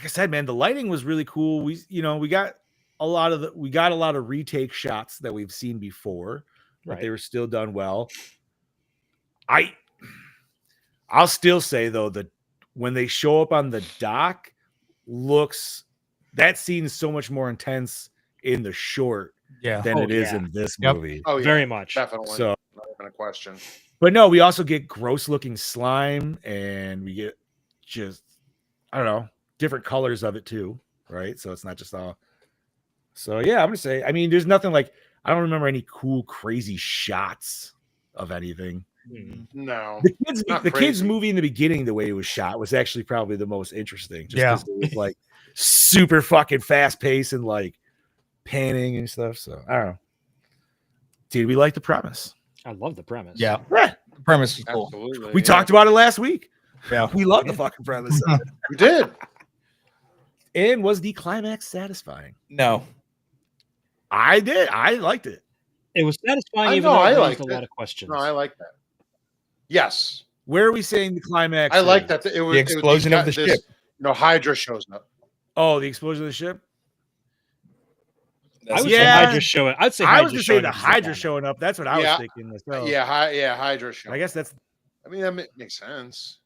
I said, man, the lighting was really cool. We got a lot of retake shots that we've seen before, but they were still done well. I'll still say though that when they show up on the dock, that scene is so much more intense in the short than it is in this movie. Oh, yeah, very much. Definitely. So, not even a question. But no, we also get gross looking slime, and we get just different colors of it too, right? So it's not just all. So yeah, I'm gonna say. I mean, there's nothing like I don't remember any cool, crazy shots of anything. No, the kids movie in the beginning, the way it was shot was actually probably the most interesting. Just because it was like super fucking fast paced and like panning and stuff. So I don't know. Did we like the premise? I love the premise. Yeah, the premise is cool. Absolutely. We talked about it last week. Yeah, we love the fucking premise. We did. And was the climax satisfying? No. I did. I liked it. It was satisfying, even though I liked a lot of questions. No, I like that. Yes. Where are we saying the climax? I like that. It was the explosion of the ship. Hydra shows up. Oh, the explosion of the ship? I would say Hydra showing. I'd say I was going to say the Hydra showing up. That's what I was thinking. So. Yeah, Hydra showing up. I guess that's. I mean, that makes sense.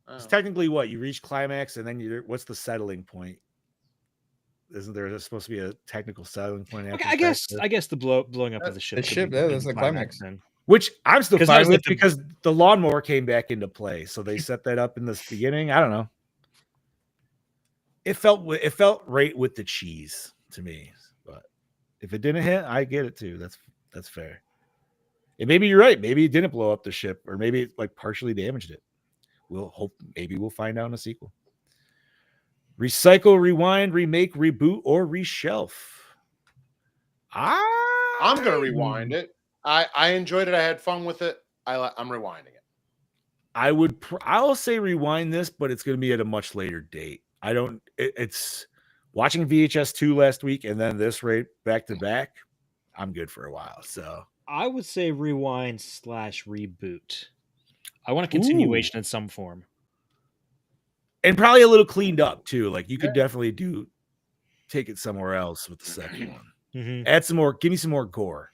It's technically what you reach climax, and then what's the settling point? Isn't there supposed to be a technical settling point? Okay, I guess the blowing up of the ship. The ship, that's the climax. Then. Which I'm still fine with because the lawnmower came back into play, so they set that up in the beginning. I don't know. It felt right with the cheese to me, but if it didn't hit, I get it too. That's fair. And maybe you're right. Maybe it didn't blow up the ship, or maybe it like partially damaged it. We'll hope. Maybe we'll find out in a sequel. Recycle, rewind, remake, reboot, or reshelf. I'm gonna rewind it. I enjoyed it. I had fun with it. I'm rewinding it. I'll say rewind this, but it's going to be at a much later date. It's watching VHS 2 last week and then this right back to back. I'm good for a while. So I would say rewind / reboot. I want a continuation in some form. And probably a little cleaned up too. Like you could definitely take it somewhere else with the second one. Mm-hmm. Add some more, give me some more gore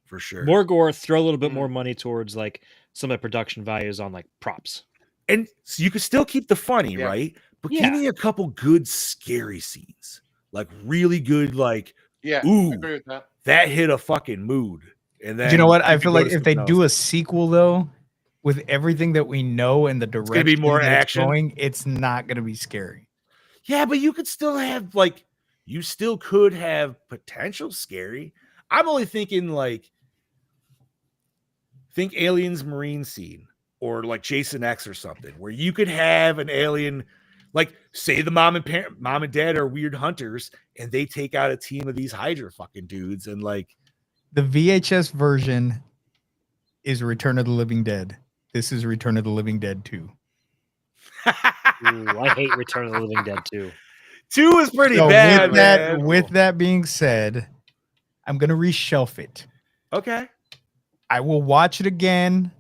for sure. More gore, throw a little bit more money towards like some of the production values on like props. And so you could still keep the funny, right? But give me a couple good scary scenes. Like really good, like, ooh, I agree with that. That hit a fucking mood. And then you know what? I feel like if they do a sequel though, with everything that we know and the direction it's gonna be more action, it's not gonna be scary. Yeah, but you could still have like you still could have potential scary. I'm only thinking like think Aliens Marine scene or like Jason X or something where you could have an alien, like say the mom and dad are weird hunters and they take out a team of these Hydra fucking dudes and like the VHS version is Return of the Living Dead. This is Return of the Living Dead 2. Ooh, I hate Return of the Living Dead 2. 2 is pretty bad. With that being said, I'm gonna reshelf it. Okay. I will watch it again,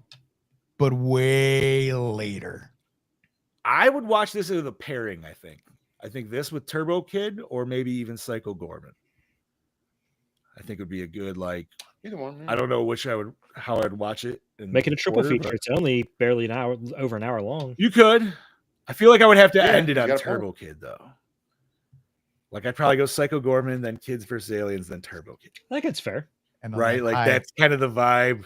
but way later. I would watch this as a pairing, I think this with Turbo Kid or maybe even Psycho Gorman. I think would be a good like either one. I don't know how I'd watch it. Make it a triple feature. It's only barely over an hour long. You could. I feel like I would have to end it on Turbo Kid though. Like I'd probably go Psycho Gorman, then Kids vs. Aliens, then Turbo Kid. I think it's fair. Right? Like that's kind of the vibe.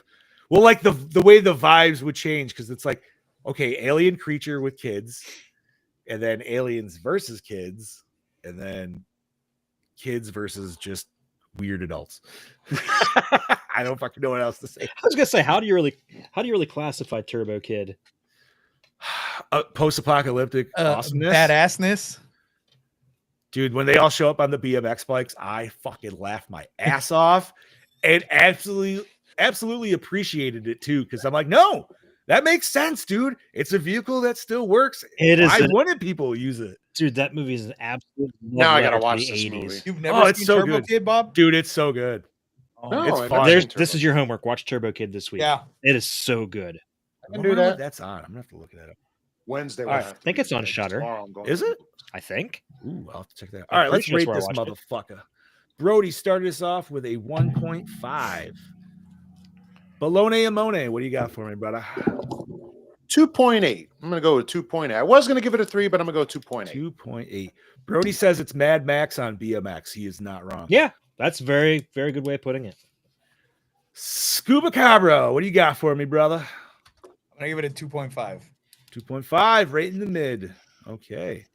Well, like the way the vibes would change because it's like, okay, alien creature with kids, and then aliens versus kids, and then kids versus just weird adults. I don't fucking know what else to say. I was gonna say, how do you really classify Turbo Kid? Post-apocalyptic awesomeness, badassness. Dude, when they all show up on the BMX bikes, I fucking laughed my ass off and absolutely appreciated it too. Cause I'm like, no, that makes sense, dude. It's a vehicle that still works. Why wouldn't people use it? Dude, that movie is an absolute. Now I gotta watch this movie. You've never seen Turbo Kid, Bob? Dude, it's so good. No, it's fun. This is your homework. Watch Turbo Kid this week. Yeah. It is so good. I can do that. That's on. I'm gonna have to look at it up. Wednesday. I think it's on Shudder. Is it? I think. Ooh, I'll have to check that out. All right, let's rate this motherfucker. Brody started us off with a 1.5. Bologna Amone, what do you got for me, brother? 2.8. I'm gonna go with 2.8. I was gonna give it a 3, but I'm gonna go 2.8. 2.8. Brody says it's Mad Max on BMX. He is not wrong. Yeah, that's very, very good way of putting it. Scuba Cabra, what do you got for me, brother? I'm gonna give it a 2.5. 2.5, right in the mid. Okay.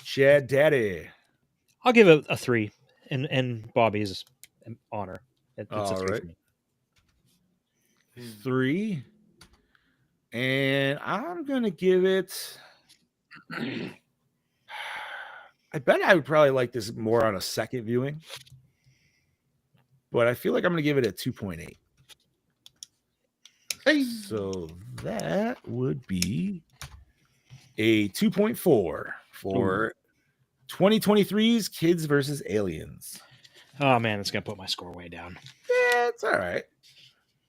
Chad Daddy. I'll give it a 3 in Bobby's honor. It's all a 3 right. for me. 3. And I'm going to give it... I bet I would probably like this more on a second viewing. But I feel like I'm going to give it a 2.8. Hey. So that would be a 2.4 for 2023's Kids versus Aliens. Oh, man, it's going to put my score way down. Yeah, it's all right.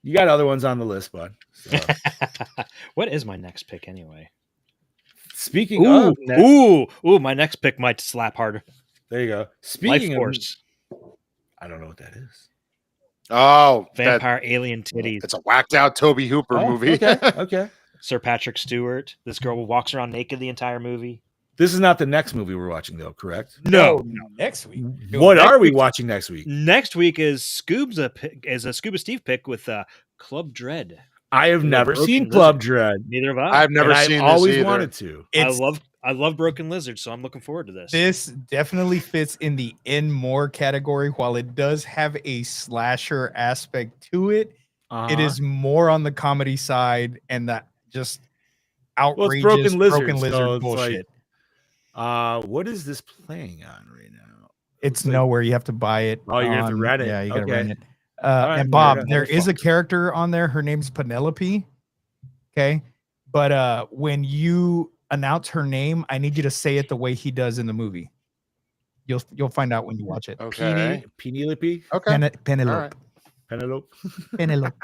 You got other ones on the list, bud. So. What is my next pick anyway? Speaking of... my next pick might slap harder. There you go. Speaking Life Force. I don't know what that is. Oh, Vampire Alien Titties. It's a whacked out Toby Hooper movie. Okay. Sir Patrick Stewart. This girl walks around naked the entire movie. This is not the next movie we're watching, though, correct? No. Next week. What are we watching next week? Next week is a Scuba Steve pick with Club Dread. I have never seen Club Dread. Neither have I. I've never seen this always either. wanted to. I love Broken Lizard, so I'm looking forward to this. This definitely fits in the more category. While it does have a slasher aspect to it, it is more on the comedy side and that just outrageous Broken Lizard so bullshit. Like, what is this playing on right now? It's nowhere. You have to buy it. Oh, you have to rent it. Yeah, you got to rent it. right, and Bob, there is a character on there. Her name's Penelope. Okay. But when you announce her name, I need you to say it the way he does in the movie. You'll find out when you watch it. Okay. Penelope. Okay. Penelope. Right. Penelope. Penelope.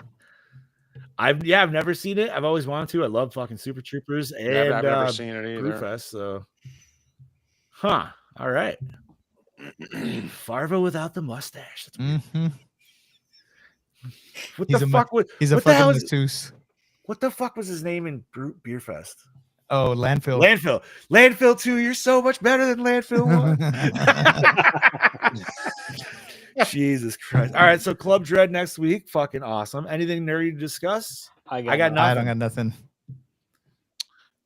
I've never seen it. I've always wanted to. I love fucking Super Troopers and I've never seen it either. Brewfest, so all right. Farva without the mustache. Mm-hmm. What the fuck was he's a fucking masseuse. What the fuck was his name in Beerfest? Oh, Landfill. Landfill 2, you're so much better than Landfill 1. Jesus Christ. All right, so Club Dread next week. Fucking awesome. Anything nerdy to discuss? I don't got nothing.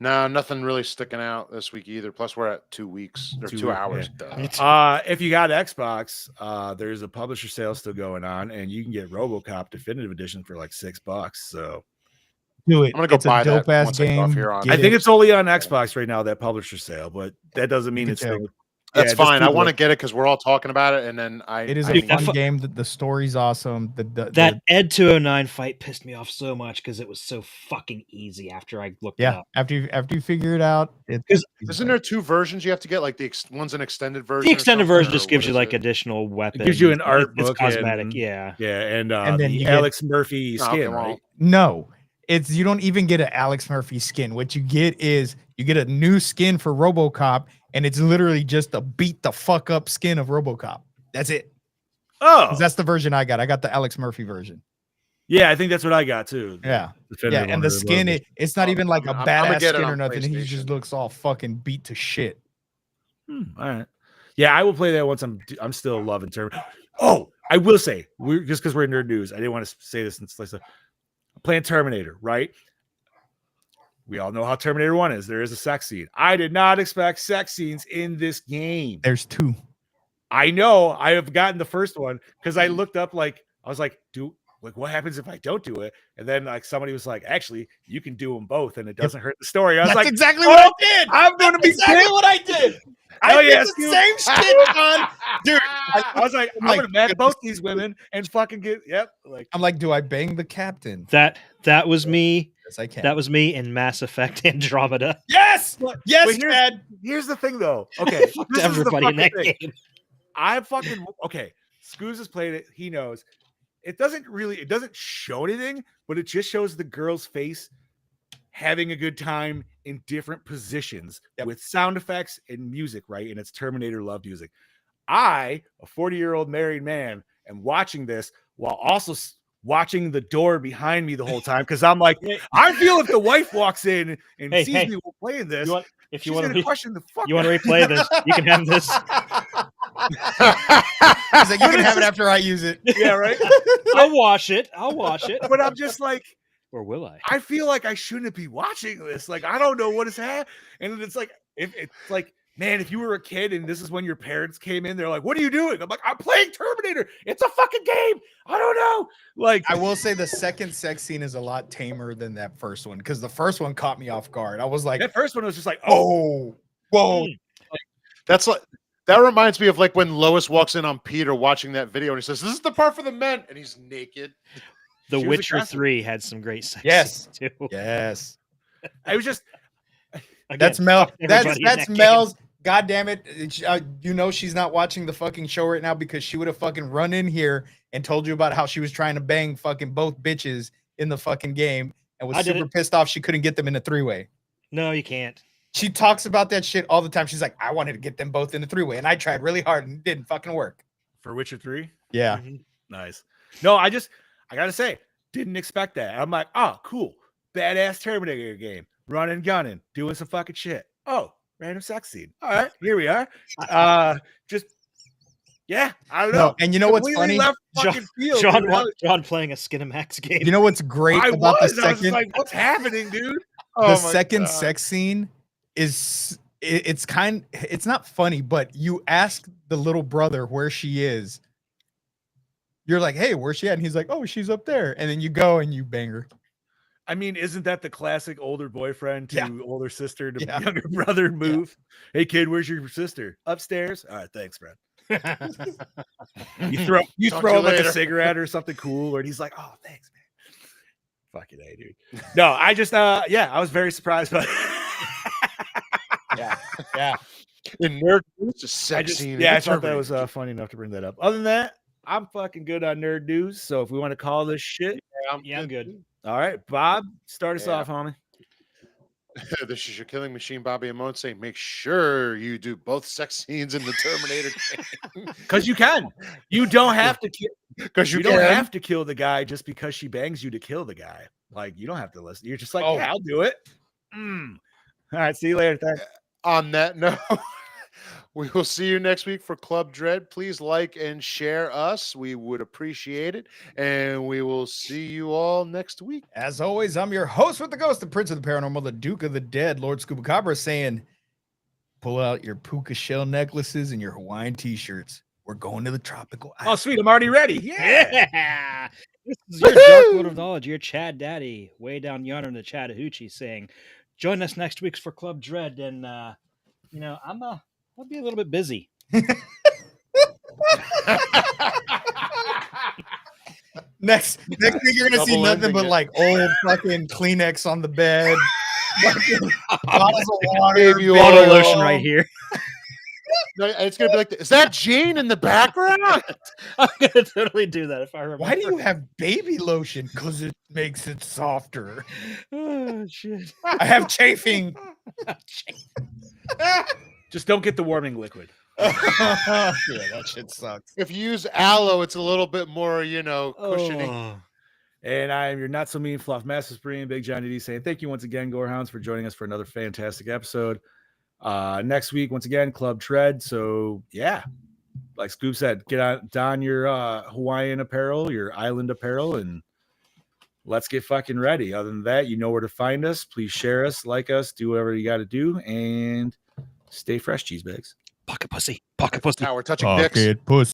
No, nothing really sticking out this week either. Plus, we're at 2 weeks or 2 hours. Yeah. If you got Xbox, there's a publisher sale still going on, and you can get RoboCop Definitive Edition for like $6. So do it. I'm gonna go buy that dope-ass game. I think it's only on Xbox right now, that publisher sale, but that doesn't mean it's That's fine. I want to get it because we're all talking about it, and then it is a fun game. The story's awesome. That Ed 209 fight pissed me off so much because it was so fucking easy after I looked it up. After you figure it out, isn't there 2 versions you have to get? Like one's an extended version. The extended version just gives you like additional weapons. It gives you an art book, cosmetic, and, yeah, and then the Alex Murphy skin, right? No. You don't even get an Alex Murphy skin. What you get is you get a new skin for RoboCop, and it's literally just a beat the fuck up skin of RoboCop. That's it. Oh, that's the version I got. I got the Alex Murphy version. Yeah, I think that's what I got too. Yeah, and the skin, it's not even like a badass skin or nothing. He just looks all fucking beat to shit. All right. Yeah, I will play that once. I'm still loving Terminator. Oh, I will say, just because we're in nerd news, I didn't want to say this since I'm playing Terminator, right? We all know how Terminator 1 is. There is a sex scene. I did not expect sex scenes in this game. There's 2. I know. I have gotten the first one because I looked up, I was like, what happens if I don't do it? And then somebody was like, actually, you can do them both and it doesn't hurt the story. I was like, exactly what I did. I'm going to be exactly what I did. I did the same shit, John. Dude, I was like, I'm going to met both these women and fucking get, I'm like, do I bang the captain? That was me. Yes, I can. That was me in Mass Effect Andromeda. Yes! Yes, Dad. Here's the thing, though. Okay. Everybody in that game. Scoos has played it. He knows. It doesn't show anything, but it just shows the girl's face having a good time in different positions with sound effects and music, right? And it's Terminator love music. I, a 40-year-old married man, am watching this while also watching the door behind me the whole time because I'm like, I feel if the wife walks in and sees me playing this, if you want to question the fuck. You want to replay this? You can have this. He's like, you can have it after I use it. Yeah, right. I'll wash it. But I'm just like, or will I? I feel like I shouldn't be watching this. Like, I don't know what is happening. And it's like, man, if you were a kid and this is when your parents came in, they're like, what are you doing? I'm like, I'm playing Terminator. It's a fucking game. I don't know. Like, I will say the second sex scene is a lot tamer than that first one because the first one caught me off guard. I was like, that first one was just like, whoa. That's like, that reminds me of like when Lois walks in on Peter watching that video and he says, this is the part for the men. And he's naked. The Witcher 3 had some great sex scenes too. Yes. I was just, again, that's Mel. That's Mel's. God damn it. She's not watching the fucking show right now because she would have fucking run in here and told you about how she was trying to bang fucking both bitches in the fucking game and was super pissed off she couldn't get them in a 3-way. No, you can't. She talks about that shit all the time. She's like, I wanted to get them both in the 3-way and I tried really hard and it didn't fucking work. For Witcher 3? Yeah. Mm-hmm. Nice. No, I gotta say, didn't expect that. I'm like, oh, cool. Badass Terminator game. Running, gunning, doing some fucking shit. Oh, random sex scene. All right, here we are. I don't know. No, and you know what's funny? John playing a Skinamax game. You know what's great about the second? I was like, what's happening, dude? The second sex scene is it's not funny, but you ask the little brother where she is. You're like, hey, where's she at? And he's like, oh, she's up there. And then you go and you bang her. I mean, isn't that the classic older boyfriend to older sister to younger brother move? Yeah. Hey, kid, where's your sister? Upstairs. All right, thanks, Brad. You throw Talk to you him like a later. cigarette or something cool, and he's like, "Oh, thanks, man." Fucking A, dude. No, I just I was very surprised by Yeah. In nerd news, just sex scene. I thought that was funny enough to bring that up. Other than that, I'm fucking good on nerd news. So if we want to call this shit, I'm good. all right, Bob, start us off, homie. This is your killing machine, Bobby Amon, saying make sure you do both sex scenes in the Terminator. Because you can. You don't have to kill. Because You don't have to kill the guy just because she bangs you to kill the guy. Like, you don't have to listen. You're just like, yeah, I'll do it. All right, see you later. Thanks. On that note, we will see you next week for Club Dread. Please like and share us. We would appreciate it. And we will see you all next week. As always, I'm your host with the ghost, the prince of the paranormal, the duke of the dead, Lord Scubacabra, saying, pull out your puka shell necklaces and your Hawaiian t-shirts. We're going to the tropical Oh, island. sweet. I'm already ready. Yeah. This is your Dark Lord of Knowledge, your Chad Daddy, way down yonder in the Chattahoochee, saying, join us next week for Club Dread. And, I'll be a little bit busy. Next week you're gonna see nothing but like old fucking Kleenex on the bed, bottles of water, Baby Bottle oil. lotion right here. No, it's gonna be like, is that Jane in the background? I'm gonna totally do that if I remember. Why do you have baby lotion? Because it makes it softer. Oh shit! I have chafing. Just don't get the warming liquid. Yeah, that shit sucks. If you use aloe, it's a little bit more, cushiony. Oh. And I am your not so mean fluff master Supreme, Big Johnny D, saying thank you once again, Gorehounds, for joining us for another fantastic episode. Next week, once again, Club Tread. So yeah, like Scoop said, don your Hawaiian apparel, your island apparel, and let's get fucking ready. Other than that, you know where to find us. Please share us, like us, do whatever you got to do, and stay fresh, cheese bags. Pocket pussy. Pocket pussy. Now we're touching dicks. Pocket pussy.